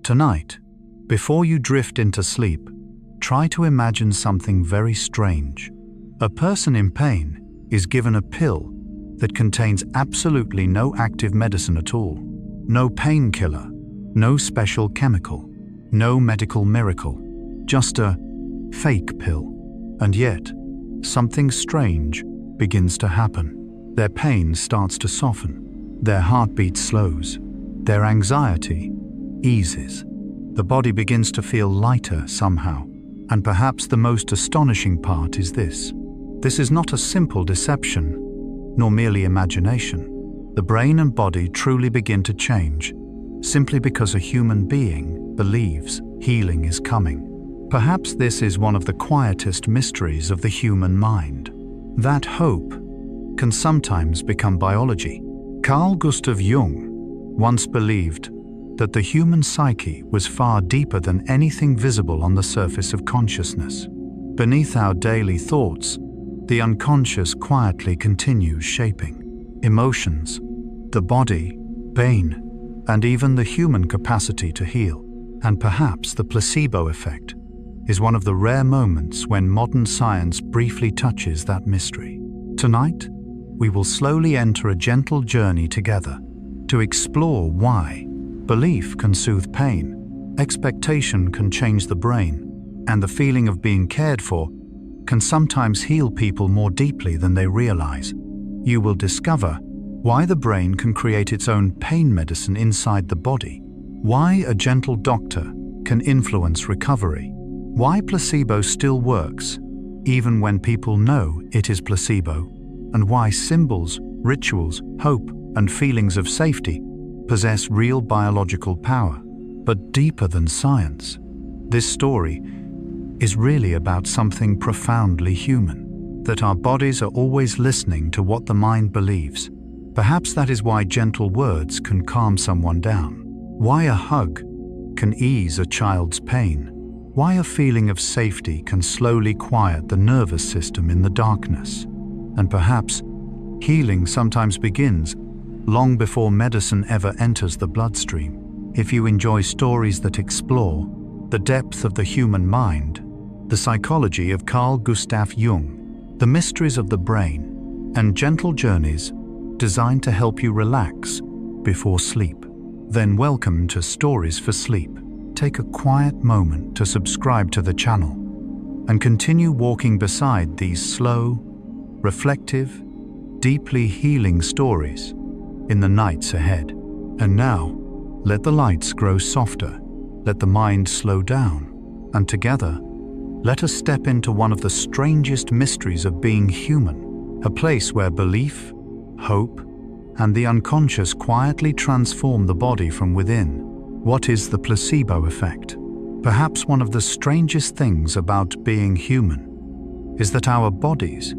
Tonight, before you drift into sleep, try to imagine something very strange. A person in pain is given a pill that contains absolutely no active medicine at all. No painkiller, no special chemical, no medical miracle, just a fake pill. And yet, something strange begins to happen. Their pain starts to soften, their heartbeat slows, their anxiety eases. The body begins to feel lighter somehow. And perhaps the most astonishing part is this. This is not a simple deception, nor merely imagination. The brain and body truly begin to change, simply because a human being believes healing is coming. Perhaps this is one of the quietest mysteries of the human mind. That hope can sometimes become biology. Carl Gustav Jung once believed that the human psyche was far deeper than anything visible on the surface of consciousness. Beneath our daily thoughts, the unconscious quietly continues shaping emotions, the body, pain, and even the human capacity to heal. And perhaps the placebo effect is one of the rare moments when modern science briefly touches that mystery. Tonight, we will slowly enter a gentle journey together to explore why belief can soothe pain, expectation can change the brain, and the feeling of being cared for can sometimes heal people more deeply than they realize. You will discover why the brain can create its own pain medicine inside the body, why a gentle doctor can influence recovery, why placebo still works, even when people know it is placebo, and why symbols, rituals, hope, and feelings of safety possess real biological power, but deeper than science. This story is really about something profoundly human, that our bodies are always listening to what the mind believes. Perhaps that is why gentle words can calm someone down, why a hug can ease a child's pain, why a feeling of safety can slowly quiet the nervous system in the darkness. And perhaps healing sometimes begins long before medicine ever enters the bloodstream. If you enjoy stories that explore the depth of the human mind, the psychology of Carl Gustav Jung, the mysteries of the brain, and gentle journeys designed to help you relax before sleep, then welcome to Stories for Sleep. Take a quiet moment to subscribe to the channel and continue walking beside these slow, reflective, deeply healing stories in the nights ahead. And now, let the lights grow softer, let the mind slow down, and together, let us step into one of the strangest mysteries of being human, a place where belief, hope, and the unconscious quietly transform the body from within. What is the placebo effect? Perhaps one of the strangest things about being human is that our bodies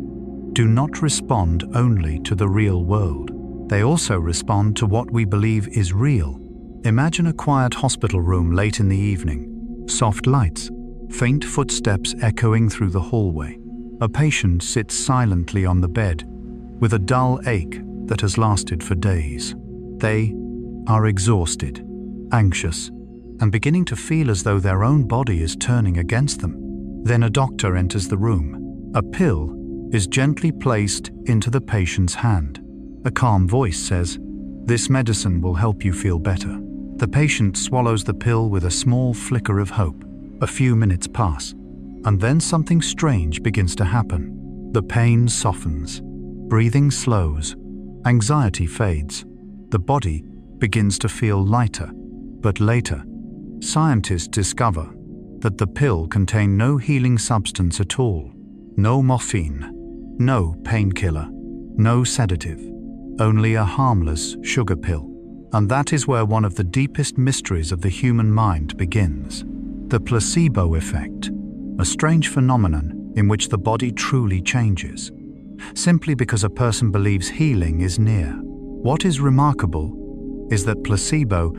do not respond only to the real world. They also respond to what we believe is real. Imagine a quiet hospital room late in the evening. Soft lights, faint footsteps echoing through the hallway. A patient sits silently on the bed with a dull ache that has lasted for days. They are exhausted, anxious, and beginning to feel as though their own body is turning against them. Then a doctor enters the room. A pill is gently placed into the patient's hand. A calm voice says, "This medicine will help you feel better." The patient swallows the pill with a small flicker of hope. A few minutes pass, and then something strange begins to happen. The pain softens, breathing slows, anxiety fades. The body begins to feel lighter. But later, scientists discover that the pill contained no healing substance at all. No morphine, no painkiller, no sedative. Only a harmless sugar pill. And that is where one of the deepest mysteries of the human mind begins. The placebo effect, a strange phenomenon in which the body truly changes, simply because a person believes healing is near. What is remarkable is that placebo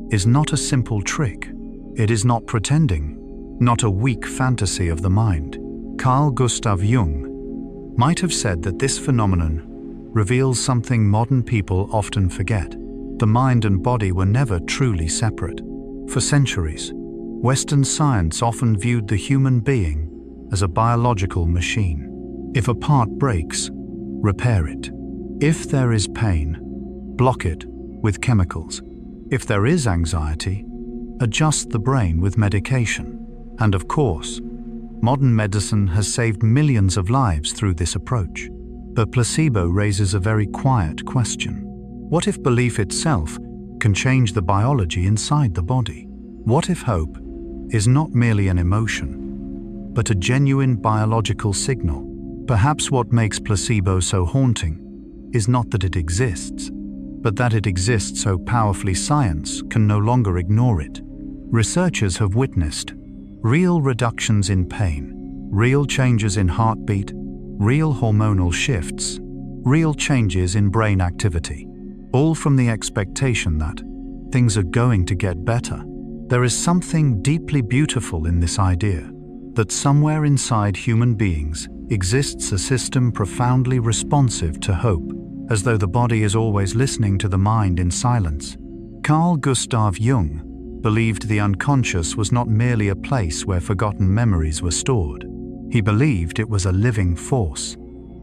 is not a simple trick. It is not pretending, not a weak fantasy of the mind. Carl Gustav Jung might have said that this phenomenon reveals something modern people often forget. The mind and body were never truly separate. For centuries, Western science often viewed the human being as a biological machine. If a part breaks, repair it. If there is pain, block it with chemicals. If there is anxiety, adjust the brain with medication. And of course, modern medicine has saved millions of lives through this approach. But placebo raises a very quiet question. What if belief itself can change the biology inside the body? What if hope is not merely an emotion, but a genuine biological signal? Perhaps what makes placebo so haunting is not that it exists, but that it exists so powerfully science can no longer ignore it. Researchers have witnessed real reductions in pain, real changes in heartbeat, real hormonal shifts, real changes in brain activity, all from the expectation that things are going to get better. There is something deeply beautiful in this idea that somewhere inside human beings exists a system profoundly responsive to hope, as though the body is always listening to the mind in silence. Carl Gustav Jung believed the unconscious was not merely a place where forgotten memories were stored. He believed it was a living force,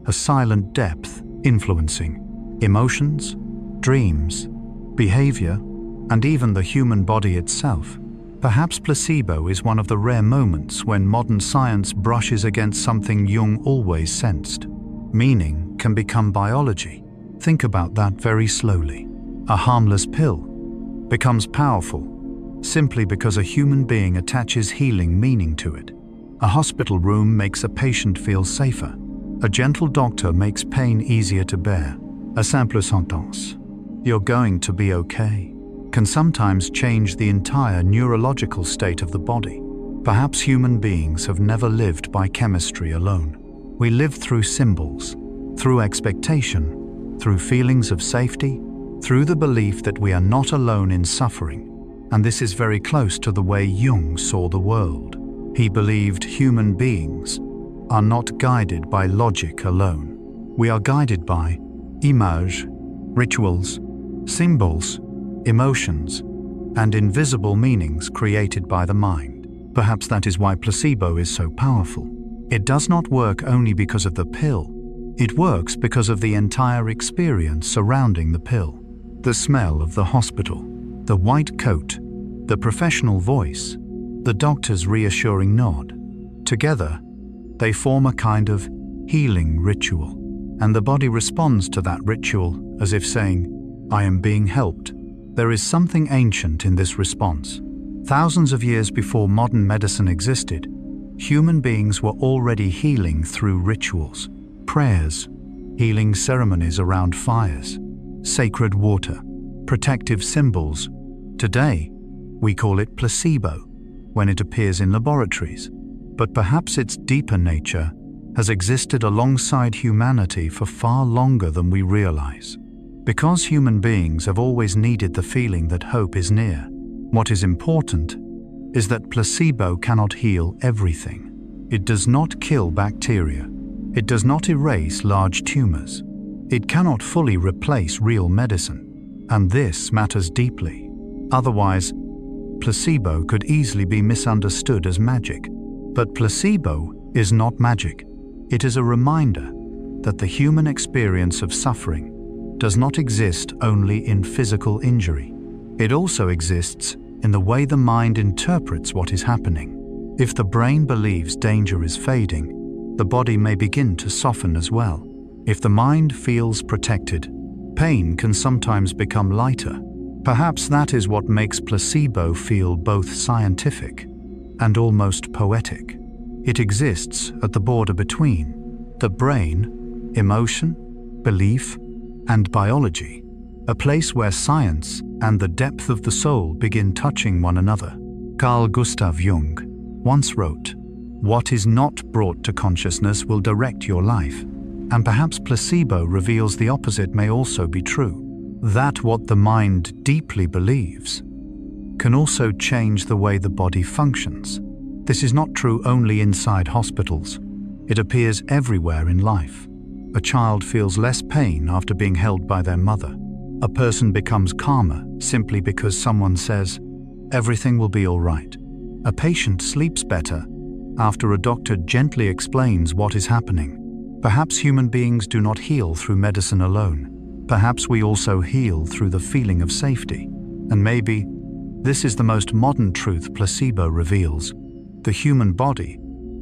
a silent depth influencing emotions, dreams, behavior, and even the human body itself. Perhaps placebo is one of the rare moments when modern science brushes against something Jung always sensed. Meaning can become biology. Think about that very slowly. A harmless pill becomes powerful simply because a human being attaches healing meaning to it. A hospital room makes a patient feel safer. A gentle doctor makes pain easier to bear. A simple sentence, "You're going to be okay," can sometimes change the entire neurological state of the body. Perhaps human beings have never lived by chemistry alone. We live through symbols, through expectation, through feelings of safety, through the belief that we are not alone in suffering. And this is very close to the way Jung saw the world. He believed human beings are not guided by logic alone. We are guided by image, rituals, symbols, emotions, and invisible meanings created by the mind. Perhaps that is why placebo is so powerful. It does not work only because of the pill. It works because of the entire experience surrounding the pill. The smell of the hospital, the white coat, the professional voice, the doctor's reassuring nod. Together, they form a kind of healing ritual, and the body responds to that ritual as if saying, "I am being helped." There is something ancient in this response. Thousands of years before modern medicine existed, human beings were already healing through rituals, prayers, healing ceremonies around fires, sacred water, protective symbols. Today, we call it placebo when it appears in laboratories, but perhaps its deeper nature has existed alongside humanity for far longer than we realize. Because human beings have always needed the feeling that hope is near, what is important is that placebo cannot heal everything. It does not kill bacteria. It does not erase large tumors. It cannot fully replace real medicine. And this matters deeply. Otherwise, placebo could easily be misunderstood as magic. But placebo is not magic. It is a reminder that the human experience of suffering does not exist only in physical injury. It also exists in the way the mind interprets what is happening. If the brain believes danger is fading, the body may begin to soften as well. If the mind feels protected, pain can sometimes become lighter. Perhaps that is what makes placebo feel both scientific and almost poetic. It exists at the border between the brain, emotion, belief, and biology, a place where science and the depth of the soul begin touching one another. Carl Gustav Jung once wrote, "What is not brought to consciousness will direct your life." And perhaps placebo reveals the opposite may also be true, that what the mind deeply believes can also change the way the body functions. This is not true only inside hospitals. It appears everywhere in life. A child feels less pain after being held by their mother. A person becomes calmer simply because someone says, everything will be all right. A patient sleeps better after a doctor gently explains what is happening. Perhaps human beings do not heal through medicine alone. Perhaps we also heal through the feeling of safety. And maybe this is the most modern truth placebo reveals. The human body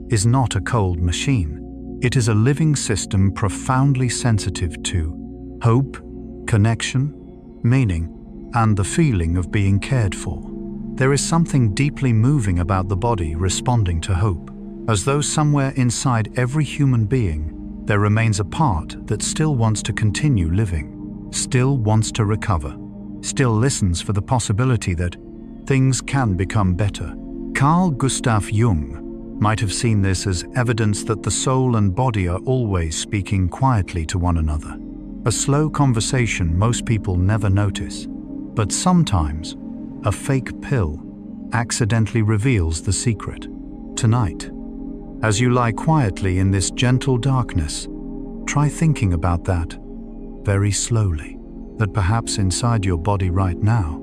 is not a cold machine. It is a living system profoundly sensitive to hope, connection, meaning, and the feeling of being cared for. There is something deeply moving about the body responding to hope, as though somewhere inside every human being there remains a part that still wants to continue living, still wants to recover, still listens for the possibility that things can become better. Carl Gustav Jung might have seen this as evidence that the soul and body are always speaking quietly to one another. A slow conversation most people never notice, but sometimes a fake pill accidentally reveals the secret. Tonight, as you lie quietly in this gentle darkness, try thinking about that very slowly, that perhaps inside your body right now,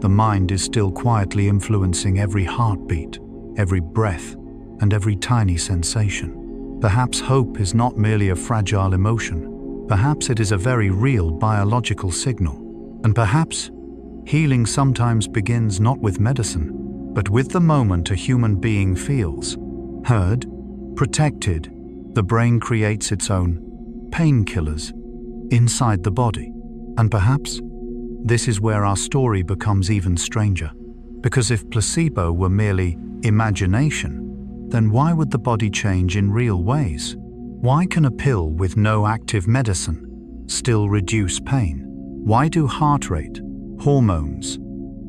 the mind is still quietly influencing every heartbeat, every breath, and every tiny sensation. Perhaps hope is not merely a fragile emotion. Perhaps it is a very real biological signal. And perhaps healing sometimes begins not with medicine, but with the moment a human being feels heard, protected. The brain creates its own painkillers inside the body. And perhaps this is where our story becomes even stranger. Because if placebo were merely imagination, then why would the body change in real ways? Why can a pill with no active medicine still reduce pain? Why do heart rate, hormones,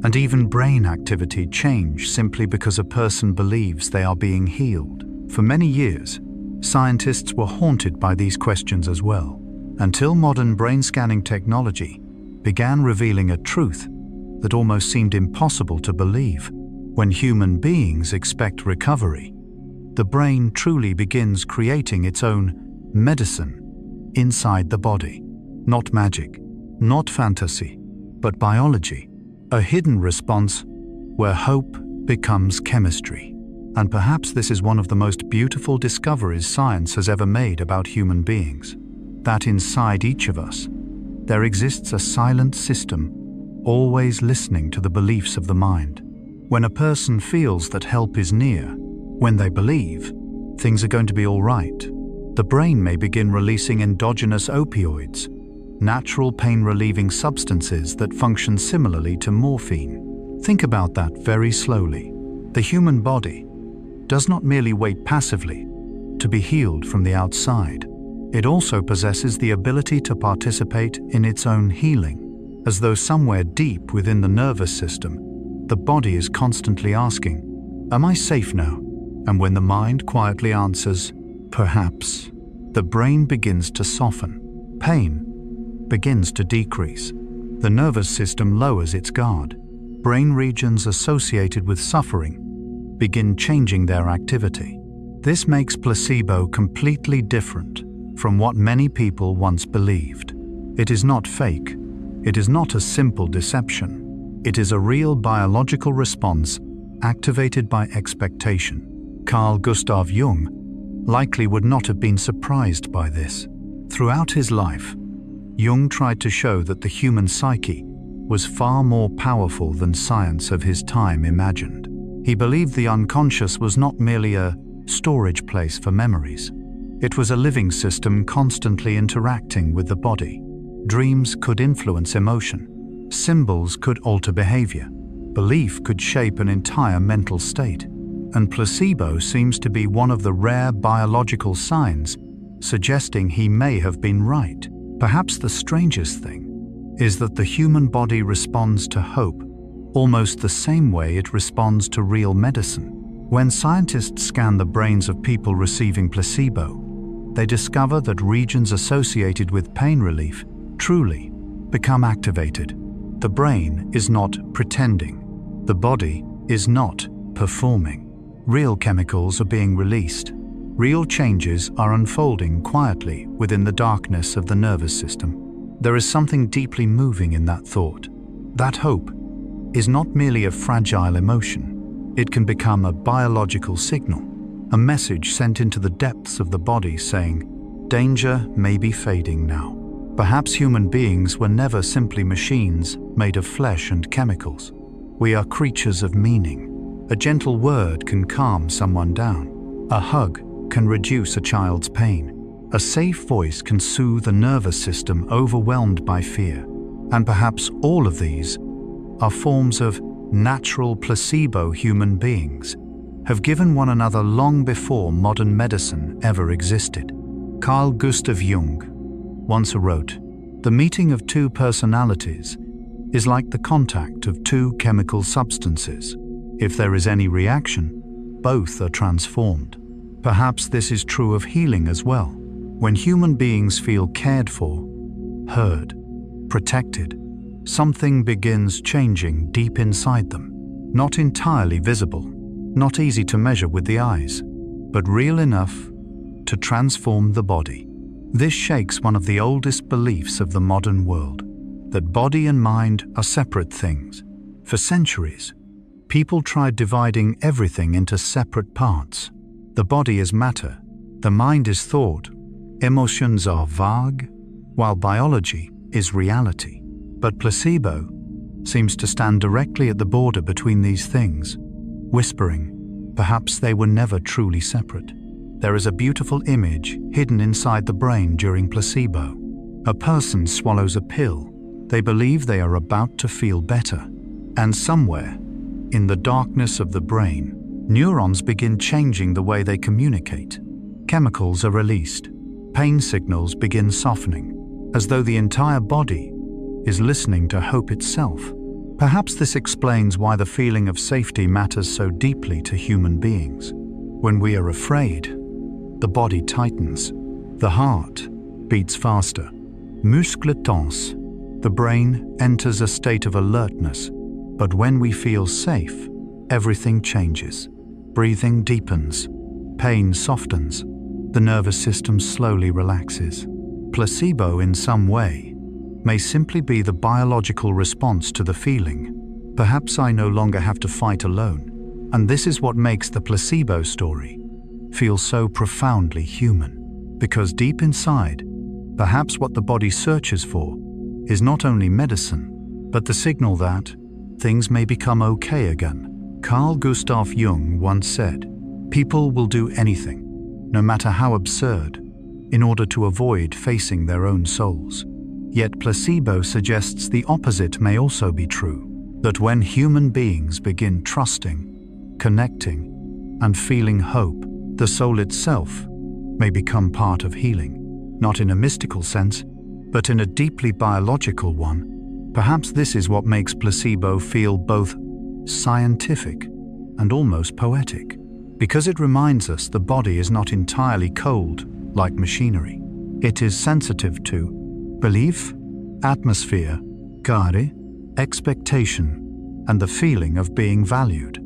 and even brain activity change simply because a person believes they are being healed? For many years, scientists were haunted by these questions as well, until modern brain scanning technology began revealing a truth that almost seemed impossible to believe. When human beings expect recovery, the brain truly begins creating its own medicine inside the body. Not magic, not fantasy, but biology. A hidden response where hope becomes chemistry. And perhaps this is one of the most beautiful discoveries science has ever made about human beings. That inside each of us, there exists a silent system, always listening to the beliefs of the mind. When a person feels that help is near, when they believe things are going to be all right, the brain may begin releasing endogenous opioids, natural pain-relieving substances that function similarly to morphine. Think about that very slowly. The human body does not merely wait passively to be healed from the outside. It also possesses the ability to participate in its own healing, as though somewhere deep within the nervous system, the body is constantly asking, "Am I safe now?" And when the mind quietly answers, "Perhaps," the brain begins to soften. Pain begins to decrease. The nervous system lowers its guard. Brain regions associated with suffering begin changing their activity. This makes placebo completely different from what many people once believed. It is not fake. It is not a simple deception. It is a real biological response activated by expectation. Carl Gustav Jung likely would not have been surprised by this. Throughout his life, Jung tried to show that the human psyche was far more powerful than science of his time imagined. He believed the unconscious was not merely a storage place for memories. It was a living system constantly interacting with the body. Dreams could influence emotion. Symbols could alter behavior. Belief could shape an entire mental state. And placebo seems to be one of the rare biological signs suggesting he may have been right. Perhaps the strangest thing is that the human body responds to hope almost the same way it responds to real medicine. When scientists scan the brains of people receiving placebo, they discover that regions associated with pain relief truly become activated. The brain is not pretending. The body is not performing. Real chemicals are being released. Real changes are unfolding quietly within the darkness of the nervous system. There is something deeply moving in that thought. That hope is not merely a fragile emotion. It can become a biological signal, a message sent into the depths of the body saying, danger may be fading now. Perhaps human beings were never simply machines made of flesh and chemicals. We are creatures of meaning. A gentle word can calm someone down. A hug can reduce a child's pain. A safe voice can soothe a nervous system overwhelmed by fear. And perhaps all of these are forms of natural placebo human beings have given one another long before modern medicine ever existed. Carl Gustav Jung once wrote, "The meeting of two personalities is like the contact of two chemical substances. If there is any reaction, both are transformed." Perhaps this is true of healing as well. When human beings feel cared for, heard, protected, something begins changing deep inside them. Not entirely visible, not easy to measure with the eyes, but real enough to transform the body. This shakes one of the oldest beliefs of the modern world, that body and mind are separate things. For centuries, people tried dividing everything into separate parts. The body is matter, the mind is thought, emotions are vague, while biology is reality. But placebo seems to stand directly at the border between these things, whispering, perhaps they were never truly separate. There is a beautiful image hidden inside the brain during placebo. A person swallows a pill. They believe they are about to feel better. And somewhere, in the darkness of the brain, neurons begin changing the way they communicate. Chemicals are released. Pain signals begin softening, as though the entire body is listening to hope itself. Perhaps this explains why the feeling of safety matters so deeply to human beings. When we are afraid, the body tightens, the heart beats faster, muscles tense, the brain enters a state of alertness. But when we feel safe, everything changes. Breathing deepens, pain softens, the nervous system slowly relaxes. Placebo, in some way, may simply be the biological response to the feeling. Perhaps I no longer have to fight alone. And this is what makes the placebo story feel so profoundly human. Because deep inside, perhaps what the body searches for is not only medicine, but the signal that things may become okay again. Carl Gustav Jung once said, "People will do anything, no matter how absurd, in order to avoid facing their own souls." Yet placebo suggests the opposite may also be true, that when human beings begin trusting, connecting, and feeling hope, the soul itself may become part of healing, not in a mystical sense, but in a deeply biological one. Perhaps this is what makes placebo feel both scientific and almost poetic, because it reminds us the body is not entirely cold like machinery. It is sensitive to belief, atmosphere, care, expectation, and the feeling of being valued.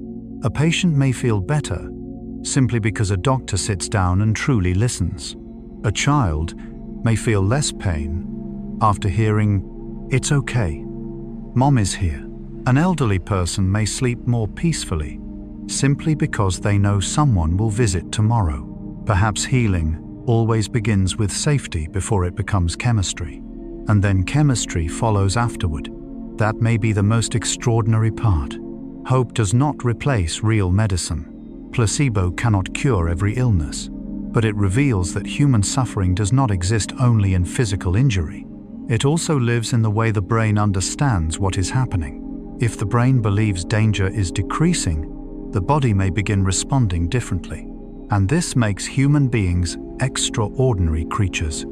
A patient may feel better simply because a doctor sits down and truly listens. A child may feel less pain after hearing, "It's okay, Mom is here." An elderly person may sleep more peacefully simply because they know someone will visit tomorrow. Perhaps healing always begins with safety before it becomes chemistry, and then chemistry follows afterward. That may be the most extraordinary part. Hope does not replace real medicine. Placebo cannot cure every illness, but it reveals that human suffering does not exist only in physical injury. It also lives in the way the brain understands what is happening. If the brain believes danger is decreasing, the body may begin responding differently. And this makes human beings extraordinary creatures.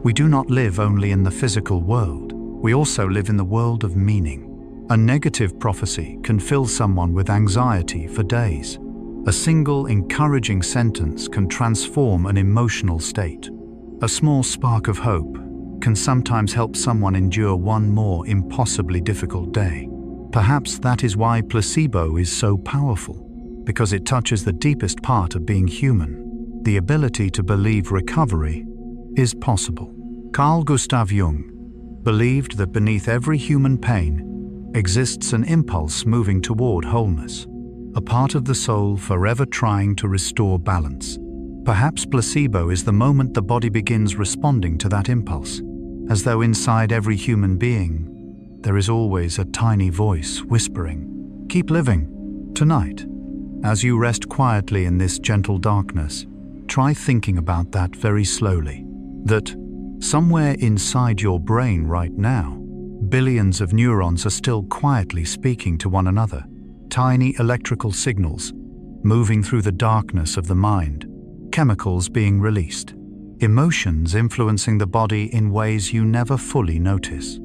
We do not live only in the physical world. We also live in the world of meaning. A negative prophecy can fill someone with anxiety for days. A single encouraging sentence can transform an emotional state. A small spark of hope can sometimes help someone endure one more impossibly difficult day. Perhaps that is why placebo is so powerful, because it touches the deepest part of being human, the ability to believe recovery is possible. Carl Gustav Jung believed that beneath every human pain exists an impulse moving toward wholeness, a part of the soul forever trying to restore balance. Perhaps placebo is the moment the body begins responding to that impulse, as though inside every human being there is always a tiny voice whispering, "Keep living." Tonight, as you rest quietly in this gentle darkness, try thinking about that very slowly. That somewhere inside your brain right now, billions of neurons are still quietly speaking to one another. Tiny electrical signals moving through the darkness of the mind, chemicals being released, emotions influencing the body in ways you never fully notice.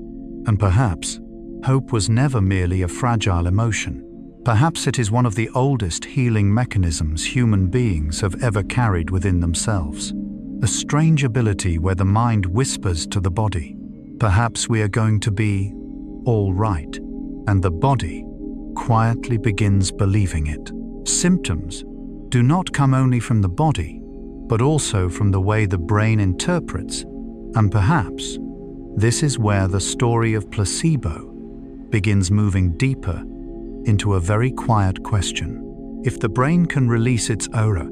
And perhaps hope was never merely a fragile emotion. Perhaps it is one of the oldest healing mechanisms human beings have ever carried within themselves. A strange ability where the mind whispers to the body, "Perhaps we are going to be all right," and the body quietly begins believing it. Symptoms do not come only from the body, but also from the way the brain interprets, and perhaps this is where the story of placebo begins moving deeper into a very quiet question. If the brain can release its aura,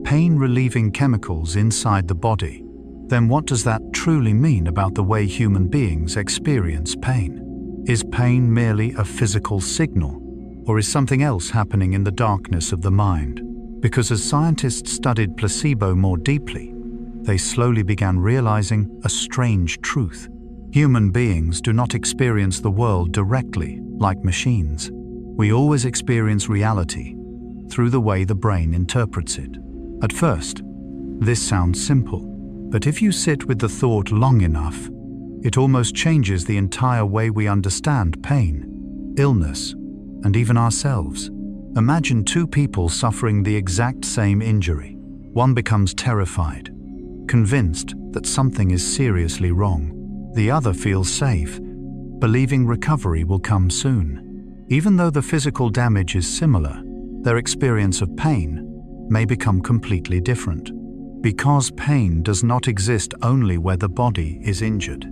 pain-relieving chemicals inside the body, then what does that truly mean about the way human beings experience pain? Is pain merely a physical signal, or is something else happening in the darkness of the mind? Because as scientists studied placebo more deeply, they slowly began realizing a strange truth. Human beings do not experience the world directly like machines. We always experience reality through the way the brain interprets it. At first, this sounds simple, but if you sit with the thought long enough, it almost changes the entire way we understand pain, illness, and even ourselves. Imagine two people suffering the exact same injury. One becomes terrified, convinced that something is seriously wrong. The other feels safe, believing recovery will come soon. Even though the physical damage is similar, their experience of pain may become completely different. Because pain does not exist only where the body is injured.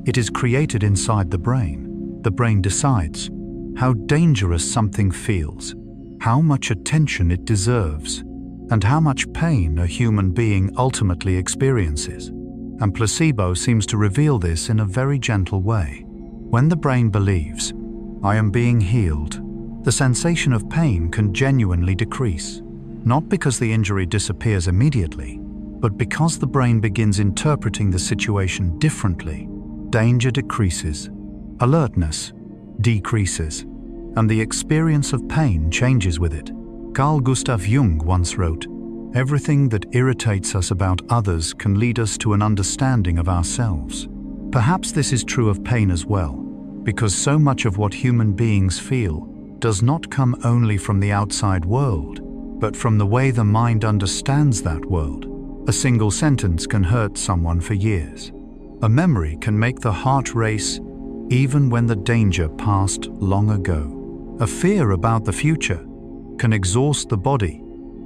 It is created inside the brain. The brain decides how dangerous something feels, how much attention it deserves, and how much pain a human being ultimately experiences. And placebo seems to reveal this in a very gentle way. When the brain believes, "I am being healed," the sensation of pain can genuinely decrease. Not because the injury disappears immediately, but because the brain begins interpreting the situation differently. Danger decreases, alertness decreases, and the experience of pain changes with it. Carl Gustav Jung once wrote, "Everything that irritates us about others can lead us to an understanding of ourselves." Perhaps this is true of pain as well, because so much of what human beings feel does not come only from the outside world, but from the way the mind understands that world. A single sentence can hurt someone for years. A memory can make the heart race even when the danger passed long ago. A fear about the future can exhaust the body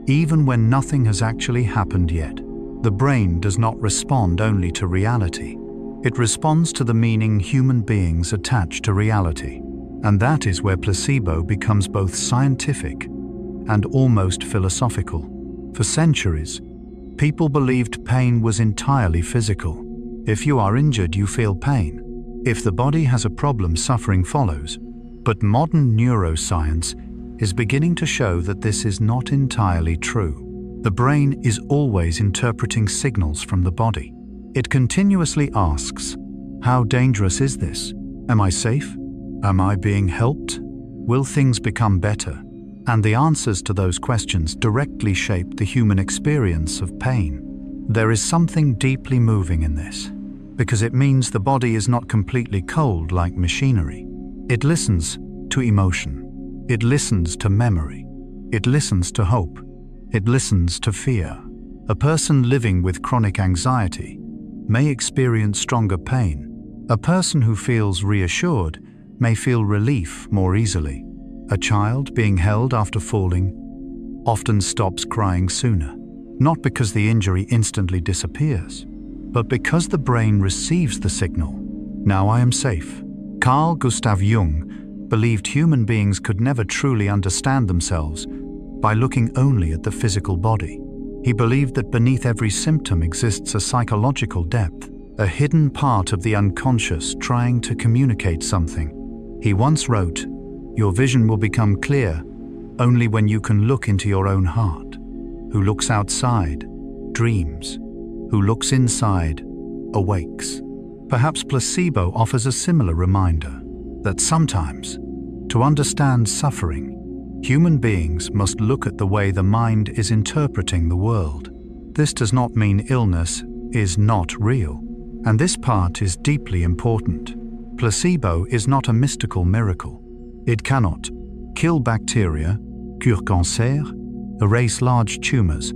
even when nothing has actually happened yet. The brain does not respond only to reality. It responds to the meaning human beings attach to reality. And that is where placebo becomes both scientific and almost philosophical. For centuries, people believed pain was entirely physical. If you are injured, you feel pain. If the body has a problem, suffering follows. But modern neuroscience is beginning to show that this is not entirely true. The brain is always interpreting signals from the body. It continuously asks, "How dangerous is this? Am I safe? Am I being helped? Will things become better?" And the answers to those questions directly shape the human experience of pain. There is something deeply moving in this, because it means the body is not completely cold like machinery. It listens to emotion. It listens to memory. It listens to hope. It listens to fear. A person living with chronic anxiety may experience stronger pain. A person who feels reassured may feel relief more easily. A child being held after falling often stops crying sooner, not because the injury instantly disappears, but because the brain receives the signal, "Now I am safe." Carl Gustav Jung believed human beings could never truly understand themselves by looking only at the physical body. He believed that beneath every symptom exists a psychological depth, a hidden part of the unconscious trying to communicate something. He once wrote, "Your vision will become clear only when you can look into your own heart. Who looks outside dreams. Who looks inside awakes." Perhaps placebo offers a similar reminder that sometimes, to understand suffering, human beings must look at the way the mind is interpreting the world. This does not mean illness is not real, and this part is deeply important. Placebo is not a mystical miracle. It cannot kill bacteria, cure cancer, erase large tumors,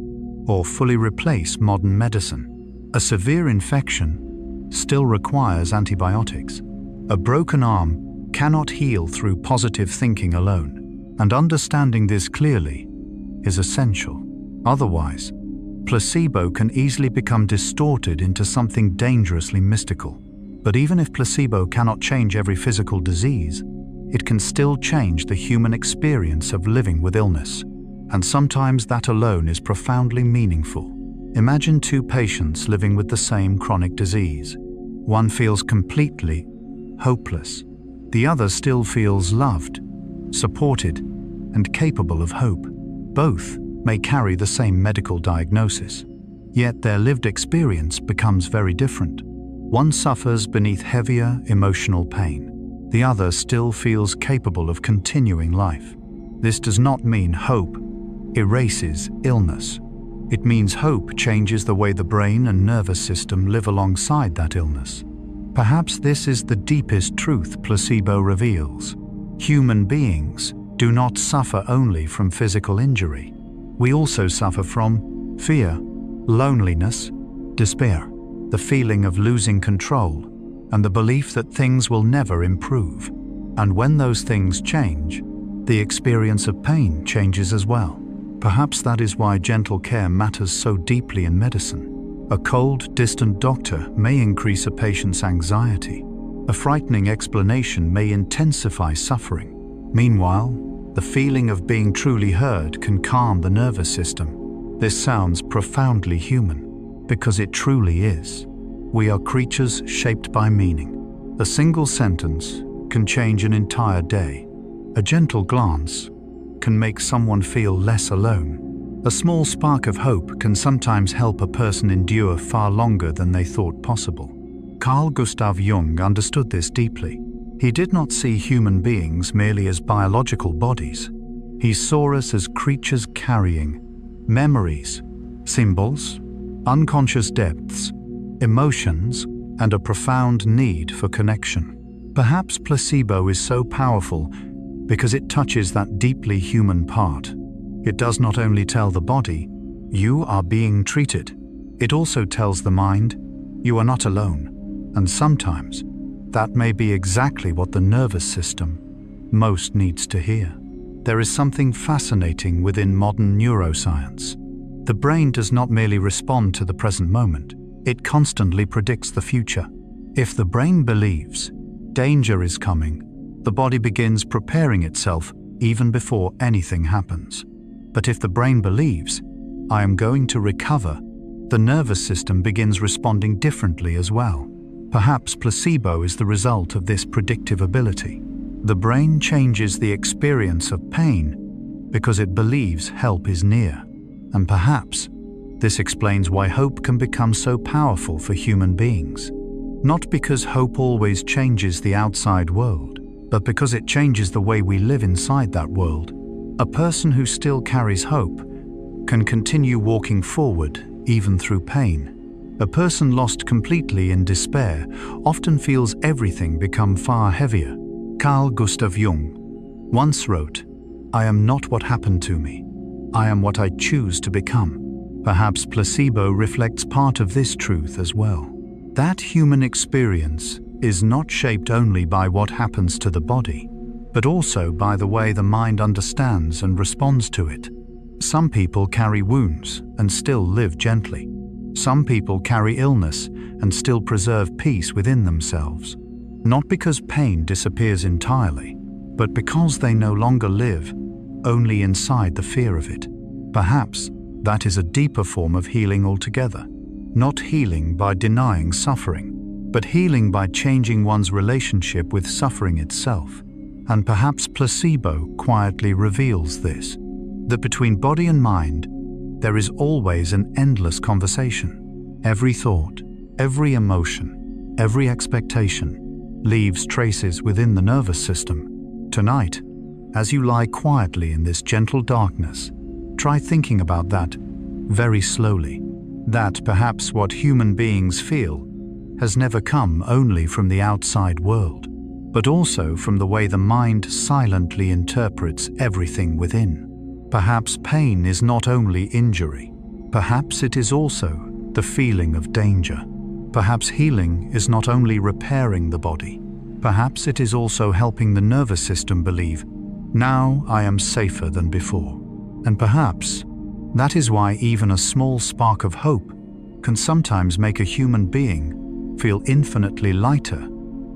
or fully replace modern medicine. A severe infection still requires antibiotics. A broken arm cannot heal through positive thinking alone, and understanding this clearly is essential. Otherwise, placebo can easily become distorted into something dangerously mystical. But even if placebo cannot change every physical disease, it can still change the human experience of living with illness. And sometimes that alone is profoundly meaningful. Imagine two patients living with the same chronic disease. One feels completely hopeless. The other still feels loved, supported, and capable of hope. Both may carry the same medical diagnosis, yet their lived experience becomes very different. One suffers beneath heavier emotional pain. The other still feels capable of continuing life. This does not mean hope erases illness. It means hope changes the way the brain and nervous system live alongside that illness. Perhaps this is the deepest truth placebo reveals. Human beings do not suffer only from physical injury. We also suffer from fear, loneliness, despair, the feeling of losing control, and the belief that things will never improve. And when those things change, the experience of pain changes as well. Perhaps that is why gentle care matters so deeply in medicine. A cold, distant doctor may increase a patient's anxiety. A frightening explanation may intensify suffering. Meanwhile, the feeling of being truly heard can calm the nervous system. This sounds profoundly human, because it truly is. We are creatures shaped by meaning. A single sentence can change an entire day. A gentle glance can make someone feel less alone. A small spark of hope can sometimes help a person endure far longer than they thought possible. Carl Gustav Jung understood this deeply. He did not see human beings merely as biological bodies. He saw us as creatures carrying memories, symbols, unconscious depths, emotions, and a profound need for connection. Perhaps placebo is so powerful because it touches that deeply human part. It does not only tell the body, "You are being treated." It also tells the mind, "You are not alone." And sometimes, that may be exactly what the nervous system most needs to hear. There is something fascinating within modern neuroscience. The brain does not merely respond to the present moment, it constantly predicts the future. If the brain believes danger is coming, the body begins preparing itself even before anything happens. But if the brain believes, "I am going to recover," the nervous system begins responding differently as well. Perhaps placebo is the result of this predictive ability. The brain changes the experience of pain because it believes help is near. And perhaps this explains why hope can become so powerful for human beings. Not because hope always changes the outside world, but because it changes the way we live inside that world. A person who still carries hope can continue walking forward even through pain. A person lost completely in despair often feels everything become far heavier. Carl Gustav Jung once wrote, "I am not what happened to me. I am what I choose to become." Perhaps placebo reflects part of this truth as well. That human experience is not shaped only by what happens to the body, but also by the way the mind understands and responds to it. Some people carry wounds and still live gently. Some people carry illness and still preserve peace within themselves. Not because pain disappears entirely, but because they no longer live only inside the fear of it. Perhaps that is a deeper form of healing altogether. Not healing by denying suffering, but healing by changing one's relationship with suffering itself. And perhaps placebo quietly reveals this, that between body and mind, there is always an endless conversation. Every thought, every emotion, every expectation leaves traces within the nervous system. Tonight, as you lie quietly in this gentle darkness, try thinking about that very slowly. That perhaps what human beings feel has never come only from the outside world, but also from the way the mind silently interprets everything within. Perhaps pain is not only injury. Perhaps it is also the feeling of danger. Perhaps healing is not only repairing the body. Perhaps it is also helping the nervous system believe, now I am safer than before. And perhaps that is why even a small spark of hope can sometimes make a human being feel infinitely lighter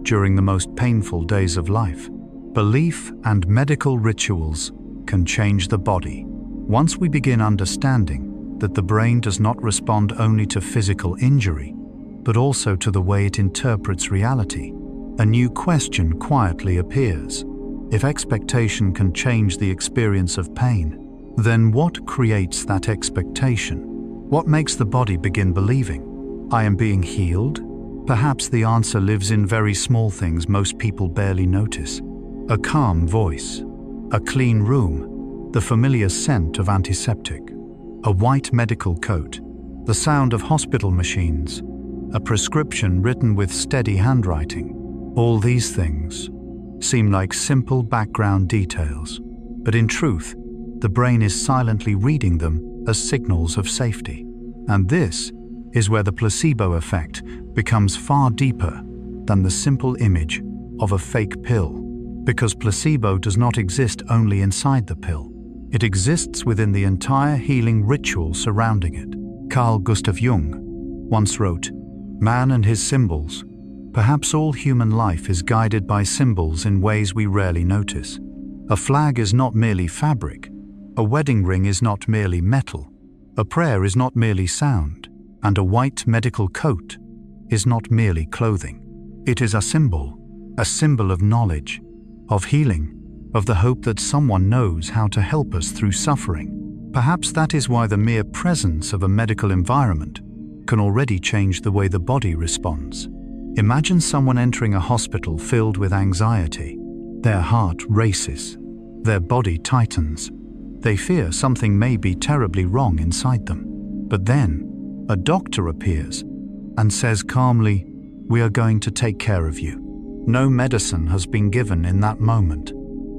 during the most painful days of life. Belief and medical rituals can change the body. Once we begin understanding that the brain does not respond only to physical injury, but also to the way it interprets reality, a new question quietly appears. If expectation can change the experience of pain, then what creates that expectation? What makes the body begin believing, I am being healed? Perhaps the answer lives in very small things most people barely notice. A calm voice, a clean room, the familiar scent of antiseptic, a white medical coat, the sound of hospital machines, a prescription written with steady handwriting. All these things seem like simple background details, but in truth, the brain is silently reading them as signals of safety. And this is where the placebo effect becomes far deeper than the simple image of a fake pill, because placebo does not exist only inside the pill. It exists within the entire healing ritual surrounding it. Carl Gustav Jung once wrote, "Man and his symbols. Perhaps all human life is guided by symbols in ways we rarely notice. A flag is not merely fabric. A wedding ring is not merely metal. A prayer is not merely sound. And a white medical coat is not merely clothing. It is a symbol of knowledge, of healing, of the hope that someone knows how to help us through suffering." Perhaps that is why the mere presence of a medical environment can already change the way the body responds. Imagine someone entering a hospital filled with anxiety. Their heart races. Their body tightens. They fear something may be terribly wrong inside them. But then, a doctor appears and says calmly, "We are going to take care of you." No medicine has been given in that moment.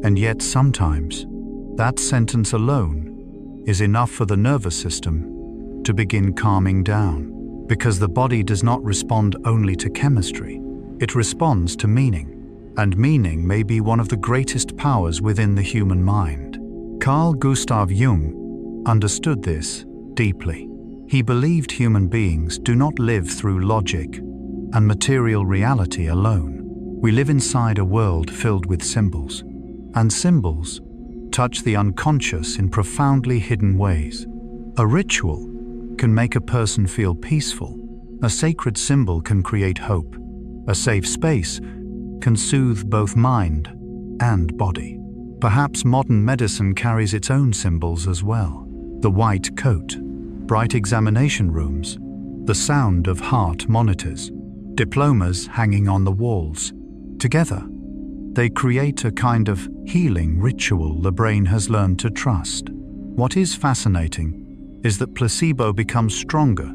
And yet sometimes, that sentence alone is enough for the nervous system to begin calming down. Because the body does not respond only to chemistry, it responds to meaning. And meaning may be one of the greatest powers within the human mind. Carl Gustav Jung understood this deeply. He believed human beings do not live through logic and material reality alone. We live inside a world filled with symbols. And symbols touch the unconscious in profoundly hidden ways. A ritual can make a person feel peaceful. A sacred symbol can create hope. A safe space can soothe both mind and body. Perhaps modern medicine carries its own symbols as well. The white coat, bright examination rooms, the sound of heart monitors, diplomas hanging on the walls. Together, they create a kind of healing ritual the brain has learned to trust. What is fascinating is that placebo becomes stronger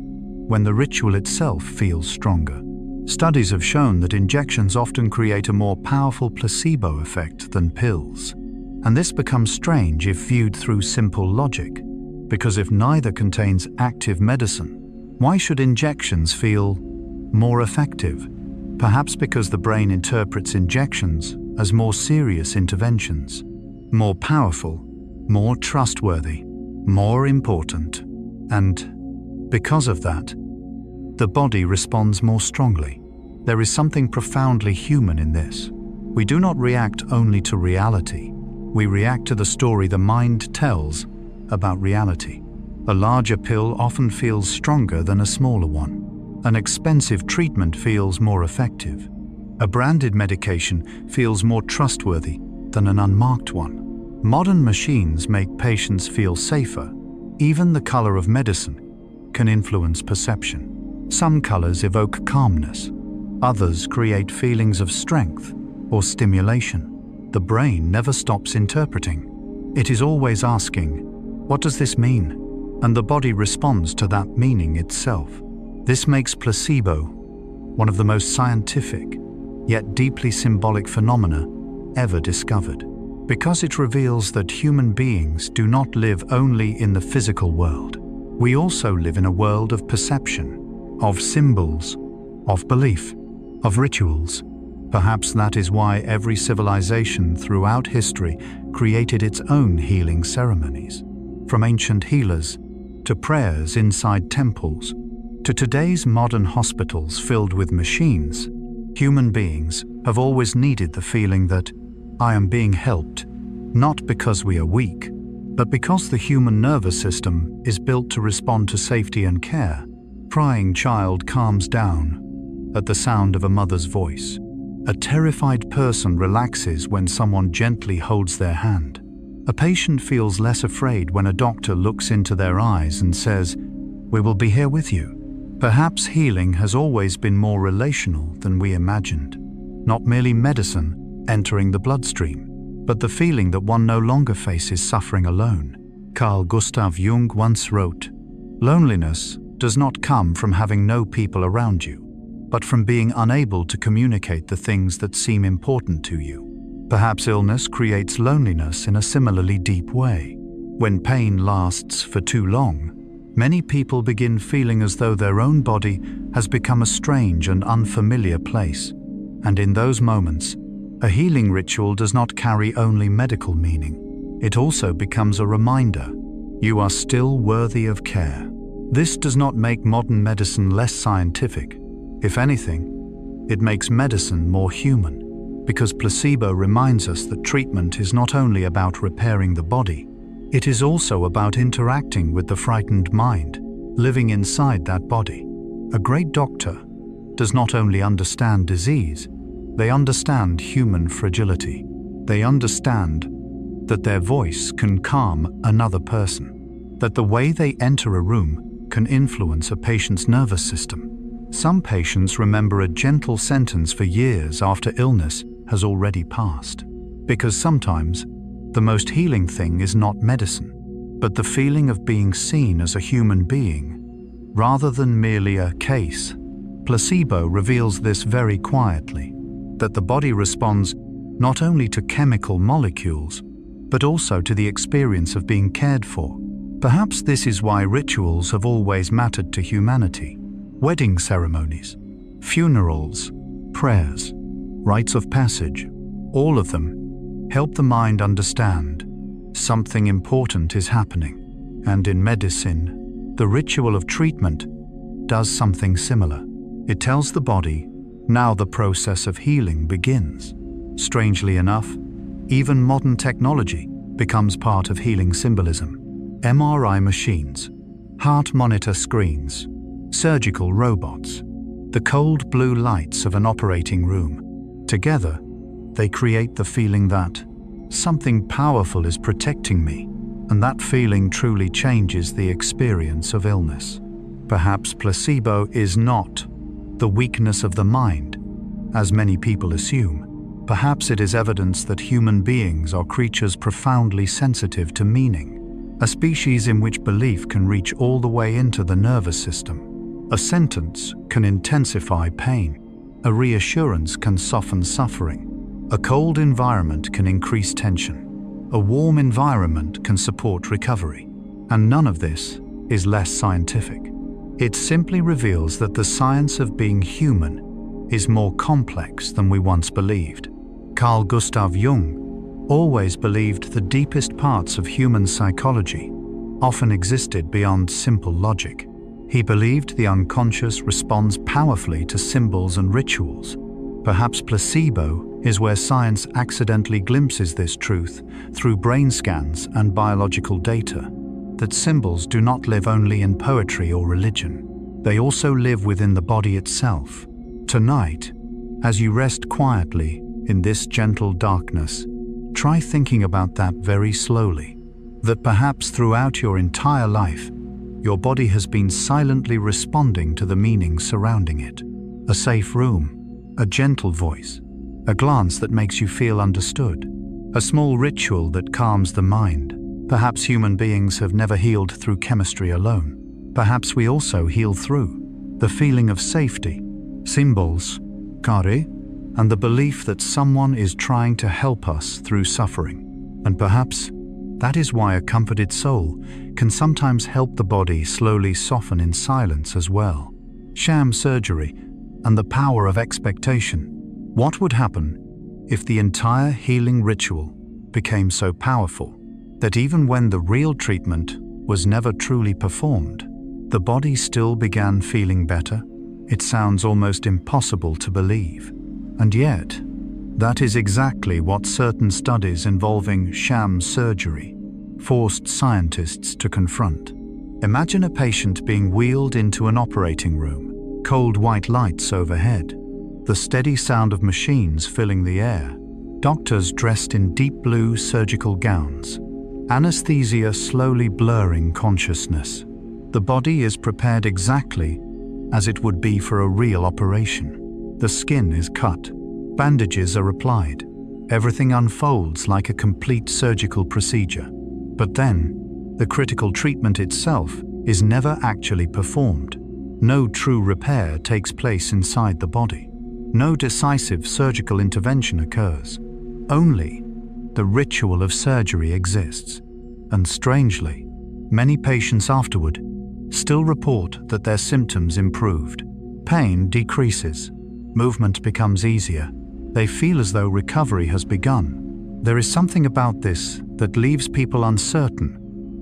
when the ritual itself feels stronger. Studies have shown that injections often create a more powerful placebo effect than pills. And this becomes strange if viewed through simple logic, because if neither contains active medicine, why should injections feel more effective? Perhaps because the brain interprets injections as more serious interventions, more powerful, more trustworthy, more important. And because of that, the body responds more strongly. There is something profoundly human in this. We do not react only to reality. We react to the story the mind tells about reality. A larger pill often feels stronger than a smaller one. An expensive treatment feels more effective. A branded medication feels more trustworthy than an unmarked one. Modern machines make patients feel safer. Even the color of medicine can influence perception. Some colors evoke calmness. Others create feelings of strength or stimulation. The brain never stops interpreting. It is always asking, "What does this mean?" And the body responds to that meaning itself. This makes placebo one of the most scientific, yet deeply symbolic phenomena ever discovered, because it reveals that human beings do not live only in the physical world. We also live in a world of perception, of symbols, of belief, of rituals. Perhaps that is why every civilization throughout history created its own healing ceremonies. From ancient healers to prayers inside temples, to today's modern hospitals filled with machines, human beings have always needed the feeling that I am being helped, not because we are weak, but because the human nervous system is built to respond to safety and care. Crying child calms down at the sound of a mother's voice. A terrified person relaxes when someone gently holds their hand. A patient feels less afraid when a doctor looks into their eyes and says, "We will be here with you." Perhaps healing has always been more relational than we imagined. Not merely medicine entering the bloodstream, but the feeling that one no longer faces suffering alone. Carl Gustav Jung once wrote, "Loneliness does not come from having no people around you, but from being unable to communicate the things that seem important to you." Perhaps illness creates loneliness in a similarly deep way. When pain lasts for too long, many people begin feeling as though their own body has become a strange and unfamiliar place. And in those moments, a healing ritual does not carry only medical meaning. It also becomes a reminder, you are still worthy of care. This does not make modern medicine less scientific. If anything, it makes medicine more human, because placebo reminds us that treatment is not only about repairing the body, it is also about interacting with the frightened mind, living inside that body. A great doctor does not only understand disease, they understand human fragility. They understand that their voice can calm another person, that the way they enter a room can influence a patient's nervous system. Some patients remember a gentle sentence for years after illness has already passed. Because sometimes, the most healing thing is not medicine, but the feeling of being seen as a human being, rather than merely a case. Placebo reveals this very quietly, that the body responds not only to chemical molecules, but also to the experience of being cared for. Perhaps this is why rituals have always mattered to humanity. Wedding ceremonies, funerals, prayers, rites of passage, all of them help the mind understand something important is happening. And in medicine, the ritual of treatment does something similar. It tells the body, now the process of healing begins. Strangely enough, even modern technology becomes part of healing symbolism. MRI machines, heart monitor screens, surgical robots, the cold blue lights of an operating room. Together, they create the feeling that something powerful is protecting me, and that feeling truly changes the experience of illness. Perhaps placebo is not the weakness of the mind, as many people assume. Perhaps it is evidence that human beings are creatures profoundly sensitive to meaning, a species in which belief can reach all the way into the nervous system. A sentence can intensify pain. A reassurance can soften suffering. A cold environment can increase tension. A warm environment can support recovery. And none of this is less scientific. It simply reveals that the science of being human is more complex than we once believed. Carl Gustav Jung always believed the deepest parts of human psychology often existed beyond simple logic. He believed the unconscious responds powerfully to symbols and rituals, Perhaps placebo is where science accidentally glimpses this truth through brain scans and biological data, that symbols do not live only in poetry or religion. They also live within the body itself. Tonight, as you rest quietly in this gentle darkness, try thinking about that very slowly, that perhaps throughout your entire life, your body has been silently responding to the meaning surrounding it. A safe room, a gentle voice, a glance that makes you feel understood, a small ritual that calms the mind. Perhaps human beings have never healed through chemistry alone. Perhaps we also heal through the feeling of safety, symbols, kare, and the belief that someone is trying to help us through suffering. And perhaps that is why a comforted soul can sometimes help the body slowly soften in silence as well. Sham surgery and the power of expectation. What would happen if the entire healing ritual became so powerful that even when the real treatment was never truly performed, the body still began feeling better? It sounds almost impossible to believe. And yet, that is exactly what certain studies involving sham surgery forced scientists to confront. Imagine a patient being wheeled into an operating room, cold white lights overhead, the steady sound of machines filling the air, doctors dressed in deep blue surgical gowns, anesthesia slowly blurring consciousness. The body is prepared exactly as it would be for a real operation. The skin is cut, bandages are applied, everything unfolds like a complete surgical procedure. But then, the critical treatment itself is never actually performed. No true repair takes place inside the body. No decisive surgical intervention occurs. Only the ritual of surgery exists. And strangely, many patients afterward still report that their symptoms improved. Pain decreases. Movement becomes easier. They feel as though recovery has begun. There is something about this that leaves people uncertain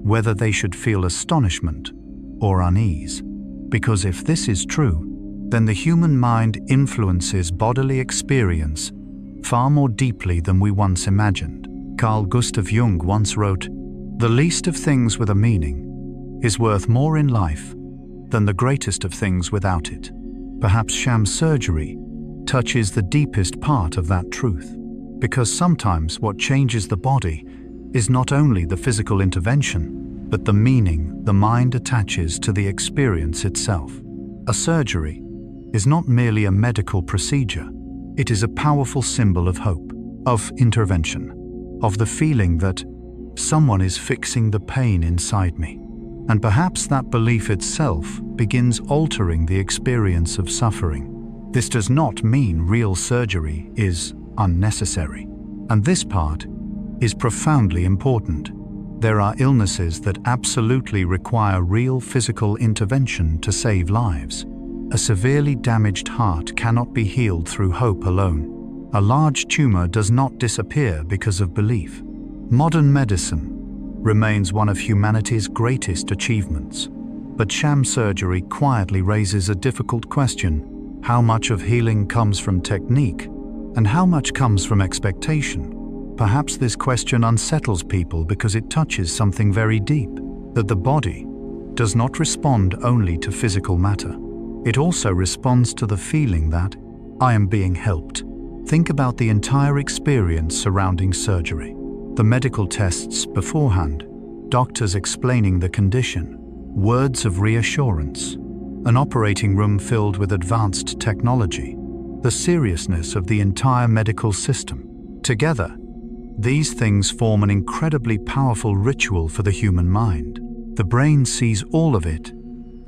whether they should feel astonishment or unease. Because if this is true, then the human mind influences bodily experience far more deeply than we once imagined. Carl Gustav Jung once wrote, "The least of things with a meaning is worth more in life than the greatest of things without it." Perhaps sham surgery touches the deepest part of that truth, because sometimes what changes the body is not only the physical intervention, but the meaning the mind attaches to the experience itself. A surgery is not merely a medical procedure. It is a powerful symbol of hope, of intervention, of the feeling that someone is fixing the pain inside me. And perhaps that belief itself begins altering the experience of suffering. This does not mean real surgery is unnecessary. And this part is profoundly important. There are illnesses that absolutely require real physical intervention to save lives. A severely damaged heart cannot be healed through hope alone. A large tumor does not disappear because of belief. Modern medicine remains one of humanity's greatest achievements. But sham surgery quietly raises a difficult question. How much of healing comes from technique, and how much comes from expectation? Perhaps this question unsettles people because it touches something very deep, that the body does not respond only to physical matter. It also responds to the feeling that I am being helped. Think about the entire experience surrounding surgery. The medical tests beforehand, doctors explaining the condition, words of reassurance, an operating room filled with advanced technology, the seriousness of the entire medical system. Together, these things form an incredibly powerful ritual for the human mind. The brain sees all of it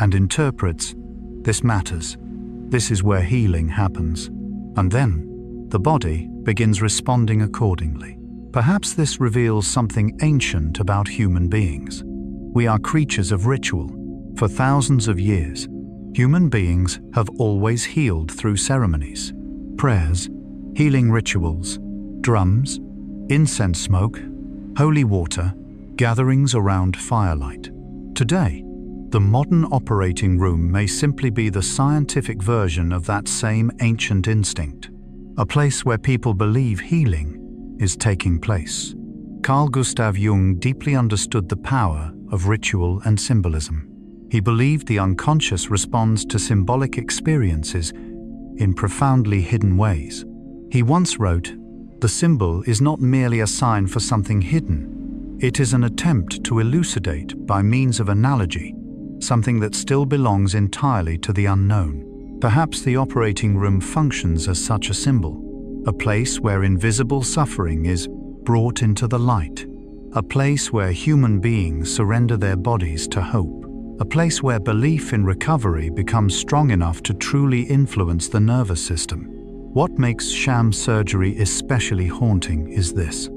and interprets, this matters. This is where healing happens. And then, the body begins responding accordingly. Perhaps this reveals something ancient about human beings. We are creatures of ritual. For thousands of years, human beings have always healed through ceremonies, prayers, healing rituals, drums, incense smoke, holy water, gatherings around firelight. Today, the modern operating room may simply be the scientific version of that same ancient instinct. a place where people believe healing is taking place. Carl Gustav Jung deeply understood the power of ritual and symbolism. He believed the unconscious responds to symbolic experiences in profoundly hidden ways. He once wrote, "The symbol is not merely a sign for something hidden. It is an attempt to elucidate by means of analogy something that still belongs entirely to the unknown." Perhaps the operating room functions as such a symbol, a place where invisible suffering is brought into the light, a place where human beings surrender their bodies to hope, a place where belief in recovery becomes strong enough to truly influence the nervous system. What makes sham surgery especially haunting is this.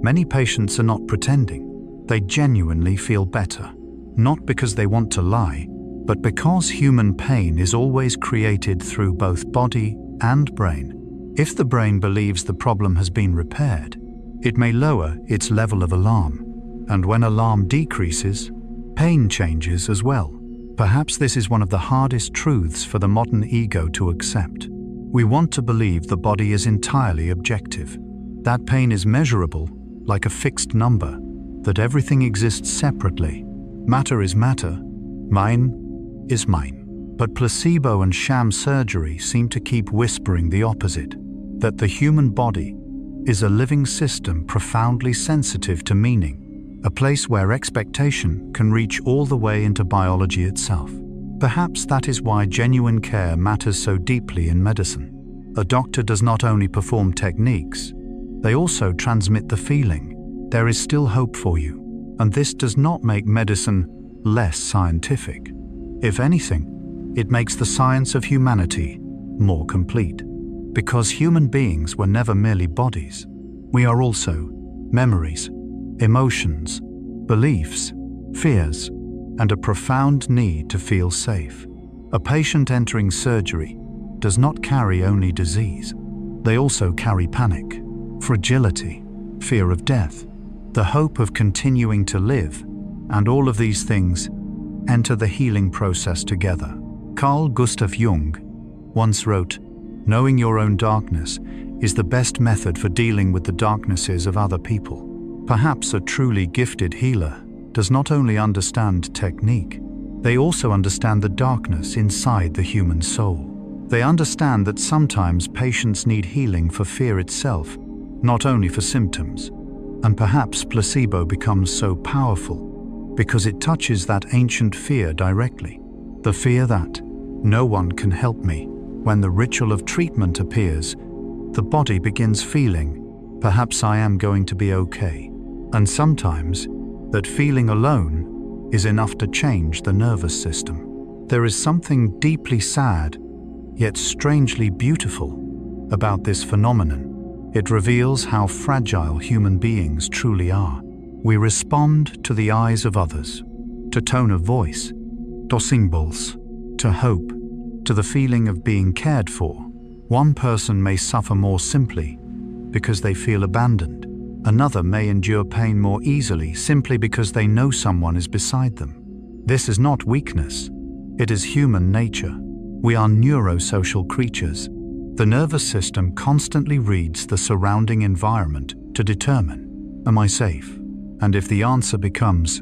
Many patients are not pretending. They genuinely feel better, not because they want to lie, but because human pain is always created through both body and brain. If the brain believes the problem has been repaired, it may lower its level of alarm. And when alarm decreases, pain changes as well. Perhaps this is one of the hardest truths for the modern ego to accept. We want to believe the body is entirely objective, that pain is measurable, like a fixed number, that everything exists separately. Matter is matter, mine is mine. But placebo and sham surgery seem to keep whispering the opposite, that the human body is a living system profoundly sensitive to meaning, a place where expectation can reach all the way into biology itself. Perhaps that is why genuine care matters so deeply in medicine. A doctor does not only perform techniques, they also transmit the feeling there is still hope for you. And this does not make medicine less scientific. If anything, it makes the science of humanity more complete. Because human beings were never merely bodies. We are also memories, emotions, beliefs, fears, and a profound need to feel safe. A patient entering surgery does not carry only disease. They also carry panic, fragility, fear of death, the hope of continuing to live, and all of these things enter the healing process together. Carl Gustav Jung once wrote, "Knowing your own darkness is the best method for dealing with the darknesses of other people." Perhaps a truly gifted healer does not only understand technique, they also understand the darkness inside the human soul. They understand that sometimes patients need healing for fear itself, not only for symptoms. And perhaps placebo becomes so powerful because it touches that ancient fear directly. The fear that no one can help me. When the ritual of treatment appears, the body begins feeling, perhaps I am going to be okay. And sometimes, that feeling alone is enough to change the nervous system. There is something deeply sad, yet strangely beautiful, about this phenomenon. It reveals how fragile human beings truly are. We respond to the eyes of others, to tone of voice, to symbols, to hope, to the feeling of being cared for. One person may suffer more simply because they feel abandoned. Another may endure pain more easily simply because they know someone is beside them. This is not weakness. It is human nature. We are neurosocial creatures. The nervous system constantly reads the surrounding environment to determine, am I safe? And if the answer becomes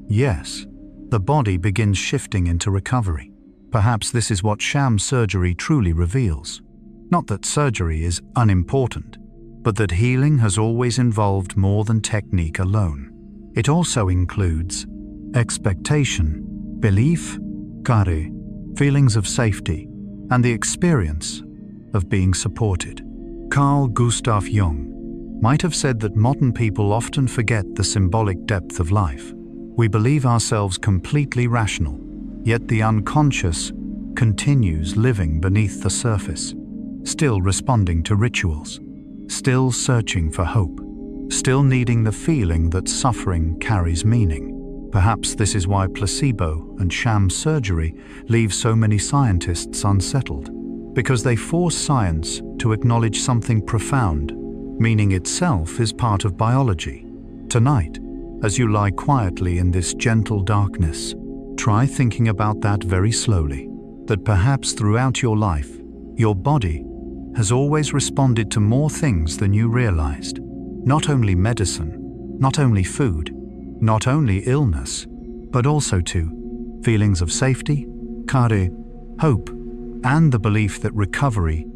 yes, the body begins shifting into recovery. Perhaps this is what sham surgery truly reveals. Not that surgery is unimportant, but that healing has always involved more than technique alone. It also includes expectation, belief, care, feelings of safety, and the experience of being supported. Carl Gustav Jung might have said that modern people often forget the symbolic depth of life. We believe ourselves completely rational, yet the unconscious continues living beneath the surface, still responding to rituals, still searching for hope, still needing the feeling that suffering carries meaning. Perhaps this is why placebo and sham surgery leave so many scientists unsettled, because they force science to acknowledge something profound. Meaning itself is part of biology. Tonight, as you lie quietly in this gentle darkness, try thinking about that very slowly, that perhaps throughout your life, your body has always responded to more things than you realized. Not only medicine, not only food, not only illness, but also to feelings of safety, care, hope, and the belief that recovery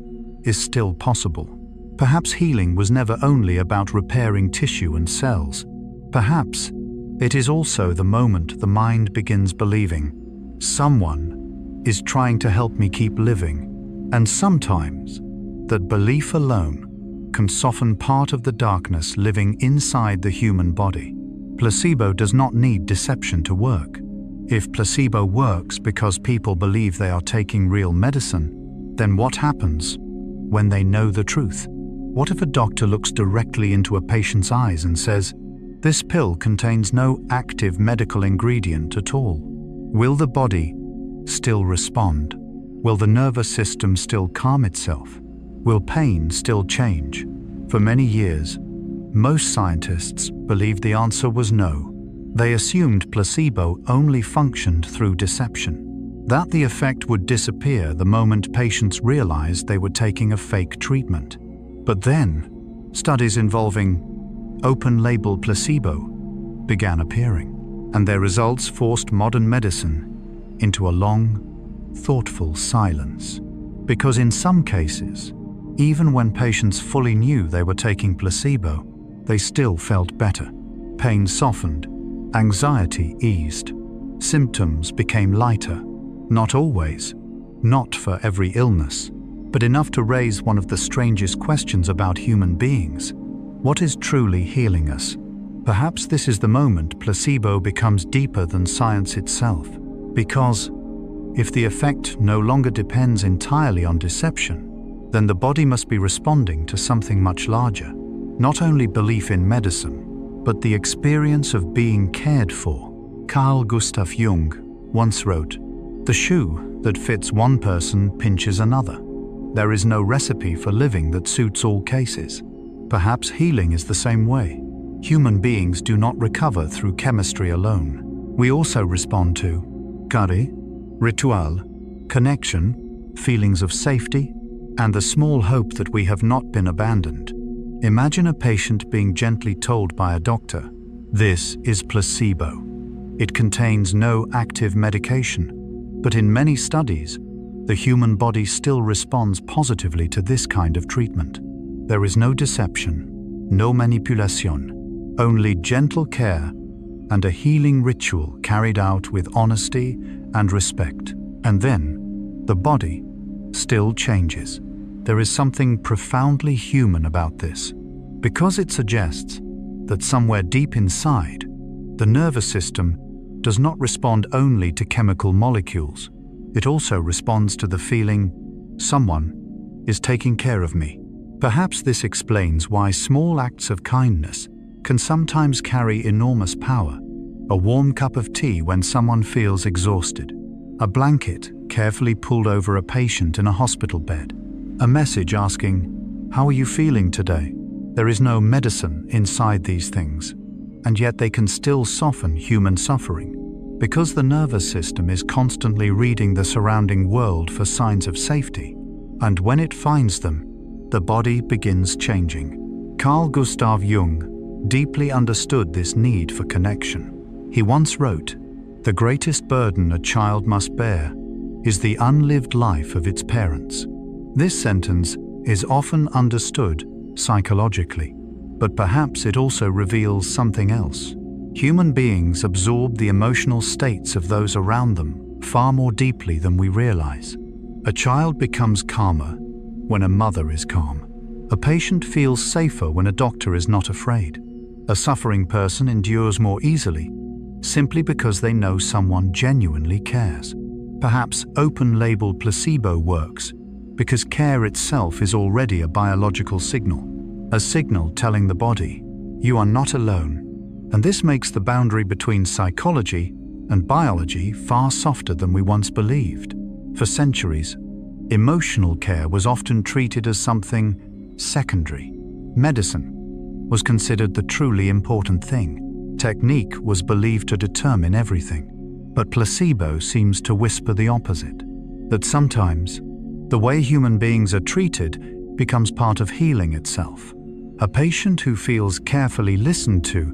is still possible. Perhaps healing was never only about repairing tissue and cells. Perhaps it is also the moment the mind begins believing, someone is trying to help me keep living, and sometimes that belief alone can soften part of the darkness living inside the human body. Placebo does not need deception to work. If placebo works because people believe they are taking real medicine, then what happens when they know the truth? What if a doctor looks directly into a patient's eyes and says, "This pill contains no active medical ingredient at all"? Will the body still respond? Will the nervous system still calm itself? Will pain still change? For many years, most scientists believed the answer was no. They assumed placebo only functioned through deception, that the effect would disappear the moment patients realized they were taking a fake treatment. But then, studies involving open-label placebo began appearing, and their results forced modern medicine into a long, thoughtful silence. Because in some cases, even when patients fully knew they were taking placebo, they still felt better. Pain softened, anxiety eased, symptoms became lighter. Not always, not for every illness, but enough to raise one of the strangest questions about human beings. What is truly healing us? Perhaps this is the moment placebo becomes deeper than science itself. Because if the effect no longer depends entirely on deception, then the body must be responding to something much larger. Not only belief in medicine, but the experience of being cared for. Carl Gustav Jung once wrote, "The shoe that fits one person pinches another. There is no recipe for living that suits all cases." Perhaps healing is the same way. Human beings do not recover through chemistry alone. We also respond to care, ritual, connection, feelings of safety, and the small hope that we have not been abandoned. Imagine a patient being gently told by a doctor, "This is placebo. It contains no active medication." But in many studies, the human body still responds positively to this kind of treatment. There is no deception, no manipulation, only gentle care and a healing ritual carried out with honesty and respect. And then, the body still changes. There is something profoundly human about this, because it suggests that somewhere deep inside, the nervous system does not respond only to chemical molecules. It also responds to the feeling, someone is taking care of me. Perhaps this explains why small acts of kindness can sometimes carry enormous power. A warm cup of tea when someone feels exhausted. A blanket carefully pulled over a patient in a hospital bed. A message asking, "How are you feeling today?" There is no medicine inside these things, and yet they can still soften human suffering. Because the nervous system is constantly reading the surrounding world for signs of safety, and when it finds them, the body begins changing. Carl Gustav Jung deeply understood this need for connection. He once wrote, "The greatest burden a child must bear is the unlived life of its parents." This sentence is often understood psychologically, but perhaps it also reveals something else. Human beings absorb the emotional states of those around them far more deeply than we realize. A child becomes calmer when a mother is calm. A patient feels safer when a doctor is not afraid. A suffering person endures more easily simply because they know someone genuinely cares. Perhaps open-label placebo works because care itself is already a biological signal, a signal telling the body, "You are not alone." And this makes the boundary between psychology and biology far softer than we once believed. For centuries, emotional care was often treated as something secondary. Medicine was considered the truly important thing. Technique was believed to determine everything. But placebo seems to whisper the opposite, that sometimes the way human beings are treated becomes part of healing itself. A patient who feels carefully listened to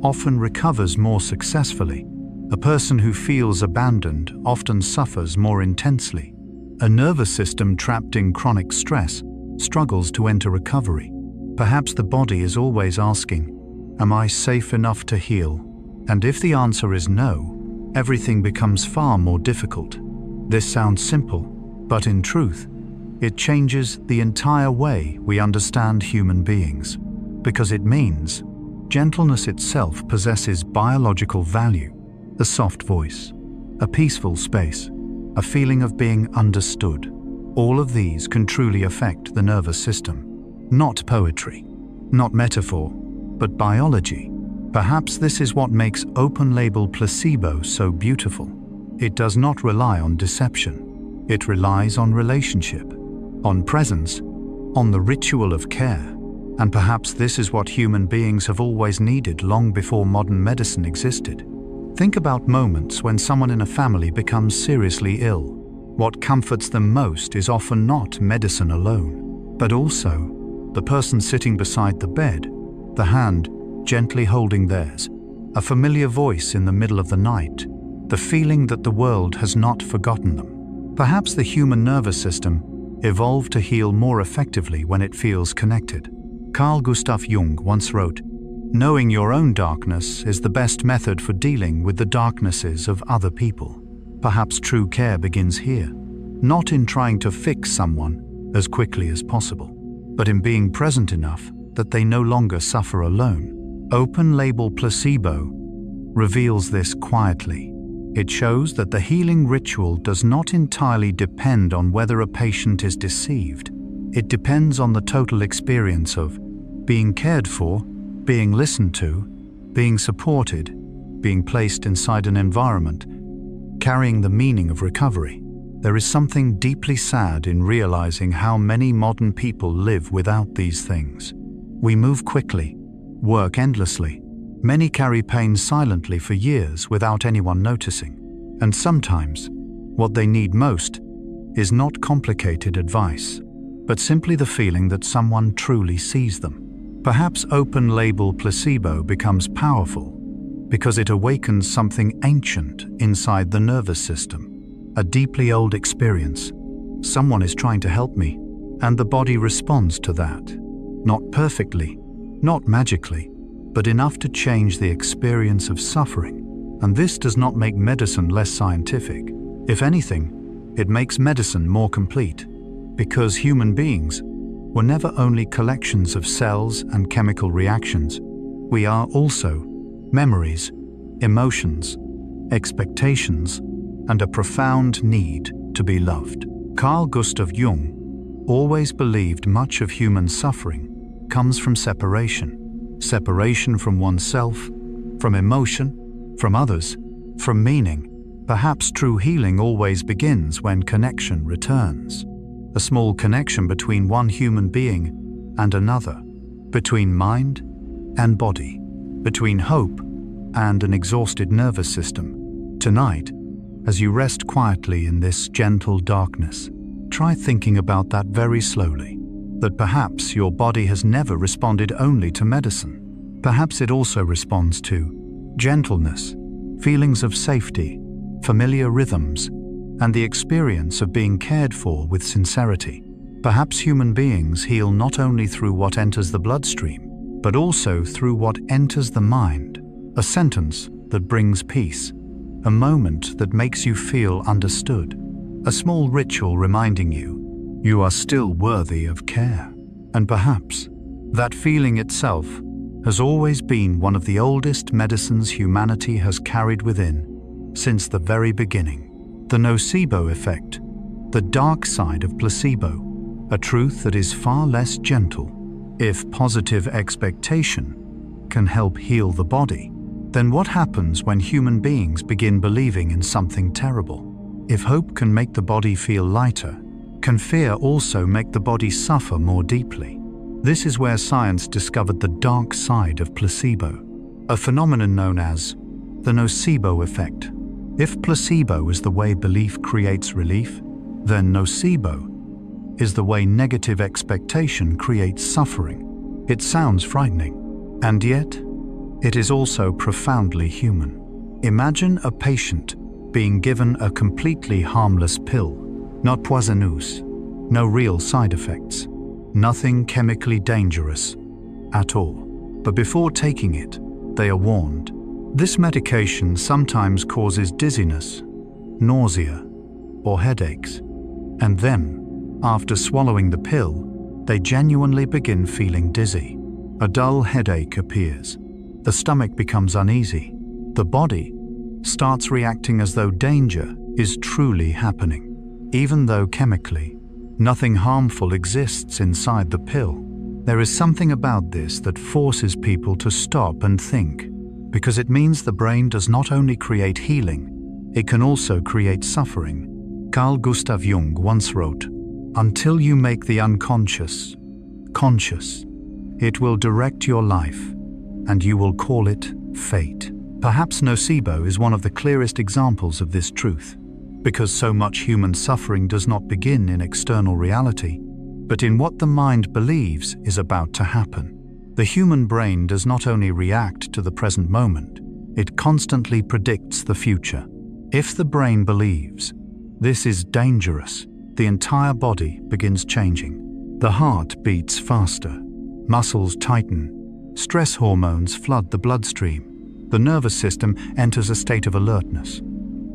often recovers more successfully. A person who feels abandoned often suffers more intensely. A nervous system trapped in chronic stress struggles to enter recovery. Perhaps the body is always asking, "Am I safe enough to heal?" And if the answer is no, everything becomes far more difficult. This sounds simple, but in truth, it changes the entire way we understand human beings, because it means gentleness itself possesses biological value. A soft voice, a peaceful space, a feeling of being understood. All of these can truly affect the nervous system. Not poetry, not metaphor, but biology. Perhaps this is what makes open-label placebo so beautiful. It does not rely on deception. It relies on relationship, on presence, on the ritual of care. And perhaps this is what human beings have always needed long before modern medicine existed. Think about moments when someone in a family becomes seriously ill. What comforts them most is often not medicine alone, but also the person sitting beside the bed, the hand gently holding theirs, a familiar voice in the middle of the night, the feeling that the world has not forgotten them. Perhaps the human nervous system evolved to heal more effectively when it feels connected. Carl Gustav Jung once wrote, "Knowing your own darkness is the best method for dealing with the darknesses of other people." Perhaps true care begins here, not in trying to fix someone as quickly as possible, but in being present enough that they no longer suffer alone. Open-label placebo reveals this quietly. It shows that the healing ritual does not entirely depend on whether a patient is deceived. It depends on the total experience of being cared for, being listened to, being supported, being placed inside an environment, carrying the meaning of recovery. There is something deeply sad in realizing how many modern people live without these things. We move quickly, work endlessly. Many carry pain silently for years without anyone noticing. And sometimes, what they need most is not complicated advice, but simply the feeling that someone truly sees them. Perhaps open-label placebo becomes powerful because it awakens something ancient inside the nervous system, a deeply old experience. Someone is trying to help me, and the body responds to that. Not perfectly, not magically, but enough to change the experience of suffering. And this does not make medicine less scientific. If anything, it makes medicine more complete, because human beings were never only collections of cells and chemical reactions. We are also memories, emotions, expectations, and a profound need to be loved. Carl Gustav Jung always believed much of human suffering comes from separation. Separation from oneself, from emotion, from others, from meaning. Perhaps true healing always begins when connection returns. A small connection between one human being and another, between mind and body, between hope and an exhausted nervous system. Tonight, as you rest quietly in this gentle darkness, try thinking about that very slowly, that perhaps your body has never responded only to medicine. Perhaps it also responds to gentleness, feelings of safety, familiar rhythms, and the experience of being cared for with sincerity. Perhaps human beings heal not only through what enters the bloodstream, but also through what enters the mind. A sentence that brings peace, a moment that makes you feel understood, a small ritual reminding you, you are still worthy of care. And perhaps that feeling itself has always been one of the oldest medicines humanity has carried within since the very beginning. The nocebo effect, the dark side of placebo, a truth that is far less gentle. If positive expectation can help heal the body, then what happens when human beings begin believing in something terrible? If hope can make the body feel lighter, can fear also make the body suffer more deeply? This is where science discovered the dark side of placebo, a phenomenon known as the nocebo effect. If placebo is the way belief creates relief, then nocebo is the way negative expectation creates suffering. It sounds frightening, and yet it is also profoundly human. Imagine a patient being given a completely harmless pill, not poisonous, no real side effects, nothing chemically dangerous at all. But before taking it, they are warned. This medication sometimes causes dizziness, nausea, or headaches. And then, after swallowing the pill, they genuinely begin feeling dizzy. A dull headache appears. The stomach becomes uneasy. The body starts reacting as though danger is truly happening. Even though chemically, nothing harmful exists inside the pill, there is something about this that forces people to stop and think, because it means the brain does not only create healing, it can also create suffering. Carl Gustav Jung once wrote, "Until you make the unconscious conscious, it will direct your life, and you will call it fate." Perhaps nocebo is one of the clearest examples of this truth, because so much human suffering does not begin in external reality, but in what the mind believes is about to happen. The human brain does not only react to the present moment, it constantly predicts the future. If the brain believes this is dangerous, the entire body begins changing. The heart beats faster, muscles tighten, stress hormones flood the bloodstream, the nervous system enters a state of alertness.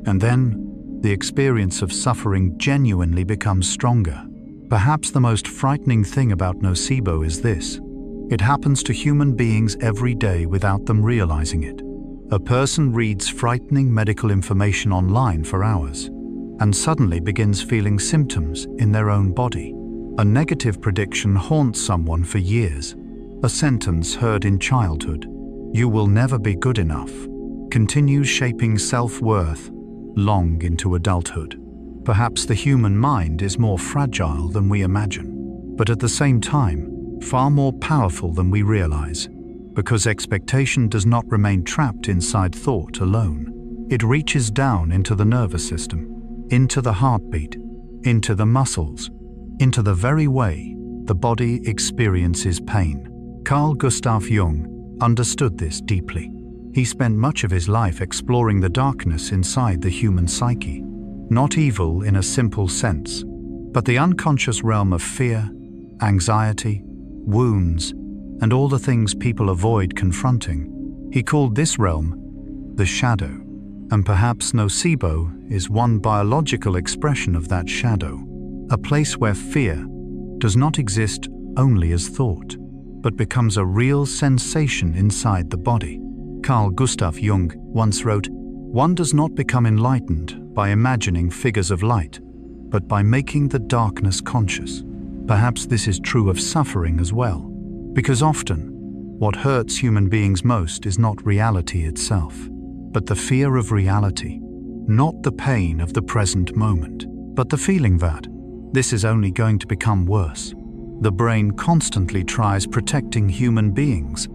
And then, the experience of suffering genuinely becomes stronger. Perhaps the most frightening thing about nocebo is this: it happens to human beings every day without them realizing it. A person reads frightening medical information online for hours, and suddenly begins feeling symptoms in their own body. A negative prediction haunts someone for years. A sentence heard in childhood, "You will never be good enough," continues shaping self-worth long into adulthood. Perhaps the human mind is more fragile than we imagine, but at the same time, far more powerful than we realize, because expectation does not remain trapped inside thought alone. It reaches down into the nervous system, into the heartbeat, into the muscles, into the very way the body experiences pain. Carl Gustav Jung understood this deeply. He spent much of his life exploring the darkness inside the human psyche. Not evil in a simple sense, but the unconscious realm of fear, anxiety, wounds, and all the things people avoid confronting. He called this realm the shadow, and perhaps nocebo is one biological expression of that shadow, a place where fear does not exist only as thought, but becomes a real sensation inside the body. Carl Gustav Jung once wrote, "One does not become enlightened by imagining figures of light, but by making the darkness conscious." Perhaps this is true of suffering as well, because often what hurts human beings most is not reality itself, but the fear of reality, not the pain of the present moment, but the feeling that this is only going to become worse. The brain constantly tries protecting human beings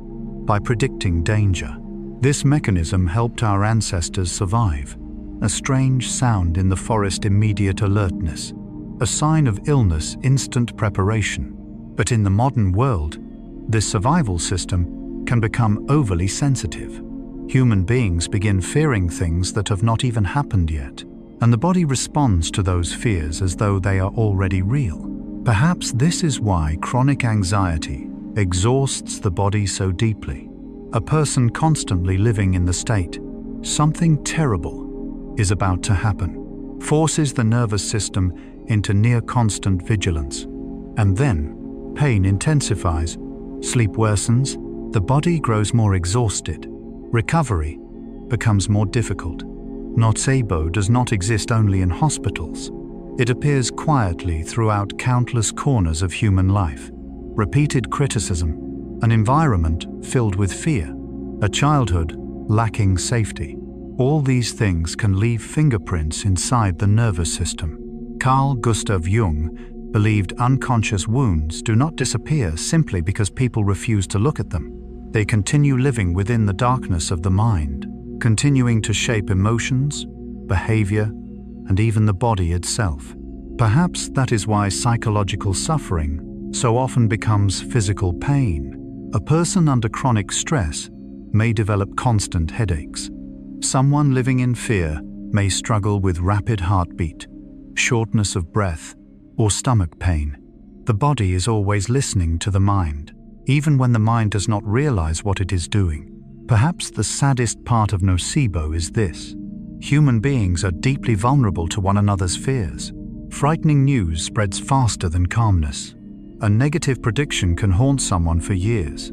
by predicting danger. This mechanism helped our ancestors survive. A strange sound in the forest, immediate alertness. A sign of illness, instant preparation. But in the modern world, this survival system can become overly sensitive. Human beings begin fearing things that have not even happened yet, and the body responds to those fears as though they are already real. Perhaps this is why chronic anxiety exhausts the body so deeply. A person constantly living in the state, "Something terrible is about to happen," forces the nervous system into near-constant vigilance. And then, pain intensifies, sleep worsens, the body grows more exhausted. Recovery becomes more difficult. Nocebo does not exist only in hospitals. It appears quietly throughout countless corners of human life. Repeated criticism, an environment filled with fear, a childhood lacking safety. All these things can leave fingerprints inside the nervous system. Carl Gustav Jung believed unconscious wounds do not disappear simply because people refuse to look at them. They continue living within the darkness of the mind, continuing to shape emotions, behavior, and even the body itself. Perhaps that is why psychological suffering so often becomes physical pain. A person under chronic stress may develop constant headaches. Someone living in fear may struggle with rapid heartbeat, shortness of breath, or stomach pain. The body is always listening to the mind, even when the mind does not realize what it is doing. Perhaps the saddest part of nocebo is this: human beings are deeply vulnerable to one another's fears. Frightening news spreads faster than calmness. A negative prediction can haunt someone for years.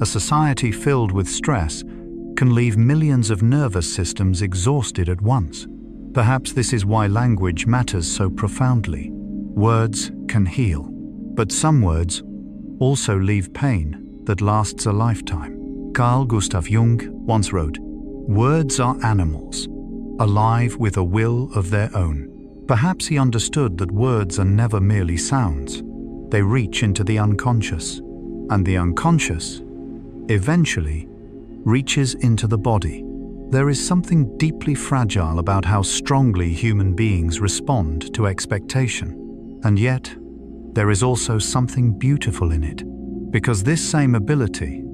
A society filled with stress can leave millions of nervous systems exhausted at once. Perhaps this is why language matters so profoundly. Words can heal, but some words also leave pain that lasts a lifetime. Carl Gustav Jung once wrote, "Words are animals, alive with a will of their own." Perhaps he understood that words are never merely sounds. They reach into the unconscious, and the unconscious eventually reaches into the body. There is something deeply fragile about how strongly human beings respond to expectation. And yet, there is also something beautiful in it, because this same ability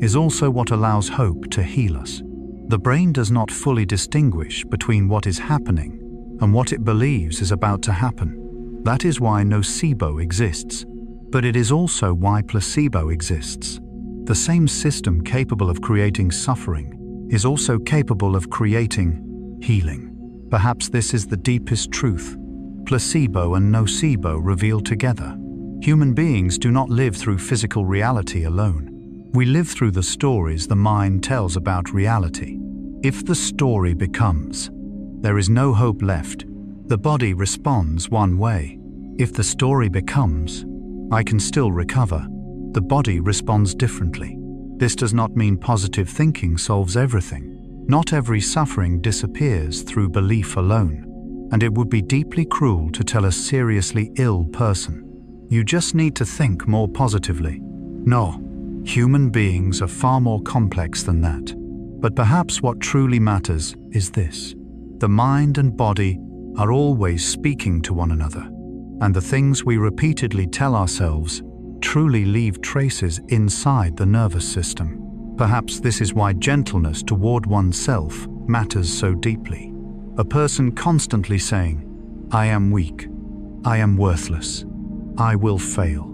is also what allows hope to heal us. The brain does not fully distinguish between what is happening and what it believes is about to happen. That is why nocebo exists, but it is also why placebo exists. The same system capable of creating suffering is also capable of creating healing. Perhaps this is the deepest truth placebo and nocebo reveal together. Human beings do not live through physical reality alone. We live through the stories the mind tells about reality. If the story becomes, there is no hope left, the body responds one way. If the story becomes, I can still recover, the body responds differently. This does not mean positive thinking solves everything. Not every suffering disappears through belief alone, and it would be deeply cruel to tell a seriously ill person, "You just need to think more positively." No, human beings are far more complex than that. But perhaps what truly matters is this: the mind and body are always speaking to one another, and the things we repeatedly tell ourselves truly leave traces inside the nervous system. Perhaps this is why gentleness toward oneself matters so deeply. A person constantly saying, "I am weak, I am worthless, I will fail,"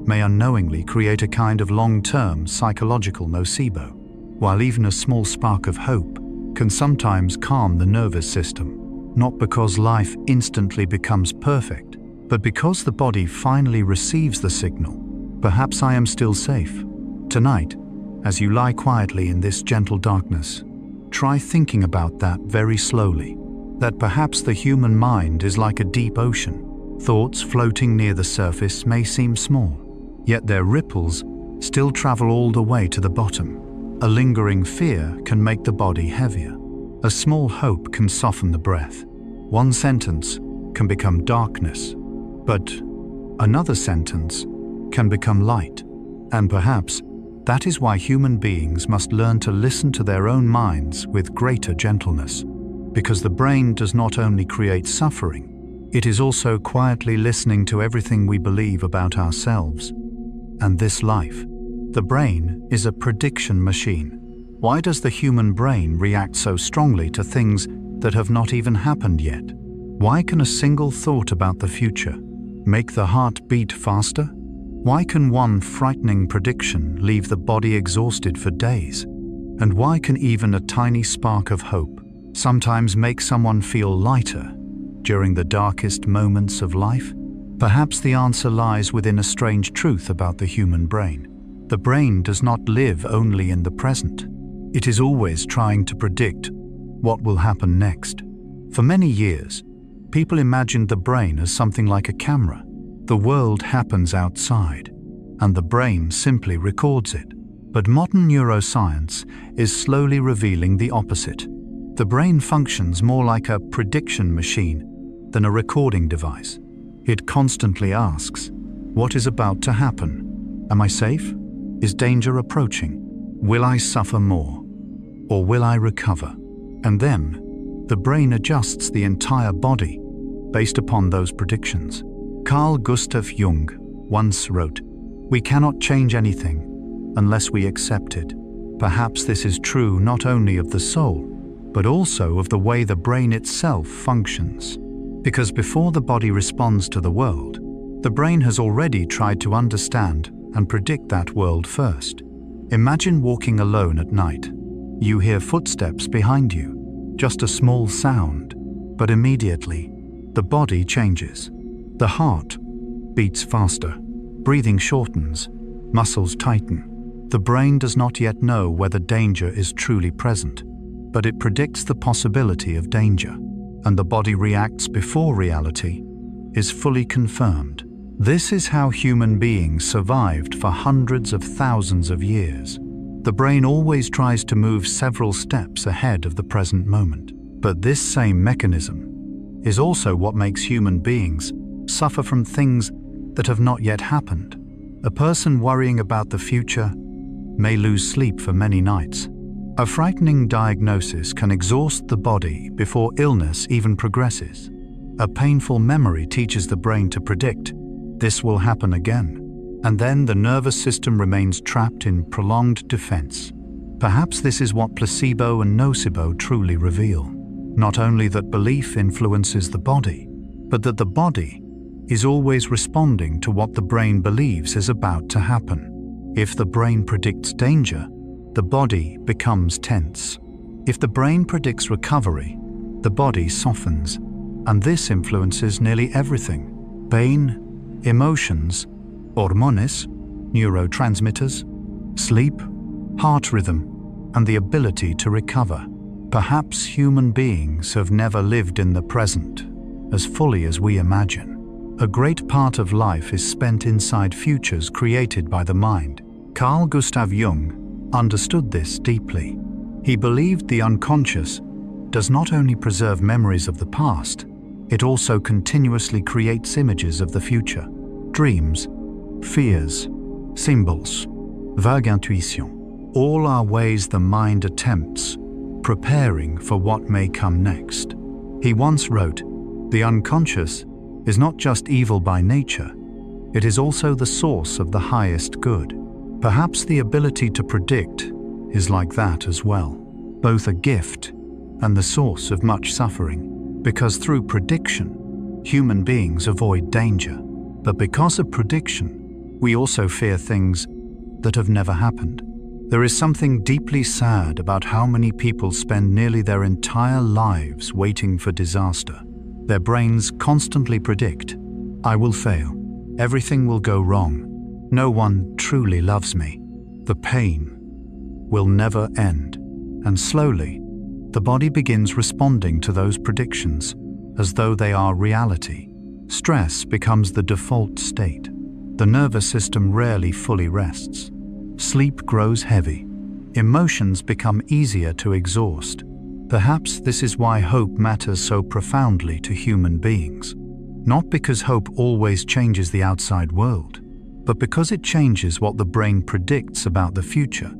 may unknowingly create a kind of long-term psychological nocebo, while even a small spark of hope can sometimes calm the nervous system, not because life instantly becomes perfect, but because the body finally receives the signal, "Perhaps I am still safe." Tonight, as you lie quietly in this gentle darkness, try thinking about that very slowly, that perhaps the human mind is like a deep ocean. Thoughts floating near the surface may seem small, yet their ripples still travel all the way to the bottom. A lingering fear can make the body heavier. A small hope can soften the breath. One sentence can become darkness, but another sentence can become light. And perhaps that is why human beings must learn to listen to their own minds with greater gentleness. Because the brain does not only create suffering, it is also quietly listening to everything we believe about ourselves and this life. The brain is a prediction machine. Why does the human brain react so strongly to things that have not even happened yet? Why can a single thought about the future make the heart beat faster? Why can one frightening prediction leave the body exhausted for days? And why can even a tiny spark of hope sometimes make someone feel lighter during the darkest moments of life? Perhaps the answer lies within a strange truth about the human brain. The brain does not live only in the present. It is always trying to predict what will happen next. For many years, people imagined the brain as something like a camera. The world happens outside, and the brain simply records it. But modern neuroscience is slowly revealing the opposite. The brain functions more like a prediction machine than a recording device. It constantly asks, what is about to happen? Am I safe? Is danger approaching? Will I suffer more? Or will I recover? And then, the brain adjusts the entire body based upon those predictions. Carl Gustav Jung once wrote, "We cannot change anything unless we accept it." Perhaps this is true not only of the soul, but also of the way the brain itself functions. Because before the body responds to the world, the brain has already tried to understand and predict that world first. Imagine walking alone at night. You hear footsteps behind you, just a small sound, but immediately, the body changes. The heart beats faster, breathing shortens, muscles tighten. The brain does not yet know whether danger is truly present, but it predicts the possibility of danger, and the body reacts before reality is fully confirmed. This is how human beings survived for hundreds of thousands of years. The brain always tries to move several steps ahead of the present moment. But this same mechanism is also what makes human beings suffer from things that have not yet happened. A person worrying about the future may lose sleep for many nights. A frightening diagnosis can exhaust the body before illness even progresses. A painful memory teaches the brain to predict this will happen again, and then the nervous system remains trapped in prolonged defense. Perhaps this is what placebo and nocebo truly reveal. Not only that belief influences the body, but that the body is always responding to what the brain believes is about to happen. If the brain predicts danger, the body becomes tense. If the brain predicts recovery, the body softens, and this influences nearly everything: pain, emotions, hormones, neurotransmitters, sleep, heart rhythm, and the ability to recover. Perhaps human beings have never lived in the present as fully as we imagine. A great part of life is spent inside futures created by the mind. Carl Gustav Jung understood this deeply. He believed the unconscious does not only preserve memories of the past, it also continuously creates images of the future. Dreams, fears, symbols, vague intuition, all are ways the mind attempts preparing for what may come next. He once wrote, "The unconscious is not just evil by nature, it is also the source of the highest good." Perhaps the ability to predict is like that as well, both a gift and the source of much suffering. Because through prediction, human beings avoid danger. But because of prediction, we also fear things that have never happened. There is something deeply sad about how many people spend nearly their entire lives waiting for disaster. Their brains constantly predict, "I will fail. Everything will go wrong. No one truly loves me. The pain will never end." And slowly, the body begins responding to those predictions as though they are reality. Stress becomes the default state. The nervous system rarely fully rests. Sleep grows heavy. Emotions become easier to exhaust. Perhaps this is why hope matters so profoundly to human beings. Not because hope always changes the outside world, but because it changes what the brain predicts about the future.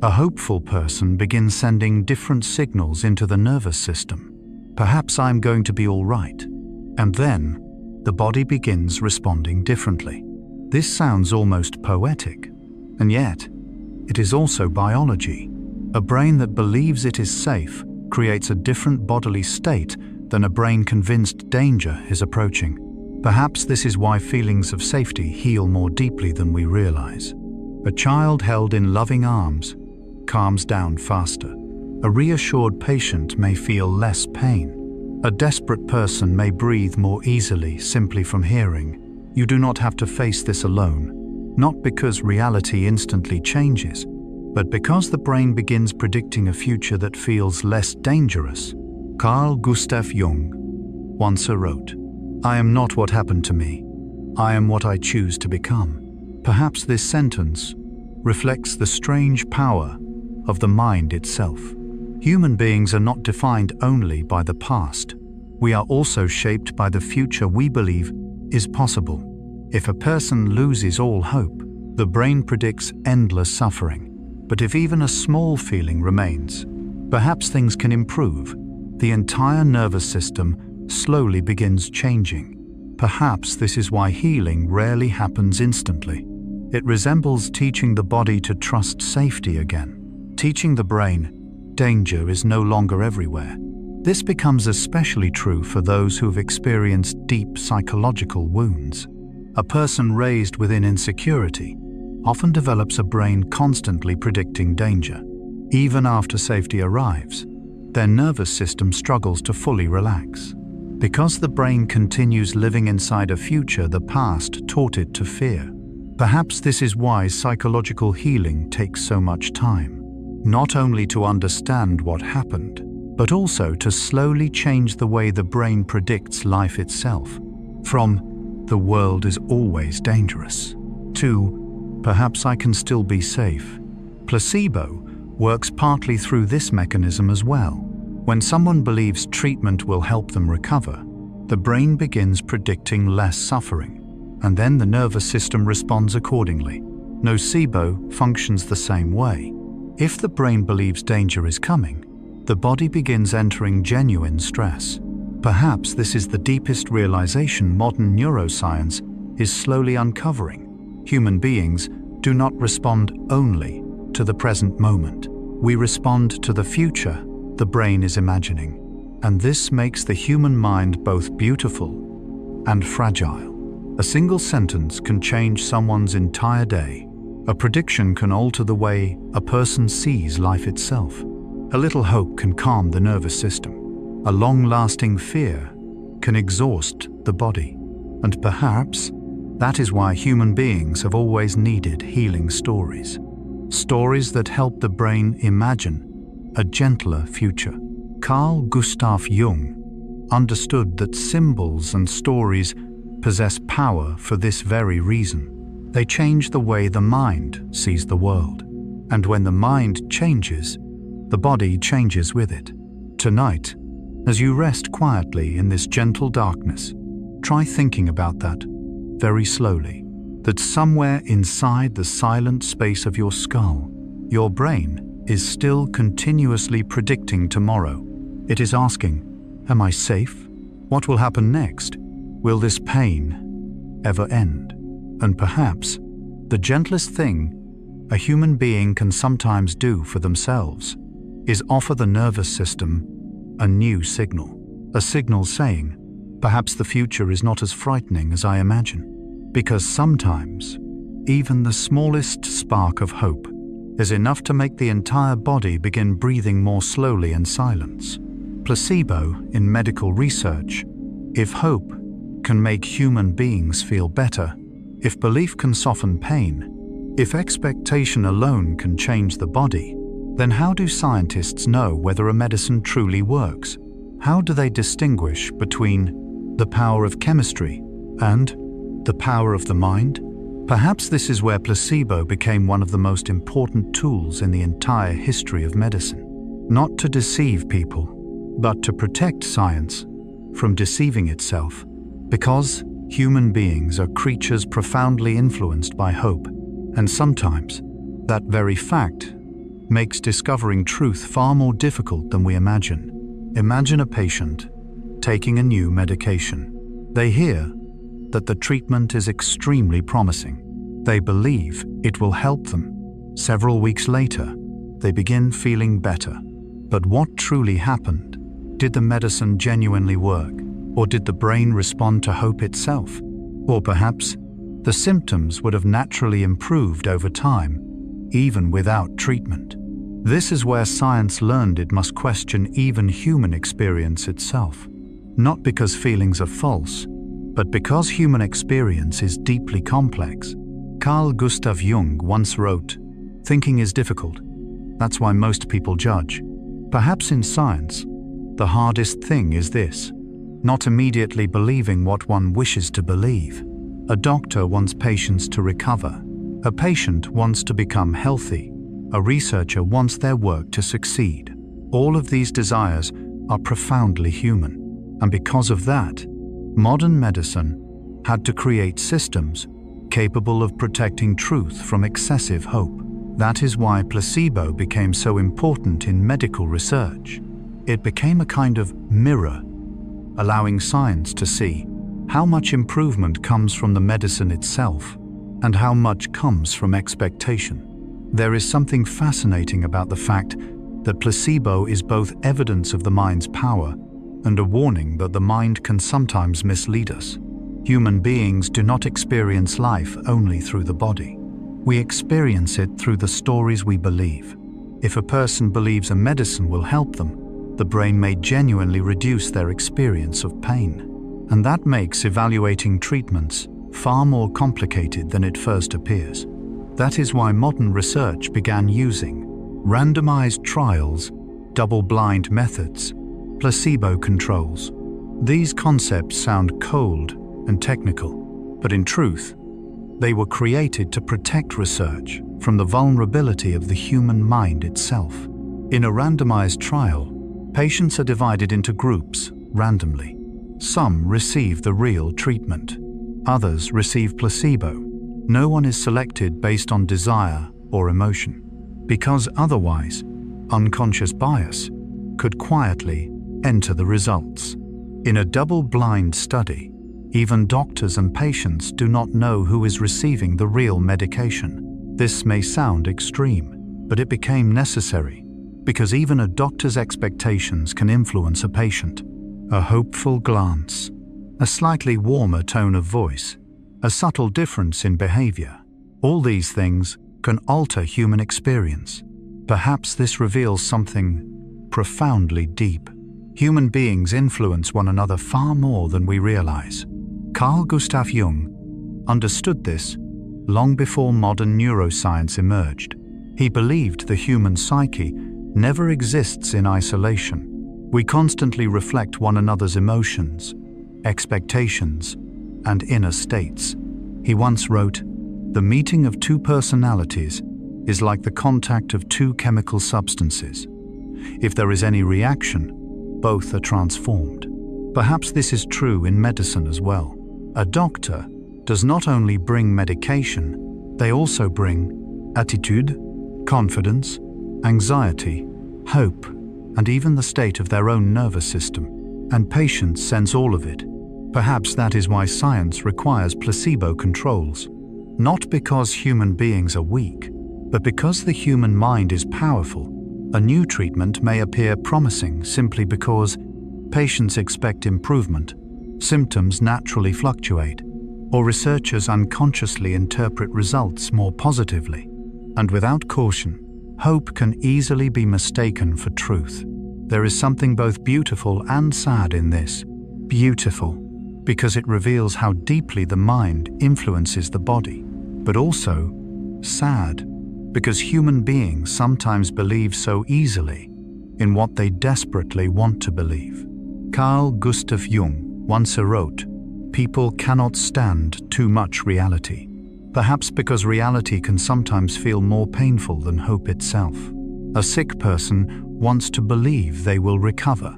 A hopeful person begins sending different signals into the nervous system. Perhaps I'm going to be all right. And then, the body begins responding differently. This sounds almost poetic, and yet, it is also biology. A brain that believes it is safe creates a different bodily state than a brain convinced danger is approaching. Perhaps this is why feelings of safety heal more deeply than we realize. A child held in loving arms calms down faster. A reassured patient may feel less pain. A desperate person may breathe more easily simply from hearing, "You do not have to face this alone." Not because reality instantly changes, but because the brain begins predicting a future that feels less dangerous. Carl Gustav Jung once wrote, "I am not what happened to me. I am what I choose to become." Perhaps this sentence reflects the strange power of the mind itself. Human beings are not defined only by the past. We are also shaped by the future we believe is possible. If a person loses all hope, the brain predicts endless suffering. But if even a small feeling remains, perhaps things can improve. The entire nervous system slowly begins changing. Perhaps this is why healing rarely happens instantly. It resembles teaching the body to trust safety again. Teaching the brain, danger is no longer everywhere. This becomes especially true for those who have experienced deep psychological wounds. A person raised within insecurity often develops a brain constantly predicting danger. Even after safety arrives, their nervous system struggles to fully relax. Because the brain continues living inside a future the past taught it to fear. Perhaps this is why psychological healing takes so much time. Not only to understand what happened, but also to slowly change the way the brain predicts life itself. From "the world is always dangerous" to "perhaps I can still be safe." Placebo works partly through this mechanism as well. When someone believes treatment will help them recover, the brain begins predicting less suffering, and then the nervous system responds accordingly. Nocebo functions the same way. If the brain believes danger is coming, the body begins entering genuine stress. Perhaps this is the deepest realization modern neuroscience is slowly uncovering. Human beings do not respond only to the present moment. We respond to the future the brain is imagining. And this makes the human mind both beautiful and fragile. A single sentence can change someone's entire day. A prediction can alter the way a person sees life itself. A little hope can calm the nervous system. A long-lasting fear can exhaust the body. And perhaps that is why human beings have always needed healing stories. Stories that help the brain imagine a gentler future. Carl Gustav Jung understood that symbols and stories possess power for this very reason. They change the way the mind sees the world. And when the mind changes, the body changes with it. Tonight, as you rest quietly in this gentle darkness, try thinking about that very slowly. That somewhere inside the silent space of your skull, your brain is still continuously predicting tomorrow. It is asking, am I safe? What will happen next? Will this pain ever end? And perhaps the gentlest thing a human being can sometimes do for themselves is offer the nervous system a new signal. A signal saying, perhaps the future is not as frightening as I imagine. Because sometimes, even the smallest spark of hope is enough to make the entire body begin breathing more slowly in silence. Placebo in medical research. If hope can make human beings feel better, if belief can soften pain, if expectation alone can change the body, then how do scientists know whether a medicine truly works? How do they distinguish between the power of chemistry and the power of the mind? Perhaps this is where placebo became one of the most important tools in the entire history of medicine. Not to deceive people, but to protect science from deceiving itself. Because human beings are creatures profoundly influenced by hope, and sometimes that very fact makes discovering truth far more difficult than we imagine. Imagine a patient taking a new medication. They hear that the treatment is extremely promising. They believe it will help them. Several weeks later, they begin feeling better. But what truly happened? Did the medicine genuinely work? Or did the brain respond to hope itself? Or perhaps the symptoms would have naturally improved over time, even without treatment. This is where science learned it must question even human experience itself. Not because feelings are false, but because human experience is deeply complex. Carl Gustav Jung once wrote, "Thinking is difficult. That's why most people judge." Perhaps in science, the hardest thing is this: not immediately believing what one wishes to believe. A doctor wants patients to recover. A patient wants to become healthy. A researcher wants their work to succeed. All of these desires are profoundly human. And because of that, modern medicine had to create systems capable of protecting truth from excessive hope. That is why placebo became so important in medical research. It became a kind of mirror allowing science to see how much improvement comes from the medicine itself and how much comes from expectation. There is something fascinating about the fact that placebo is both evidence of the mind's power and a warning that the mind can sometimes mislead us. Human beings do not experience life only through the body. We experience it through the stories we believe. If a person believes a medicine will help them, the brain may genuinely reduce their experience of pain. And that makes evaluating treatments far more complicated than it first appears. That is why modern research began using randomized trials, double-blind methods, placebo controls. These concepts sound cold and technical, but in truth, they were created to protect research from the vulnerability of the human mind itself. In a randomized trial, patients are divided into groups randomly. Some receive the real treatment. Others receive placebo. No one is selected based on desire or emotion, because otherwise, unconscious bias could quietly enter the results. In a double-blind study, even doctors and patients do not know who is receiving the real medication. This may sound extreme, but it became necessary because even a doctor's expectations can influence a patient. A hopeful glance, a slightly warmer tone of voice, a subtle difference in behavior. All these things can alter human experience. Perhaps this reveals something profoundly deep. Human beings influence one another far more than we realize. Carl Gustav Jung understood this long before modern neuroscience emerged. He believed the human psyche never exists in isolation. We constantly reflect one another's emotions, expectations, and inner states. He once wrote, "The meeting of two personalities is like the contact of two chemical substances. If there is any reaction, both are transformed." Perhaps this is true in medicine as well. A doctor does not only bring medication, they also bring attitude, confidence, anxiety, hope, and even the state of their own nervous system. And patients sense all of it. Perhaps that is why science requires placebo controls. Not because human beings are weak, but because the human mind is powerful. A new treatment may appear promising simply because patients expect improvement, symptoms naturally fluctuate, or researchers unconsciously interpret results more positively. And without caution, hope can easily be mistaken for truth. There is something both beautiful and sad in this. Beautiful, because it reveals how deeply the mind influences the body, but also sad, because human beings sometimes believe so easily in what they desperately want to believe. Carl Gustav Jung once wrote, "People cannot stand too much reality," perhaps because reality can sometimes feel more painful than hope itself. A sick person wants to believe they will recover.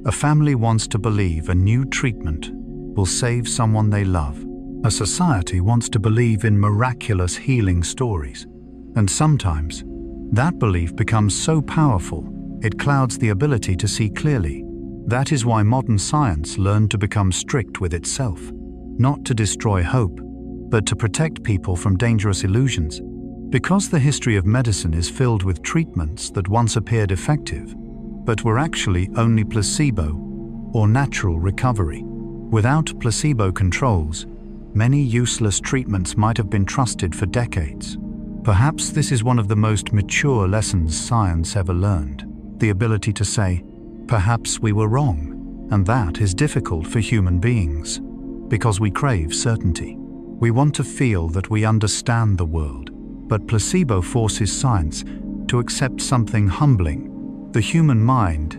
A family wants to believe a new treatment will save someone they love. A society wants to believe in miraculous healing stories. And sometimes, that belief becomes so powerful, it clouds the ability to see clearly. That is why modern science learned to become strict with itself, not to destroy hope, but to protect people from dangerous illusions. Because the history of medicine is filled with treatments that once appeared effective, but were actually only placebo or natural recovery. Without placebo controls, many useless treatments might have been trusted for decades. Perhaps this is one of the most mature lessons science ever learned, the ability to say, perhaps we were wrong, and that is difficult for human beings, because we crave certainty. We want to feel that we understand the world, but placebo forces science to accept something humbling. The human mind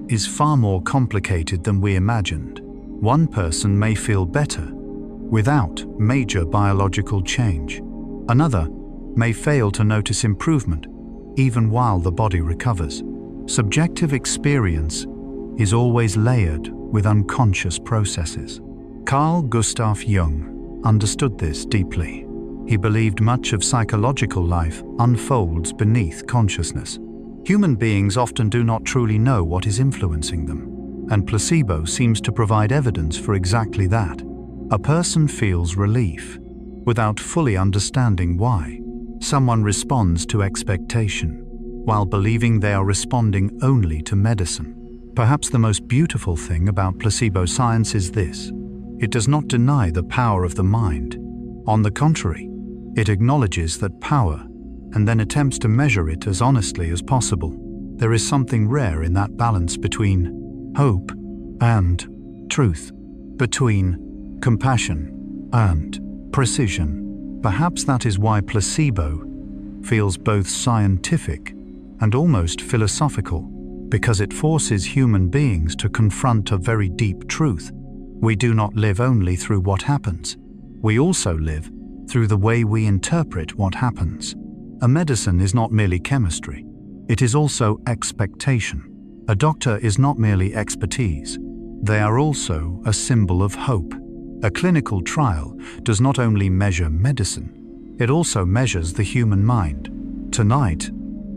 is far more complicated than we imagined. One person may feel better without major biological change. Another may fail to notice improvement even while the body recovers. Subjective experience is always layered with unconscious processes. Carl Gustav Jung understood this deeply. He believed much of psychological life unfolds beneath consciousness. Human beings often do not truly know what is influencing them, and placebo seems to provide evidence for exactly that. A person feels relief without fully understanding why. Someone responds to expectation while believing they are responding only to medicine. Perhaps the most beautiful thing about placebo science is this: it does not deny the power of the mind. On the contrary, it acknowledges that power and then attempts to measure it as honestly as possible. There is something rare in that balance between hope and truth, between compassion and precision. Perhaps that is why placebo feels both scientific and almost philosophical, because it forces human beings to confront a very deep truth. We do not live only through what happens. We also live through the way we interpret what happens. A medicine is not merely chemistry. It is also expectation. A doctor is not merely expertise. They are also a symbol of hope. A clinical trial does not only measure medicine, it also measures the human mind. Tonight,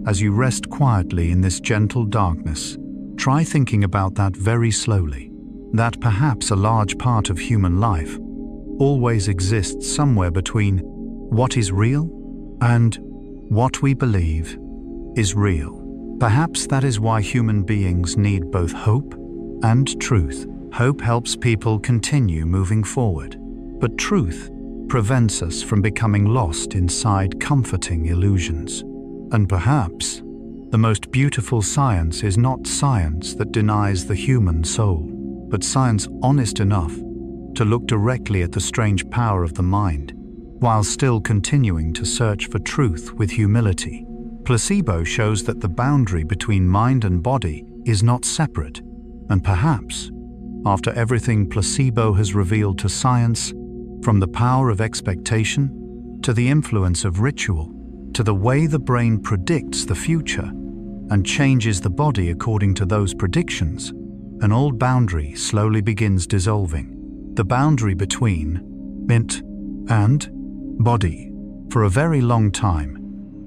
as you rest quietly in this gentle darkness, try thinking about that very slowly. That perhaps a large part of human life always exists somewhere between what is real and what we believe is real. Perhaps that is why human beings need both hope and truth. Hope helps people continue moving forward, but truth prevents us from becoming lost inside comforting illusions. And perhaps the most beautiful science is not science that denies the human soul, but science honest enough to look directly at the strange power of the mind, while still continuing to search for truth with humility. Placebo shows that the boundary between mind and body is not separate, and perhaps, after everything placebo has revealed to science, from the power of expectation to the influence of ritual, to the way the brain predicts the future and changes the body according to those predictions, an old boundary slowly begins dissolving. The boundary between ment and body. For a very long time,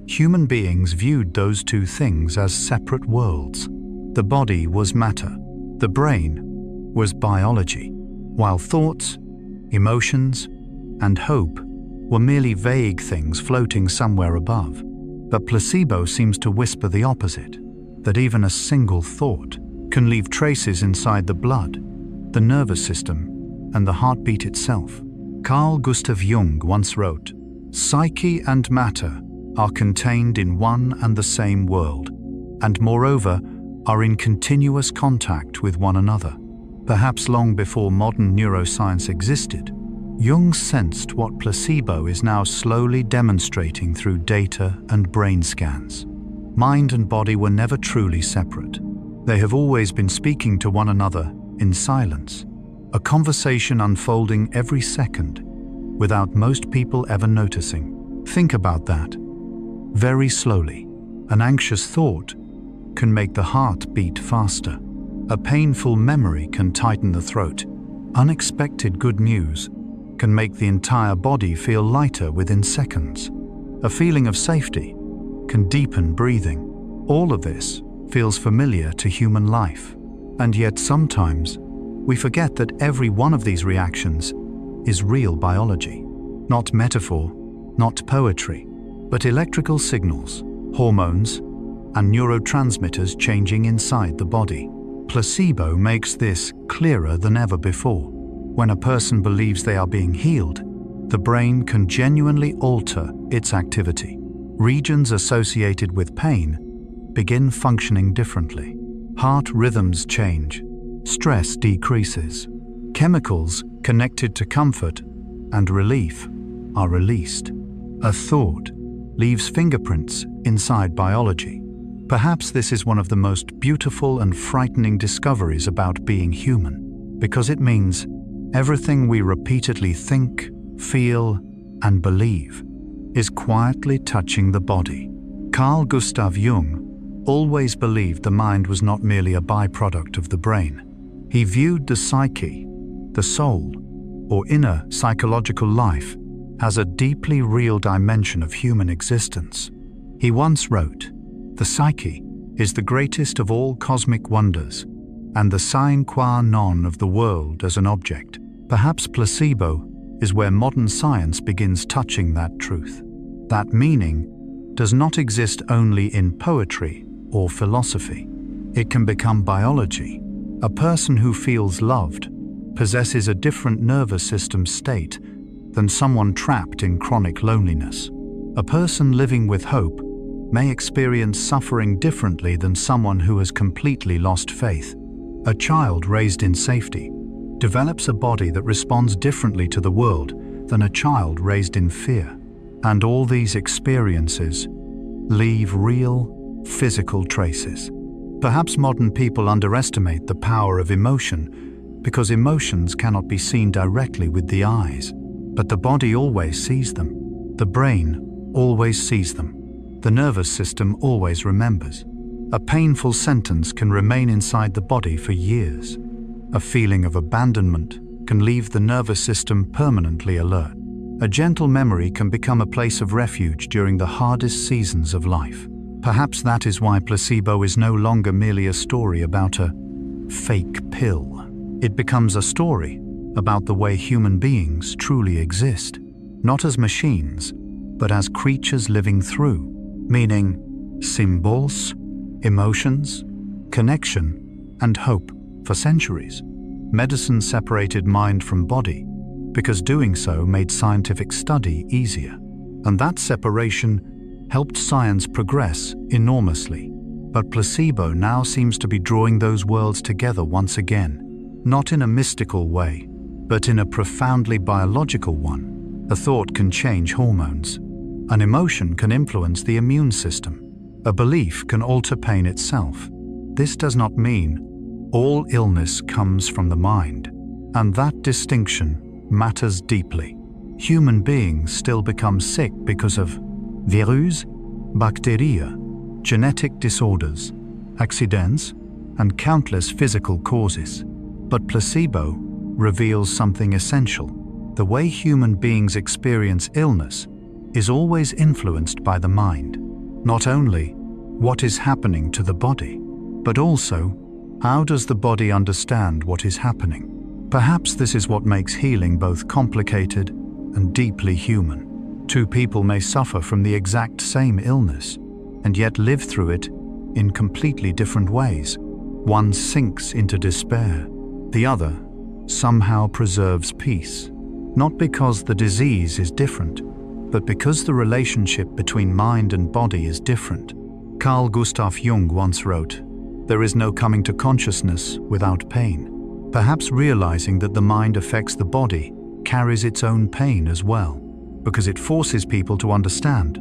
human beings viewed those two things as separate worlds. The body was matter, the brain was biology, while thoughts, emotions, and hope were merely vague things floating somewhere above. But placebo seems to whisper the opposite, that even a single thought can leave traces inside the blood, the nervous system, and the heartbeat itself. Carl Gustav Jung once wrote, "Psyche and matter are contained in one and the same world, and moreover are in continuous contact with one another." Perhaps long before modern neuroscience existed, Jung sensed what placebo is now slowly demonstrating through data and brain scans. Mind and body were never truly separate. They have always been speaking to one another in silence, a conversation unfolding every second, without most people ever noticing. Think about that. Very slowly, an anxious thought can make the heart beat faster. A painful memory can tighten the throat. Unexpected good news can make the entire body feel lighter within seconds. A feeling of safety can deepen breathing. All of this feels familiar to human life. And yet sometimes we forget that every one of these reactions is real biology. Not metaphor, not poetry, but electrical signals, hormones, and neurotransmitters changing inside the body. Placebo makes this clearer than ever before. When a person believes they are being healed, the brain can genuinely alter its activity. Regions associated with pain begin functioning differently. Heart rhythms change, stress decreases. Chemicals connected to comfort and relief are released. A thought leaves fingerprints inside biology. Perhaps this is one of the most beautiful and frightening discoveries about being human, because it means everything we repeatedly think, feel, and believe is quietly touching the body. Carl Gustav Jung always believed the mind was not merely a byproduct of the brain. He viewed the psyche, the soul, or inner psychological life as a deeply real dimension of human existence. He once wrote, "The psyche is the greatest of all cosmic wonders. and the sine qua non of the world as an object. Perhaps placebo is where modern science begins touching that truth. That meaning does not exist only in poetry or philosophy. It can become biology. A person who feels loved possesses a different nervous system state than someone trapped in chronic loneliness. A person living with hope may experience suffering differently than someone who has completely lost faith. A child raised in safety develops a body that responds differently to the world than a child raised in fear. And all these experiences leave real, physical traces. Perhaps modern people underestimate the power of emotion because emotions cannot be seen directly with the eyes. But the body always sees them. The brain always sees them. The nervous system always remembers. A painful sentence can remain inside the body for years. A feeling of abandonment can leave the nervous system permanently alert. A gentle memory can become a place of refuge during the hardest seasons of life. Perhaps that is why placebo is no longer merely a story about a fake pill. It becomes a story about the way human beings truly exist, not as machines, but as creatures living through, meaning symbols, emotions, connection, and hope. For centuries, medicine separated mind from body because doing so made scientific study easier. And that separation helped science progress enormously. But placebo now seems to be drawing those worlds together once again, not in a mystical way, but in a profoundly biological one. A thought can change hormones. An emotion can influence the immune system. A belief can alter pain itself. This does not mean all illness comes from the mind, and that distinction matters deeply. Human beings still become sick because of virus, bacteria, genetic disorders, accidents, and countless physical causes. But placebo reveals something essential. The way human beings experience illness is always influenced by the mind. Not only what is happening to the body, but also how does the body understand what is happening? Perhaps this is what makes healing both complicated and deeply human. Two people may suffer from the exact same illness and yet live through it in completely different ways. One sinks into despair. The other somehow preserves peace. Not because the disease is different, but because the relationship between mind and body is different. Carl Gustav Jung once wrote, "There is no coming to consciousness without pain." Perhaps realizing that the mind affects the body carries its own pain as well, because it forces people to understand.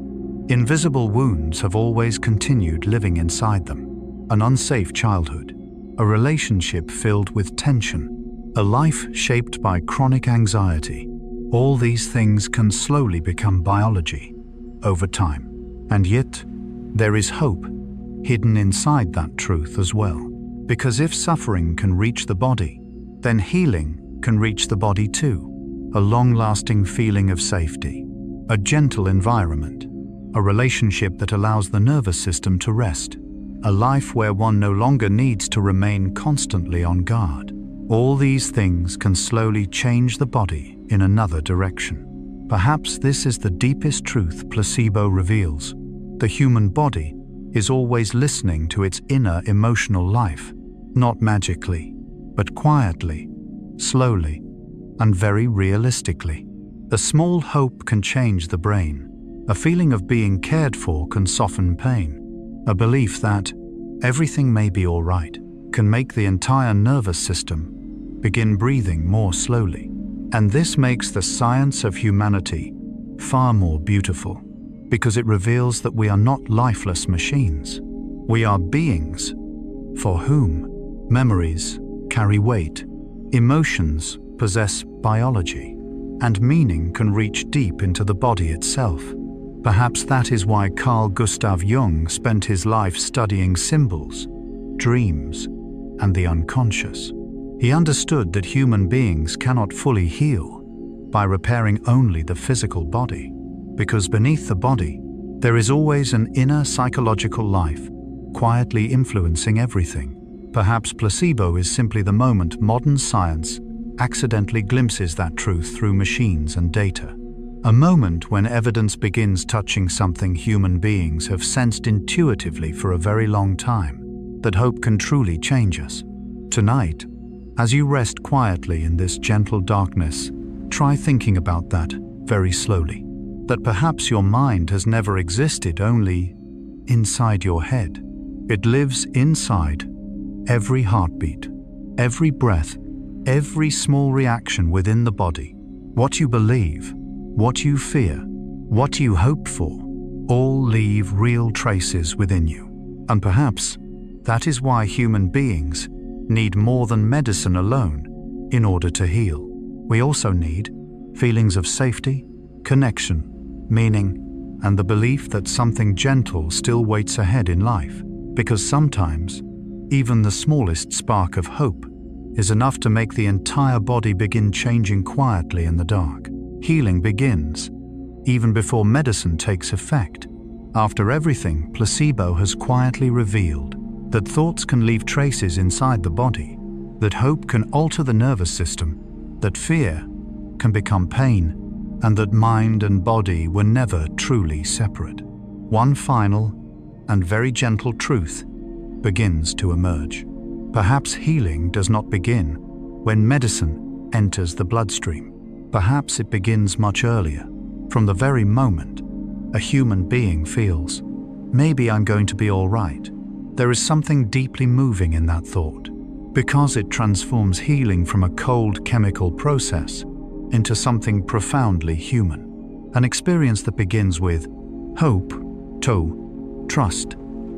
Invisible wounds have always continued living inside them. An unsafe childhood, a relationship filled with tension, a life shaped by chronic anxiety. All these things can slowly become biology over time. And yet, there is hope hidden inside that truth as well. Because if suffering can reach the body, then healing can reach the body too. A long-lasting feeling of safety, a gentle environment, a relationship that allows the nervous system to rest, a life where one no longer needs to remain constantly on guard. All these things can slowly change the body in another direction. Perhaps this is the deepest truth placebo reveals. The human body is always listening to its inner emotional life, not magically, but quietly, slowly, and very realistically. A small hope can change the brain. A feeling of being cared for can soften pain. A belief that everything may be all right can make the entire nervous system begin breathing more slowly. And this makes the science of humanity far more beautiful, because it reveals that we are not lifeless machines. We are beings for whom memories carry weight, emotions possess biology, and meaning can reach deep into the body itself. Perhaps that is why Carl Gustav Jung spent his life studying symbols, dreams, and the unconscious. He understood that human beings cannot fully heal by repairing only the physical body, because beneath the body, there is always an inner psychological life quietly influencing everything. Perhaps placebo is simply the moment modern science accidentally glimpses that truth through machines and data. A moment when evidence begins touching something human beings have sensed intuitively for a very long time, that hope can truly change us. Tonight, as you rest quietly in this gentle darkness, try thinking about that very slowly. That perhaps your mind has never existed only inside your head. It lives inside every heartbeat, every breath, every small reaction within the body. What you believe, what you fear, what you hope for, all leave real traces within you. And perhaps that is why human beings need more than medicine alone in order to heal. We also need feelings of safety, connection, meaning, and the belief that something gentle still waits ahead in life. Because sometimes, even the smallest spark of hope is enough to make the entire body begin changing quietly in the dark. Healing begins even before medicine takes effect. After everything, placebo has quietly revealed that thoughts can leave traces inside the body, that hope can alter the nervous system, that fear can become pain, and that mind and body were never truly separate. One final and very gentle truth begins to emerge. Perhaps healing does not begin when medicine enters the bloodstream. Perhaps it begins much earlier, from the very moment a human being feels, maybe I'm going to be all right. There is something deeply moving in that thought, because it transforms healing from a cold chemical process into something profoundly human. An experience that begins with hope, trust,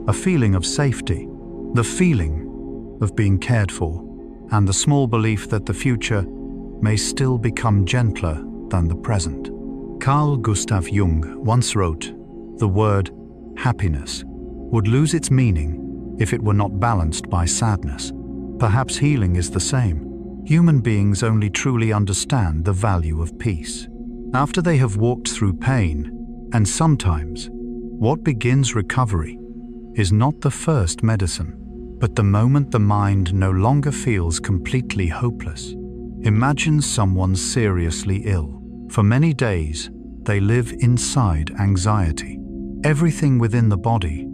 a feeling of safety, the feeling of being cared for, and the small belief that the future may still become gentler than the present. Carl Gustav Jung once wrote, "The word happiness would lose its meaning if it were not balanced by sadness." Perhaps healing is the same. Human beings only truly understand the value of peace after they have walked through pain, and sometimes what begins recovery is not the first medicine, but the moment the mind no longer feels completely hopeless. Imagine someone seriously ill. For many days, they live inside anxiety. Everything within the body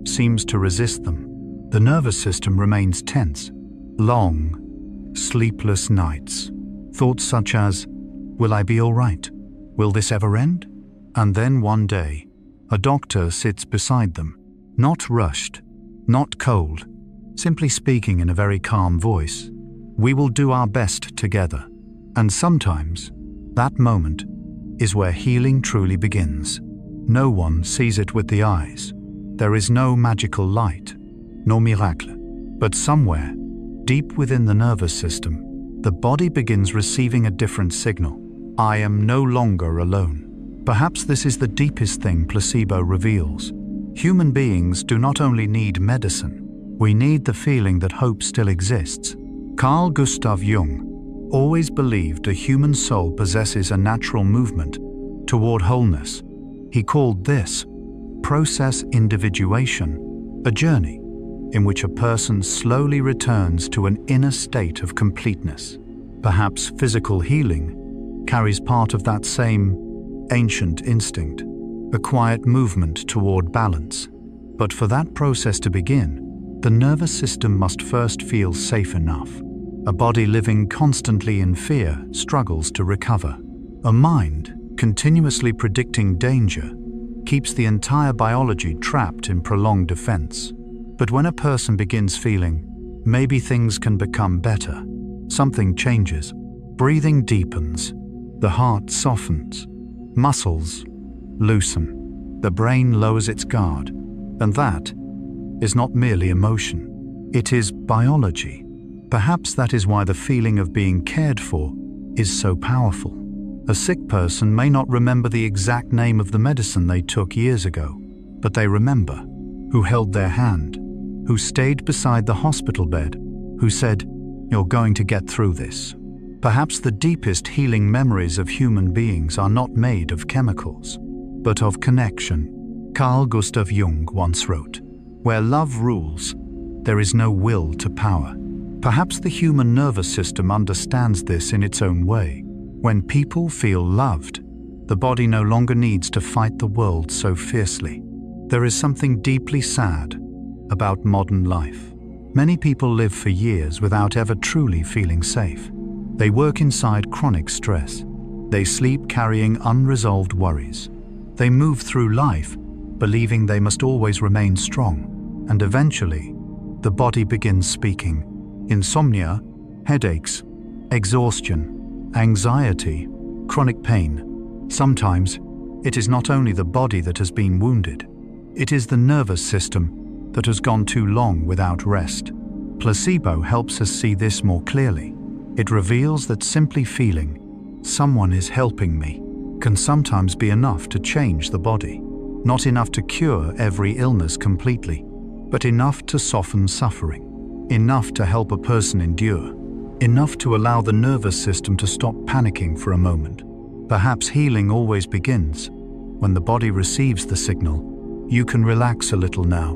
seems to resist them. The nervous system remains tense. Long, sleepless nights. Thoughts such as, will I be all right? Will this ever end? And then one day, a doctor sits beside them, not rushed, not cold, simply speaking in a very calm voice. We will do our best together. And sometimes, that moment is where healing truly begins. No one sees it with the eyes. There is no magical light, no miracle. But somewhere, deep within the nervous system, the body begins receiving a different signal. I am no longer alone. Perhaps this is the deepest thing placebo reveals. Human beings do not only need medicine, we need the feeling that hope still exists. Carl Gustav Jung always believed a human soul possesses a natural movement toward wholeness. He called this process individuation, a journey in which a person slowly returns to an inner state of completeness. Perhaps physical healing carries part of that same ancient instinct, a quiet movement toward balance. But for that process to begin, the nervous system must first feel safe enough. A body living constantly in fear struggles to recover. A mind continuously predicting danger keeps the entire biology trapped in prolonged defense. But when a person begins feeling, maybe things can become better, something changes. Breathing deepens, the heart softens, muscles loosen, the brain lowers its guard. And that is not merely emotion, it is biology. Perhaps that is why the feeling of being cared for is so powerful. A sick person may not remember the exact name of the medicine they took years ago, but they remember who held their hand, who stayed beside the hospital bed, who said, "You're going to get through this." Perhaps the deepest healing memories of human beings are not made of chemicals, but of connection. Carl Gustav Jung once wrote, "Where love rules, There is no will to power. Perhaps the human nervous system understands this in its own way. When people feel loved, the body no longer needs to fight the world so fiercely. There is something deeply sad about modern life. Many people live for years without ever truly feeling safe. They work inside chronic stress. They sleep carrying unresolved worries. They move through life believing they must always remain strong, and eventually, the body begins speaking. Insomnia, headaches, exhaustion, anxiety, chronic pain. Sometimes, it is not only the body that has been wounded, it is the nervous system that has gone too long without rest. Placebo helps us see this more clearly. It reveals that simply feeling, "Someone is helping me," can sometimes be enough to change the body. Not enough to cure every illness completely, but enough to soften suffering. Enough to help a person endure. Enough to allow the nervous system to stop panicking for a moment. Perhaps healing always begins when the body receives the signal, "You can relax a little now."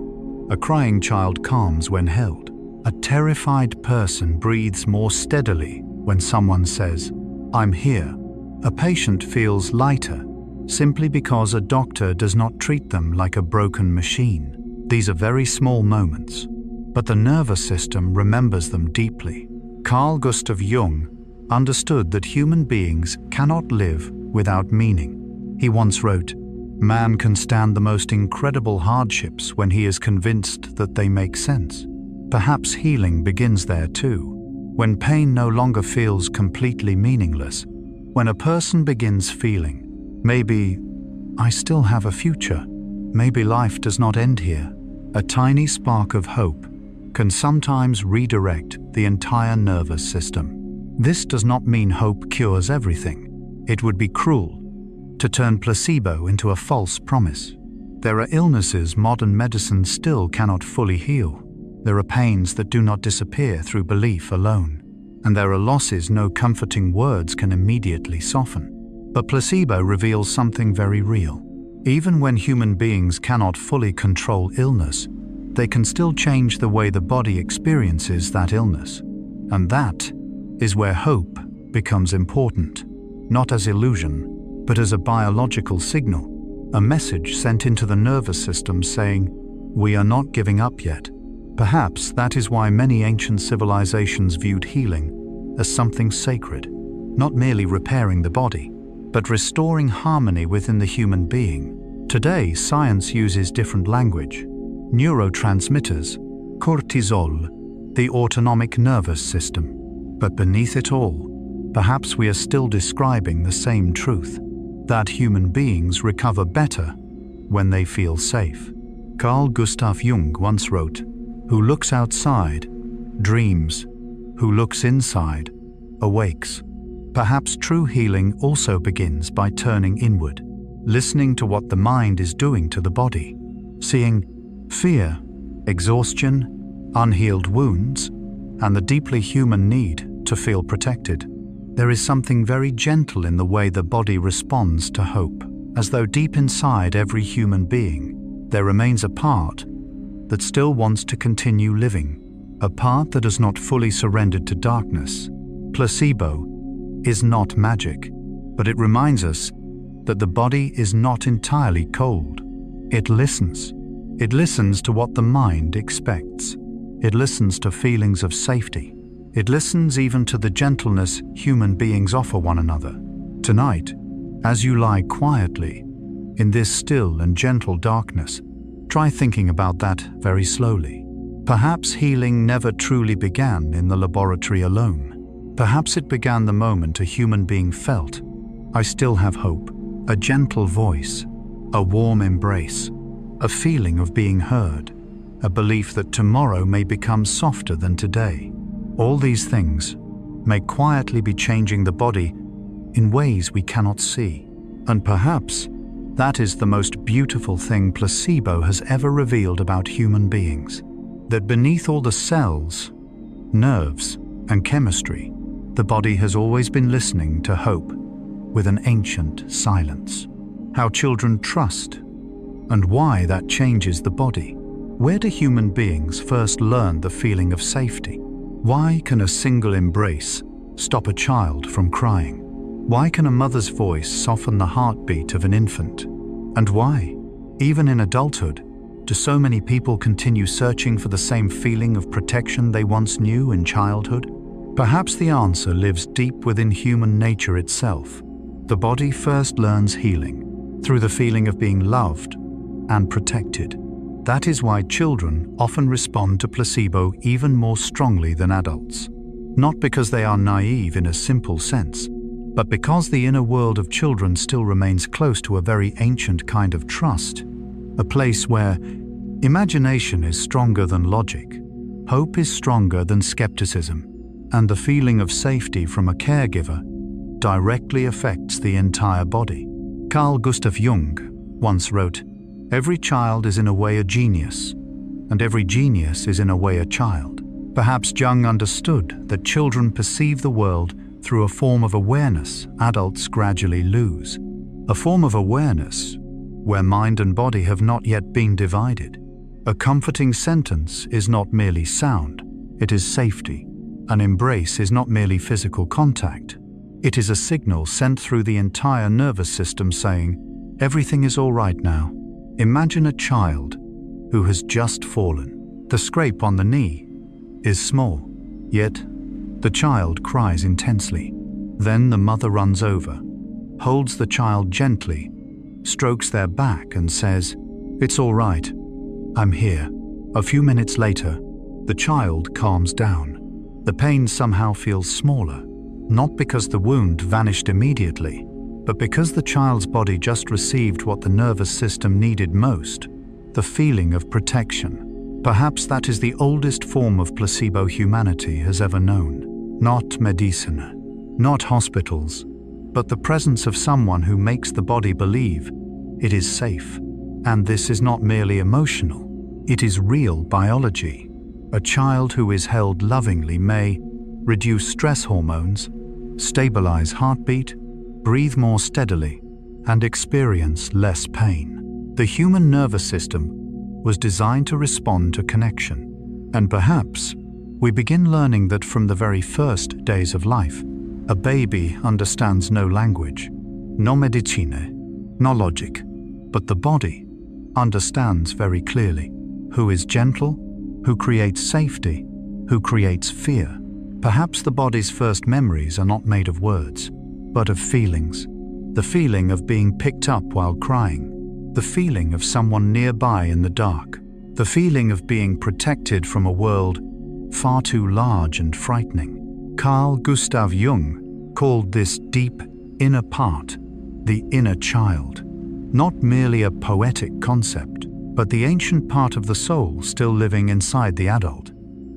A crying child calms when held. A terrified person breathes more steadily when someone says, "I'm here." A patient feels lighter simply because a doctor does not treat them like a broken machine. These are very small moments, but the nervous system remembers them deeply. Carl Gustav Jung understood that human beings cannot live without meaning. He once wrote, "Man can stand the most incredible hardships when he is convinced that they make sense." Perhaps healing begins there too, when pain no longer feels completely meaningless, when a person begins feeling, "Maybe I still have a future. Maybe life does not end here." A tiny spark of hope can sometimes redirect the entire nervous system. This does not mean hope cures everything. It would be cruel to turn placebo into a false promise. There are illnesses modern medicine still cannot fully heal. There are pains that do not disappear through belief alone. And there are losses no comforting words can immediately soften. But placebo reveals something very real. Even when human beings cannot fully control illness, they can still change the way the body experiences that illness. And that is where hope becomes important, not as illusion, but as a biological signal, a message sent into the nervous system saying, "We are not giving up yet." Perhaps that is why many ancient civilizations viewed healing as something sacred, not merely repairing the body, but restoring harmony within the human being. Today, science uses different language. Neurotransmitters, cortisol, the autonomic nervous system. But beneath it all, perhaps we are still describing the same truth, that human beings recover better when they feel safe. Carl Gustav Jung once wrote, "Who looks outside, dreams. Who looks inside, awakes." Perhaps true healing also begins by turning inward, listening to what the mind is doing to the body, seeing fear, exhaustion, unhealed wounds, and the deeply human need to feel protected. There is something very gentle in the way the body responds to hope, as though deep inside every human being, there remains a part that still wants to continue living, a part that has not fully surrendered to darkness. Placebo is not magic, but it reminds us that the body is not entirely cold. It listens. It listens to what the mind expects. It listens to feelings of safety. It listens even to the gentleness human beings offer one another. Tonight, as you lie quietly in this still and gentle darkness, try thinking about that very slowly. Perhaps healing never truly began in the laboratory alone. Perhaps it began the moment a human being felt, "I still have hope," a gentle voice, a warm embrace, a feeling of being heard, a belief that tomorrow may become softer than today. All these things may quietly be changing the body in ways we cannot see. And perhaps that is the most beautiful thing placebo has ever revealed about human beings, that beneath all the cells, nerves, and chemistry, the body has always been listening to hope with an ancient silence. How children trust, and why that changes the body. Where do human beings first learn the feeling of safety? Why can a single embrace stop a child from crying? Why can a mother's voice soften the heartbeat of an infant? And why, even in adulthood, do so many people continue searching for the same feeling of protection they once knew in childhood? Perhaps the answer lives deep within human nature itself. The body first learns healing through the feeling of being loved and protected. That is why children often respond to placebo even more strongly than adults. Not because they are naive in a simple sense, but because the inner world of children still remains close to a very ancient kind of trust, a place where imagination is stronger than logic, hope is stronger than skepticism, and the feeling of safety from a caregiver directly affects the entire body. Carl Gustav Jung once wrote, "Every child is in a way a genius, and every genius is in a way a child." Perhaps Jung understood that children perceive the world through a form of awareness adults gradually lose. A form of awareness where mind and body have not yet been divided. A comforting sentence is not merely sound, it is safety. An embrace is not merely physical contact. It is a signal sent through the entire nervous system saying, "Everything is all right now." Imagine a child who has just fallen. The scrape on the knee is small, yet the child cries intensely. Then the mother runs over, holds the child gently, strokes their back and says, "It's all right, I'm here." A few minutes later, the child calms down. The pain somehow feels smaller, not because the wound vanished immediately, but because the child's body just received what the nervous system needed most, the feeling of protection. Perhaps that is the oldest form of placebo humanity has ever known. Not medicine, not hospitals, but the presence of someone who makes the body believe it is safe. And this is not merely emotional, it is real biology. A child who is held lovingly may reduce stress hormones, stabilize heartbeat, breathe more steadily, and experience less pain. The human nervous system was designed to respond to connection. And perhaps we begin learning that from the very first days of life. A baby understands no language, no medicine, no logic, but the body understands very clearly who is gentle, who creates safety, who creates fear. Perhaps the body's first memories are not made of words, but of feelings. The feeling of being picked up while crying, the feeling of someone nearby in the dark, the feeling of being protected from a world far too large and frightening. Carl Gustav Jung called this deep inner part the inner child, not merely a poetic concept, but the ancient part of the soul still living inside the adult,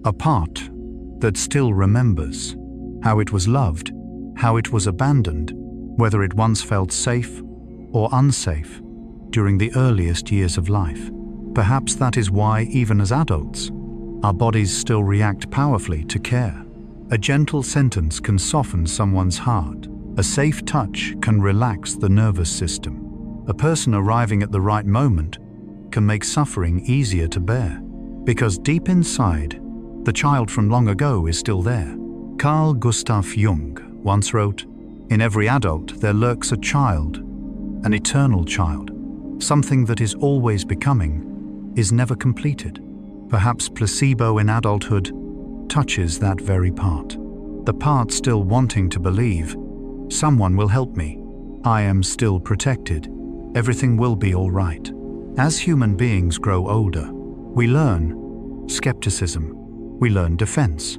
a part that still remembers how it was loved, how it was abandoned, whether it once felt safe or unsafe during the earliest years of life. Perhaps that is why, even as adults, our bodies still react powerfully to care. A gentle sentence can soften someone's heart. A safe touch can relax the nervous system. A person arriving at the right moment can make suffering easier to bear, because deep inside, the child from long ago is still there. Carl Gustav Jung once wrote, "In every adult there lurks a child, an eternal child, something that is always becoming, is never completed." Perhaps placebo in adulthood touches that very part. The part still wanting to believe, someone will help me, I am still protected, everything will be all right. As human beings grow older, we learn skepticism, we learn defense,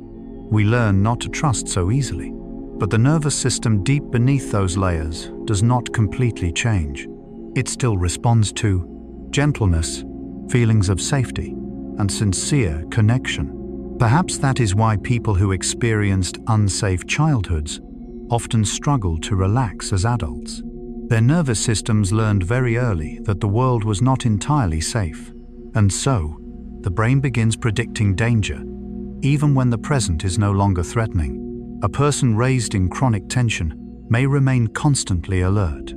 we learn not to trust so easily. But the nervous system deep beneath those layers does not completely change. It still responds to gentleness, feelings of safety, and sincere connection. Perhaps that is why people who experienced unsafe childhoods often struggle to relax as adults. Their nervous systems learned very early that the world was not entirely safe, and so the brain begins predicting danger, even when the present is no longer threatening. A person raised in chronic tension may remain constantly alert,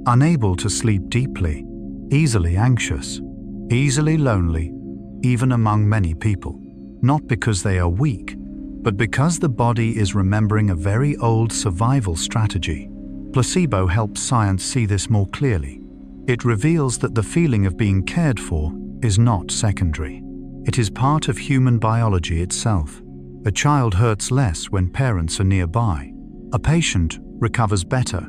unable to sleep deeply, easily anxious, easily lonely, even among many people. Not because they are weak, but because the body is remembering a very old survival strategy. Placebo helps science see this more clearly. It reveals that the feeling of being cared for is not secondary. It is part of human biology itself. A child hurts less when parents are nearby. A patient recovers better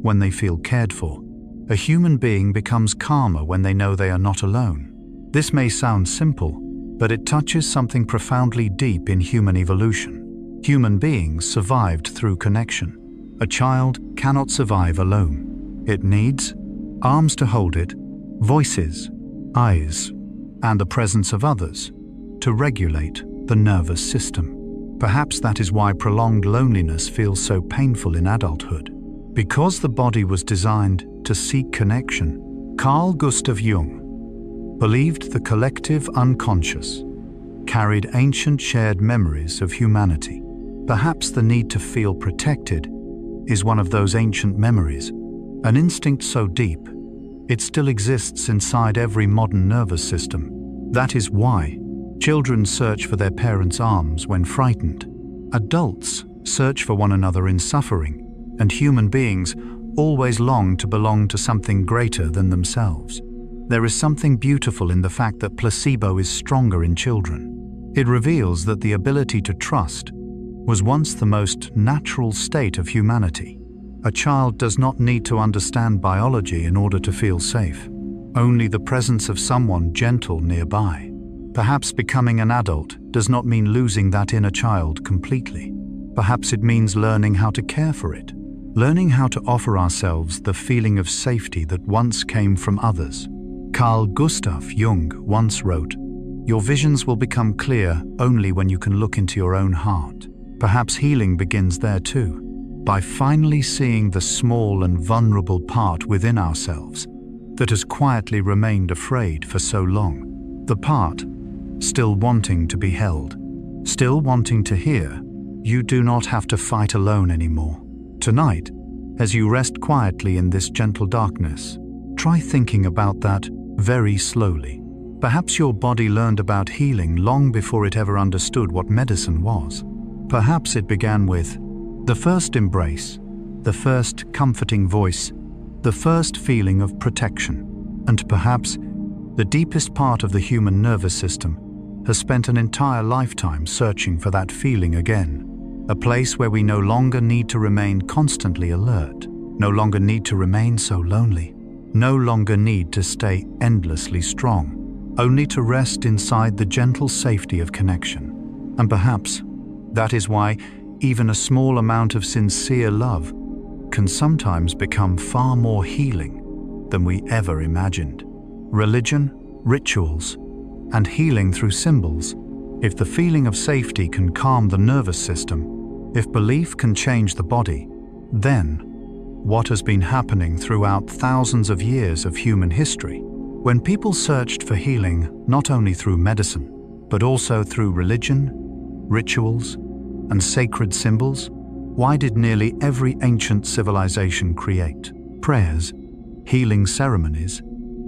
when they feel cared for. A human being becomes calmer when they know they are not alone. This may sound simple, but it touches something profoundly deep in human evolution. Human beings survived through connection. A child cannot survive alone. It needs arms to hold it, voices, eyes, and the presence of others to regulate the nervous system. Perhaps that is why prolonged loneliness feels so painful in adulthood. Because the body was designed to seek connection. Carl Gustav Jung believed the collective unconscious carried ancient shared memories of humanity. Perhaps the need to feel protected is one of those ancient memories, an instinct so deep, it still exists inside every modern nervous system. That is why children search for their parents' arms when frightened. Adults search for one another in suffering, and human beings always long to belong to something greater than themselves. There is something beautiful in the fact that placebo is stronger in children. It reveals that the ability to trust was once the most natural state of humanity. A child does not need to understand biology in order to feel safe. Only the presence of someone gentle nearby. Perhaps becoming an adult does not mean losing that inner child completely. Perhaps it means learning how to care for it. Learning how to offer ourselves the feeling of safety that once came from others. Carl Gustav Jung once wrote, "Your visions will become clear only when you can look into your own heart." Perhaps healing begins there too, by finally seeing the small and vulnerable part within ourselves that has quietly remained afraid for so long. The part still wanting to be held, still wanting to hear. You do not have to fight alone anymore. Tonight, as you rest quietly in this gentle darkness, try thinking about that very slowly. Perhaps your body learned about healing long before it ever understood what medicine was. Perhaps it began with the first embrace, the first comforting voice, the first feeling of protection. And perhaps the deepest part of the human nervous system has spent an entire lifetime searching for that feeling again. A place where we no longer need to remain constantly alert, no longer need to remain so lonely, no longer need to stay endlessly strong, only to rest inside the gentle safety of connection. And perhaps that is why even a small amount of sincere love can sometimes become far more healing than we ever imagined. Religion, rituals, and healing through symbols. If the feeling of safety can calm the nervous system, if belief can change the body, then what has been happening throughout thousands of years of human history? When people searched for healing not only through medicine, but also through religion, rituals, and sacred symbols, why did nearly every ancient civilization create prayers, healing ceremonies,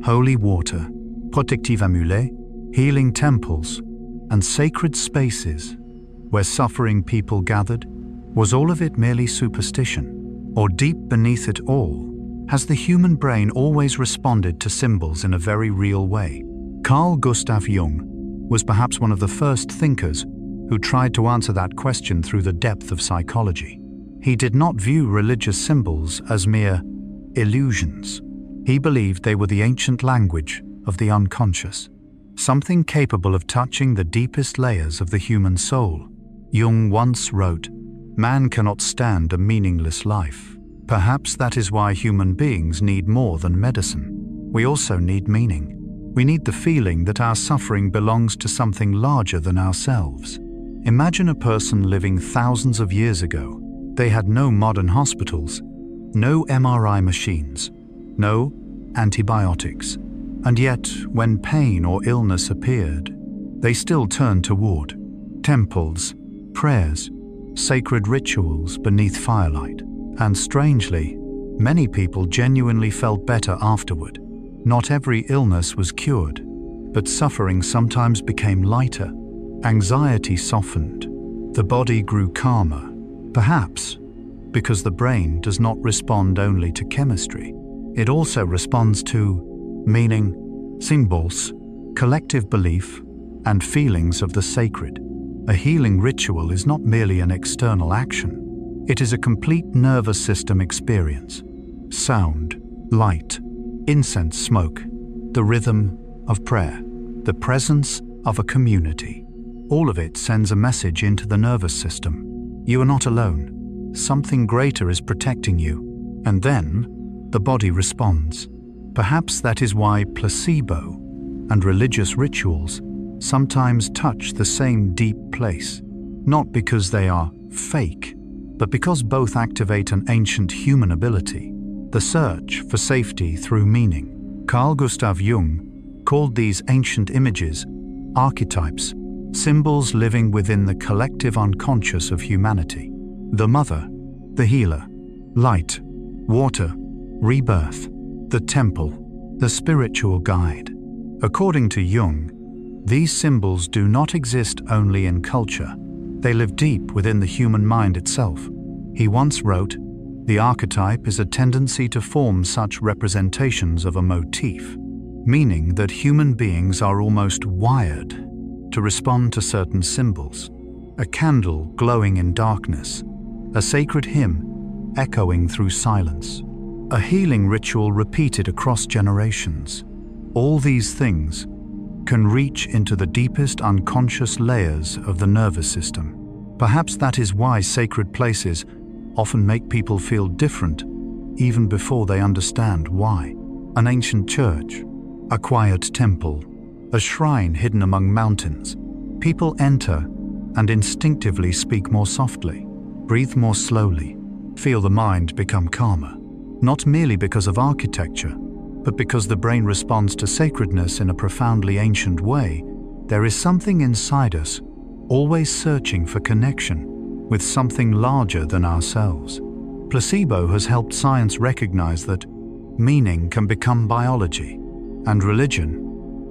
holy water, protective amulets, healing temples, and sacred spaces where suffering people gathered? Was all of it merely superstition? Or deep beneath it all, has the human brain always responded to symbols in a very real way? Carl Gustav Jung was perhaps one of the first thinkers who tried to answer that question through the depth of psychology. He did not view religious symbols as mere illusions. He believed they were the ancient language of the unconscious, something capable of touching the deepest layers of the human soul. Jung once wrote, "Man cannot stand a meaningless life." Perhaps that is why human beings need more than medicine. We also need meaning. We need the feeling that our suffering belongs to something larger than ourselves. Imagine a person living thousands of years ago. They had no modern hospitals, no MRI machines, no antibiotics. And yet, when pain or illness appeared, they still turned toward temples, prayers, sacred rituals beneath firelight. And strangely, many people genuinely felt better afterward. Not every illness was cured, but suffering sometimes became lighter. Anxiety softened. The body grew calmer, perhaps because the brain does not respond only to chemistry. It also responds to meaning, symbols, collective belief, and feelings of the sacred. A healing ritual is not merely an external action. It is a complete nervous system experience. Sound, light, incense smoke, the rhythm of prayer, the presence of a community. All of it sends a message into the nervous system. You are not alone. Something greater is protecting you. And then, the body responds. Perhaps that is why placebo and religious rituals sometimes touch the same deep place. Not because they are fake, but because both activate an ancient human ability, the search for safety through meaning. Carl Gustav Jung called these ancient images archetypes, symbols living within the collective unconscious of humanity. The mother, the healer, light, water, rebirth, the temple, the spiritual guide. According to Jung, these symbols do not exist only in culture. They live deep within the human mind itself. He once wrote, "The archetype is a tendency to form such representations of a motif," meaning that human beings are almost wired to respond to certain symbols. A candle glowing in darkness, a sacred hymn echoing through silence, a healing ritual repeated across generations. All these things can reach into the deepest unconscious layers of the nervous system. Perhaps that is why sacred places often make people feel different even before they understand why. An ancient church, a quiet temple, a shrine hidden among mountains. People enter and instinctively speak more softly, breathe more slowly, feel the mind become calmer. Not merely because of architecture, but because the brain responds to sacredness in a profoundly ancient way. There is something inside us, always searching for connection with something larger than ourselves. Placebo has helped science recognize that meaning can become biology, and religion,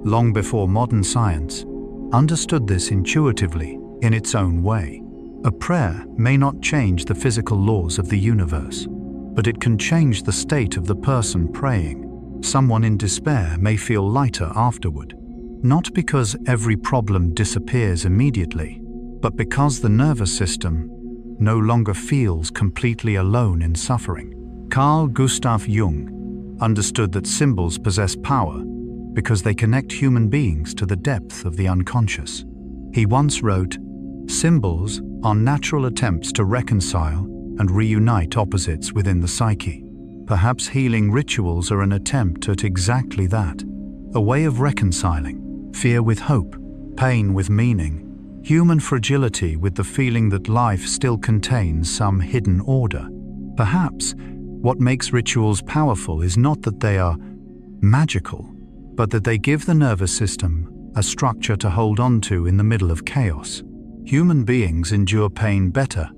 long before modern science, understood this intuitively in its own way. A prayer may not change the physical laws of the universe, but it can change the state of the person praying. Someone in despair may feel lighter afterward, not because every problem disappears immediately, but because the nervous system no longer feels completely alone in suffering. Carl Gustav Jung understood that symbols possess power because they connect human beings to the depth of the unconscious. He once wrote, "Symbols are natural attempts to reconcile and reunite opposites within the psyche." Perhaps healing rituals are an attempt at exactly that, a way of reconciling fear with hope, pain with meaning, human fragility with the feeling that life still contains some hidden order. Perhaps what makes rituals powerful is not that they are magical, but that they give the nervous system a structure to hold on to in the middle of chaos. Human beings endure pain better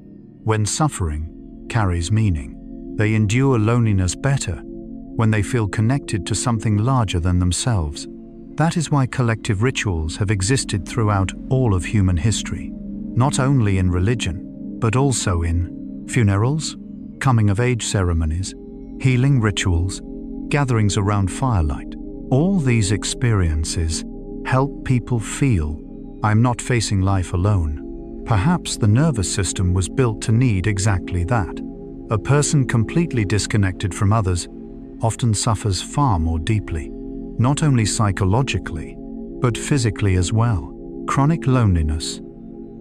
when suffering carries meaning. They endure loneliness better when they feel connected to something larger than themselves. That is why collective rituals have existed throughout all of human history, not only in religion, but also in funerals, coming-of-age ceremonies, healing rituals, gatherings around firelight. All these experiences help people feel, "I'm not facing life alone." Perhaps the nervous system was built to need exactly that. A person completely disconnected from others often suffers far more deeply, not only psychologically, but physically as well. Chronic loneliness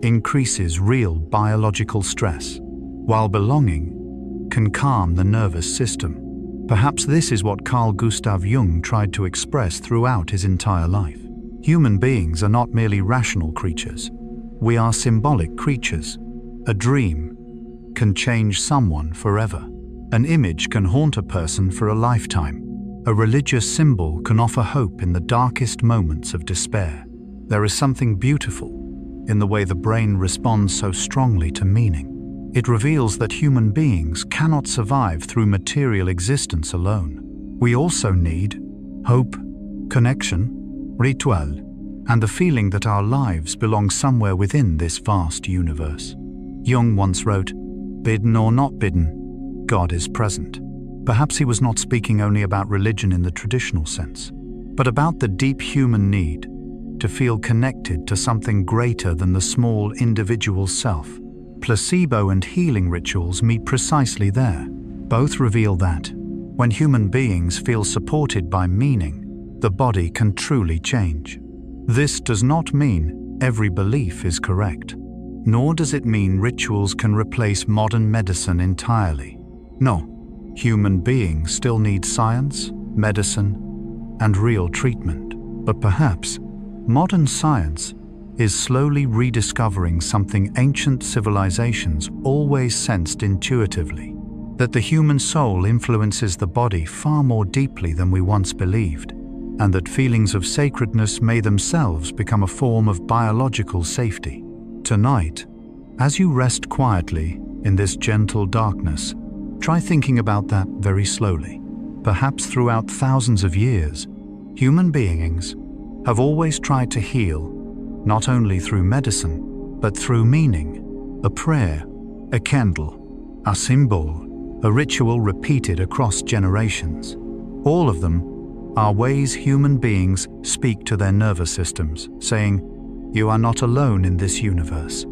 increases real biological stress, while belonging can calm the nervous system. Perhaps this is what Carl Gustav Jung tried to express throughout his entire life. Human beings are not merely rational creatures. We are symbolic creatures. A dream can change someone forever. An image can haunt a person for a lifetime. A religious symbol can offer hope in the darkest moments of despair. There is something beautiful in the way the brain responds so strongly to meaning. It reveals that human beings cannot survive through material existence alone. We also need hope, connection, ritual, and the feeling that our lives belong somewhere within this vast universe. Jung once wrote, "Bidden or not bidden, God is present." Perhaps he was not speaking only about religion in the traditional sense, but about the deep human need to feel connected to something greater than the small individual self. Placebo and healing rituals meet precisely there. Both reveal that, when human beings feel supported by meaning, the body can truly change. This does not mean every belief is correct, nor does it mean rituals can replace modern medicine entirely. No, human beings still need science, medicine, and real treatment. But perhaps modern science is slowly rediscovering something ancient civilizations always sensed intuitively, that the human soul influences the body far more deeply than we once believed, and that feelings of sacredness may themselves become a form of biological safety. Tonight, as you rest quietly in this gentle darkness, try thinking about that very slowly. Perhaps throughout thousands of years, human beings have always tried to heal, not only through medicine, but through meaning, a prayer, a candle, a symbol, a ritual repeated across generations. All of them are ways human beings speak to their nervous systems, saying, "You are not alone in this universe."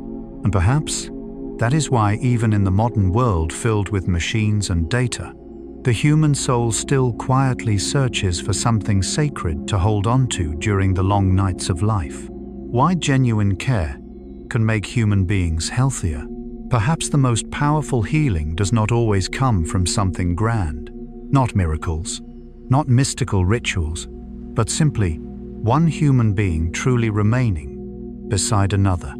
And perhaps that is why even in the modern world filled with machines and data, the human soul still quietly searches for something sacred to hold on to during the long nights of life. Why genuine care can make human beings healthier. Perhaps the most powerful healing does not always come from something grand, not miracles, not mystical rituals, but simply one human being truly remaining beside another,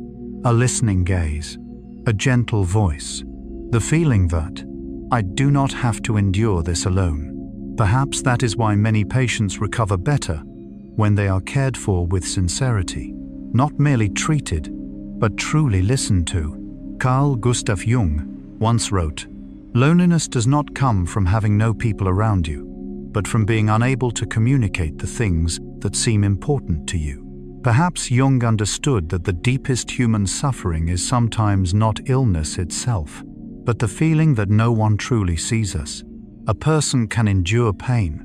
a listening gaze, a gentle voice, the feeling that I do not have to endure this alone. Perhaps that is why many patients recover better when they are cared for with sincerity, not merely treated, but truly listened to. Carl Gustav Jung once wrote, "Loneliness does not come from having no people around you, but from being unable to communicate the things that seem important to you." Perhaps Jung understood that the deepest human suffering is sometimes not illness itself, but the feeling that no one truly sees us. A person can endure pain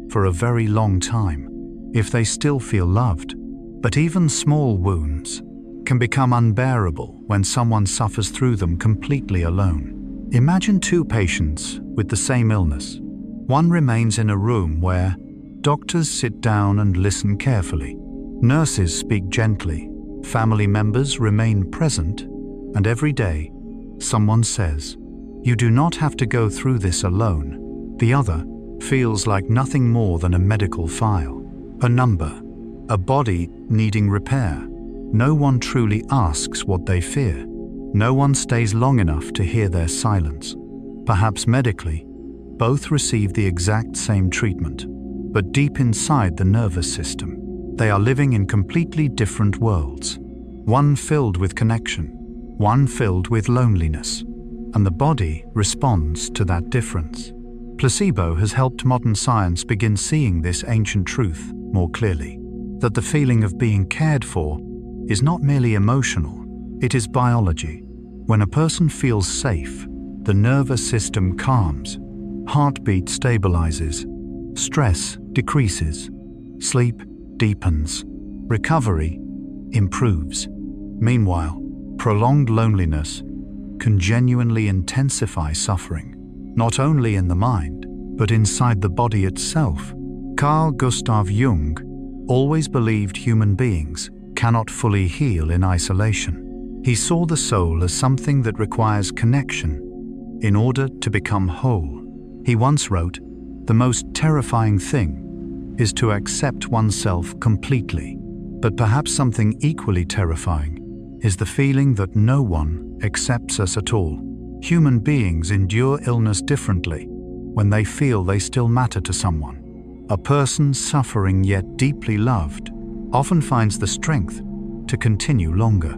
for a very long time if they still feel loved, but even small wounds can become unbearable when someone suffers through them completely alone. Imagine two patients with the same illness. One remains in a room where doctors sit down and listen carefully. Nurses speak gently, family members remain present, and every day, someone says, "You do not have to go through this alone." The other feels like nothing more than a medical file, a number, a body needing repair. No one truly asks what they fear. No one stays long enough to hear their silence. Perhaps medically, both receive the exact same treatment, but deep inside the nervous system, they are living in completely different worlds. One filled with connection, one filled with loneliness, and the body responds to that difference. Placebo has helped modern science begin seeing this ancient truth more clearly, that the feeling of being cared for is not merely emotional, it is biology. When a person feels safe, the nervous system calms, heartbeat stabilizes, stress decreases, sleep deepens, recovery improves. Meanwhile, prolonged loneliness can genuinely intensify suffering, not only in the mind, but inside the body itself. Carl Gustav Jung always believed human beings cannot fully heal in isolation. He saw the soul as something that requires connection in order to become whole. He once wrote, "The most terrifying thing is to accept oneself completely, but perhaps something equally terrifying is the feeling that no one accepts us at all." Human beings endure illness differently when they feel they still matter to someone. A person suffering yet deeply loved often finds the strength to continue longer,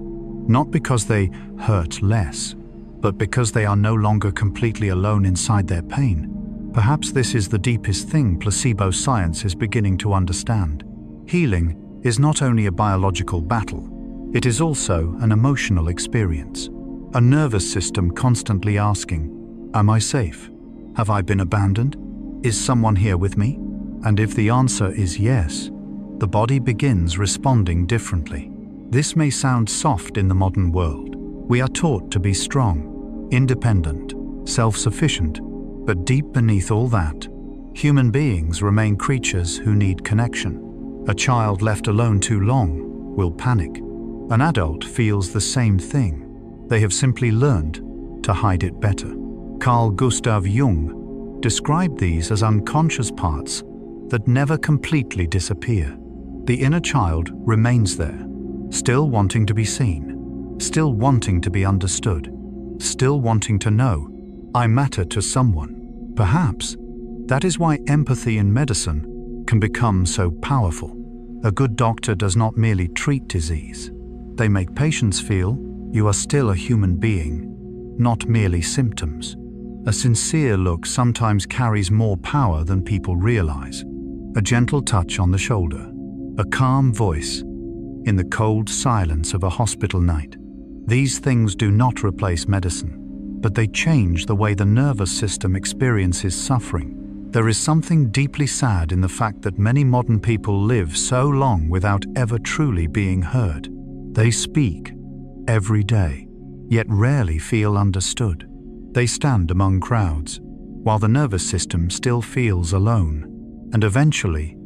not because they hurt less, but because they are no longer completely alone inside their pain. Perhaps this is the deepest thing placebo science is beginning to understand. Healing is not only a biological battle, it is also an emotional experience. A nervous system constantly asking, "Am I safe? Have I been abandoned? Is someone here with me?" And if the answer is yes, the body begins responding differently. This may sound soft in the modern world. We are taught to be strong, independent, self-sufficient, but deep beneath all that, human beings remain creatures who need connection. A child left alone too long will panic. An adult feels the same thing. They have simply learned to hide it better. Carl Gustav Jung described these as unconscious parts that never completely disappear. The inner child remains there, still wanting to be seen, still wanting to be understood, still wanting to know, "I matter to someone." Perhaps that is why empathy in medicine can become so powerful. A good doctor does not merely treat disease. They make patients feel you are still a human being, not merely symptoms. A sincere look sometimes carries more power than people realize. A gentle touch on the shoulder, a calm voice in the cold silence of a hospital night. These things do not replace medicine, but they change the way the nervous system experiences suffering. There is something deeply sad in the fact that many modern people live so long without ever truly being heard. They speak every day, yet rarely feel understood. They stand among crowds, while the nervous system still feels alone. And eventually,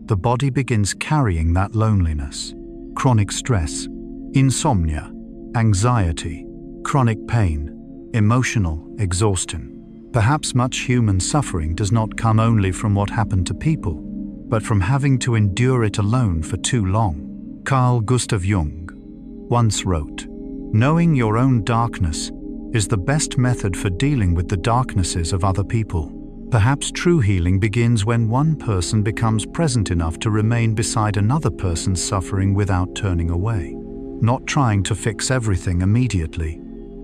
the body begins carrying that loneliness. Chronic stress, insomnia, anxiety, chronic pain, emotional exhaustion. Perhaps much human suffering does not come only from what happened to people, but from having to endure it alone for too long. Carl Gustav Jung once wrote, "Knowing your own darkness is the best method for dealing with the darknesses of other people." Perhaps true healing begins when one person becomes present enough to remain beside another person's suffering without turning away. Not trying to fix everything immediately,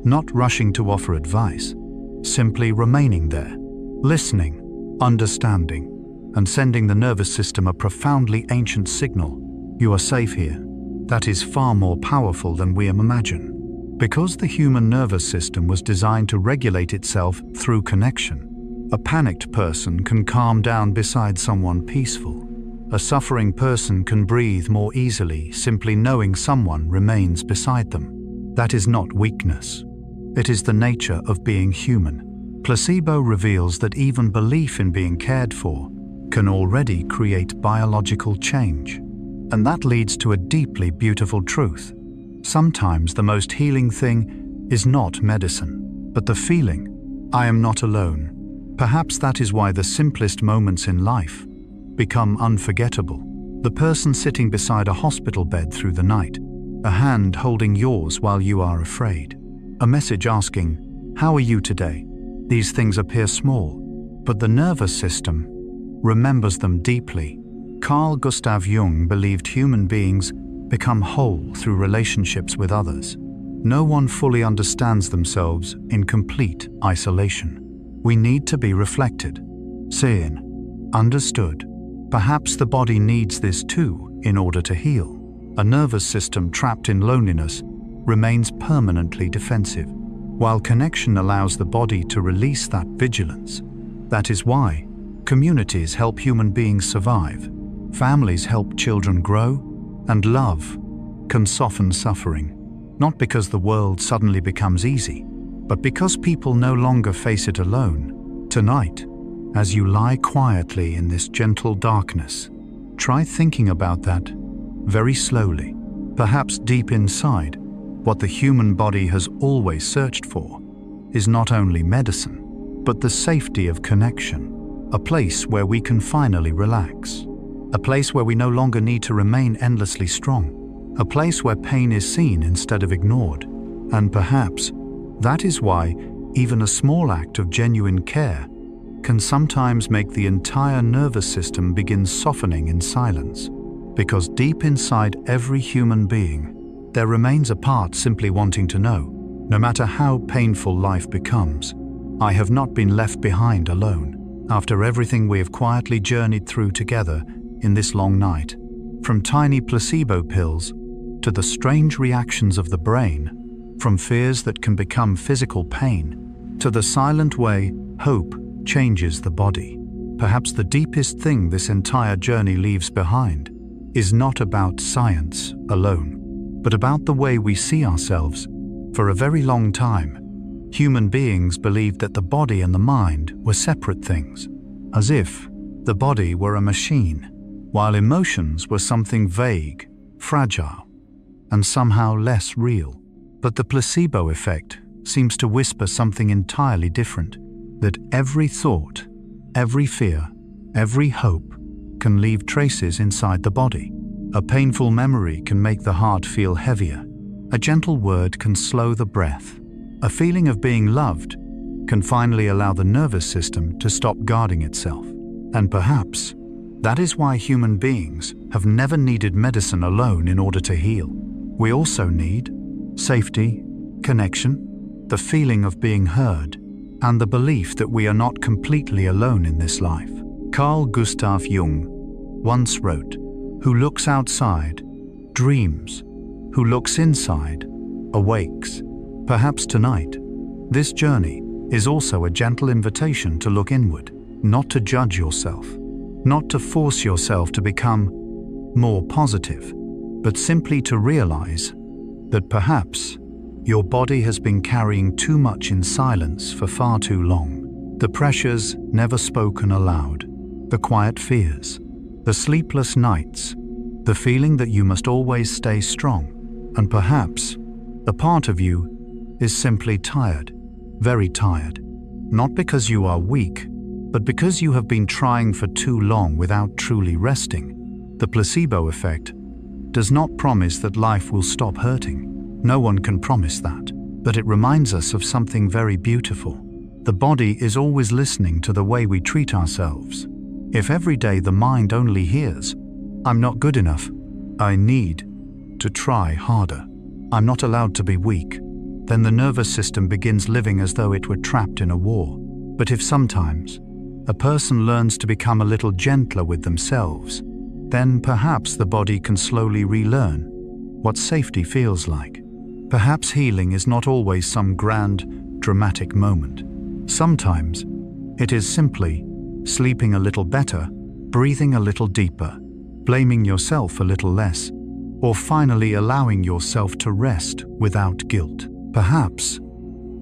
not rushing to offer advice, simply remaining there, listening, understanding, and sending the nervous system a profoundly ancient signal. You are safe here. That is far more powerful than we imagine. Because the human nervous system was designed to regulate itself through connection, a panicked person can calm down beside someone peaceful. A suffering person can breathe more easily simply knowing someone remains beside them. That is not weakness. It is the nature of being human. Placebo reveals that even belief in being cared for can already create biological change. And that leads to a deeply beautiful truth. Sometimes the most healing thing is not medicine, but the feeling, "I am not alone." Perhaps that is why the simplest moments in life become unforgettable. The person sitting beside a hospital bed through the night, a hand holding yours while you are afraid, a message asking, "How are you today?" These things appear small, but the nervous system remembers them deeply. Carl Gustav Jung believed human beings become whole through relationships with others. No one fully understands themselves in complete isolation. We need to be reflected, seen, understood. Perhaps the body needs this too in order to heal. A nervous system trapped in loneliness remains permanently defensive, while connection allows the body to release that vigilance. That is why communities help human beings survive, families help children grow, and love can soften suffering. Not because the world suddenly becomes easy, but because people no longer face it alone. Tonight, as you lie quietly in this gentle darkness, try thinking about that very slowly. Perhaps deep inside, what the human body has always searched for is not only medicine, but the safety of connection, a place where we can finally relax, a place where we no longer need to remain endlessly strong, a place where pain is seen instead of ignored. And perhaps that is why even a small act of genuine care can sometimes make the entire nervous system begin softening in silence. Because deep inside every human being, there remains a part simply wanting to know, no matter how painful life becomes, "I have not been left behind alone." After everything we have quietly journeyed through together in this long night, From tiny placebo pills to the strange reactions of the brain, from fears that can become physical pain to the silent way hope changes the body. Perhaps the deepest thing this entire journey leaves behind is not about science alone, but about the way we see ourselves. For a very long time, human beings believed that the body and the mind were separate things, as if the body were a machine, while emotions were something vague, fragile, and somehow less real. But the placebo effect seems to whisper something entirely different, that every thought, every fear, every hope can leave traces inside the body. A painful memory can make the heart feel heavier. A gentle word can slow the breath. A feeling of being loved can finally allow the nervous system to stop guarding itself. And perhaps that is why human beings have never needed medicine alone in order to heal. We also need safety, connection, the feeling of being heard, and the belief that we are not completely alone in this life. Carl Gustav Jung once wrote, "Who looks outside, dreams. Who looks inside, awakes." Perhaps tonight, this journey is also a gentle invitation to look inward, not to judge yourself, not to force yourself to become more positive, but simply to realize that perhaps your body has been carrying too much in silence for far too long. The pressures never spoken aloud, the quiet fears, the sleepless nights, the feeling that you must always stay strong, and perhaps a part of you is simply tired, very tired, not because you are weak, but because you have been trying for too long without truly resting. The placebo effect does not promise that life will stop hurting. No one can promise that, but it reminds us of something very beautiful. The body is always listening to the way we treat ourselves. If every day the mind only hears, "I'm not good enough, I need to try harder, I'm not allowed to be weak," then the nervous system begins living as though it were trapped in a war. But if sometimes a person learns to become a little gentler with themselves, then perhaps the body can slowly relearn what safety feels like. Perhaps healing is not always some grand, dramatic moment. Sometimes it is simply sleeping a little better, breathing a little deeper, blaming yourself a little less, or finally allowing yourself to rest without guilt. Perhaps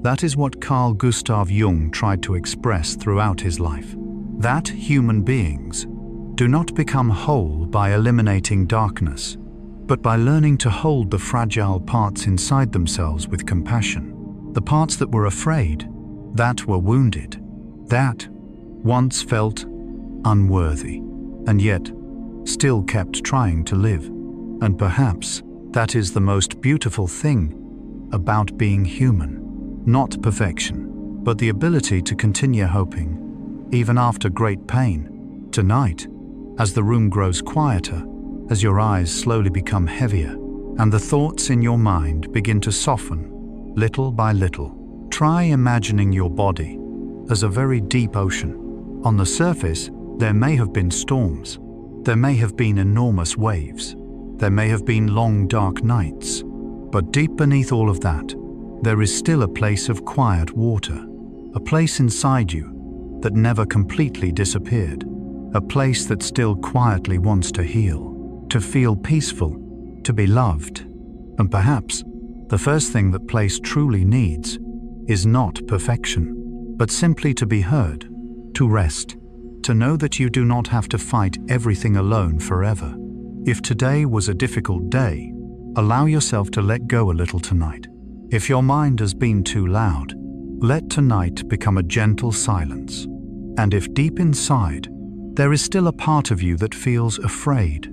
that is what Carl Gustav Jung tried to express throughout his life, that human beings do not become whole by eliminating darkness, but by learning to hold the fragile parts inside themselves with compassion. The parts that were afraid, that were wounded, that once felt unworthy, and yet still kept trying to live. And perhaps that is the most beautiful thing about being human. Not perfection, but the ability to continue hoping, even after great pain. Tonight, as the room grows quieter, as your eyes slowly become heavier, and the thoughts in your mind begin to soften, little by little, try imagining your body as a very deep ocean. On the surface, there may have been storms, there may have been enormous waves, there may have been long dark nights, but deep beneath all of that, there is still a place of quiet water, a place inside you that never completely disappeared, a place that still quietly wants to heal, to feel peaceful, to be loved. And perhaps the first thing that place truly needs is not perfection, but simply to be heard, to rest, to know that you do not have to fight everything alone forever. If today was a difficult day, allow yourself to let go a little tonight. If your mind has been too loud, let tonight become a gentle silence. And if deep inside, there is still a part of you that feels afraid,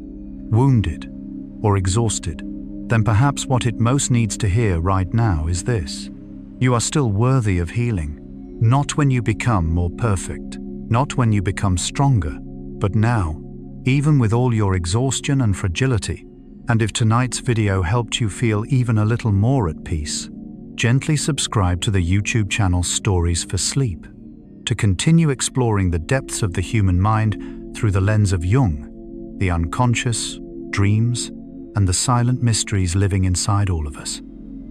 wounded, or exhausted, then perhaps what it most needs to hear right now is this: you are still worthy of healing, not when you become more perfect, not when you become stronger, but now, even with all your exhaustion and fragility. And if tonight's video helped you feel even a little more at peace, gently subscribe to the YouTube channel Stories for Sleep to continue exploring the depths of the human mind through the lens of Jung, the unconscious, dreams, and the silent mysteries living inside all of us.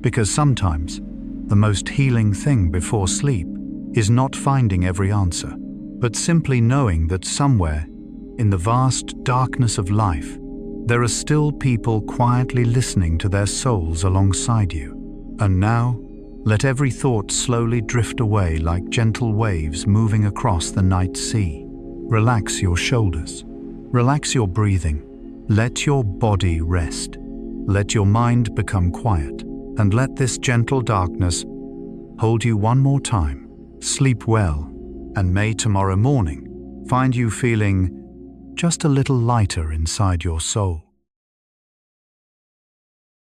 Because sometimes, the most healing thing before sleep is not finding every answer, but simply knowing that somewhere, in the vast darkness of life, there are still people quietly listening to their souls alongside you. And now, let every thought slowly drift away like gentle waves moving across the night sea. Relax your shoulders. Relax your breathing. Let your body rest. Let your mind become quiet. And let this gentle darkness hold you one more time. Sleep well, and may tomorrow morning find you feeling just a little lighter inside your soul.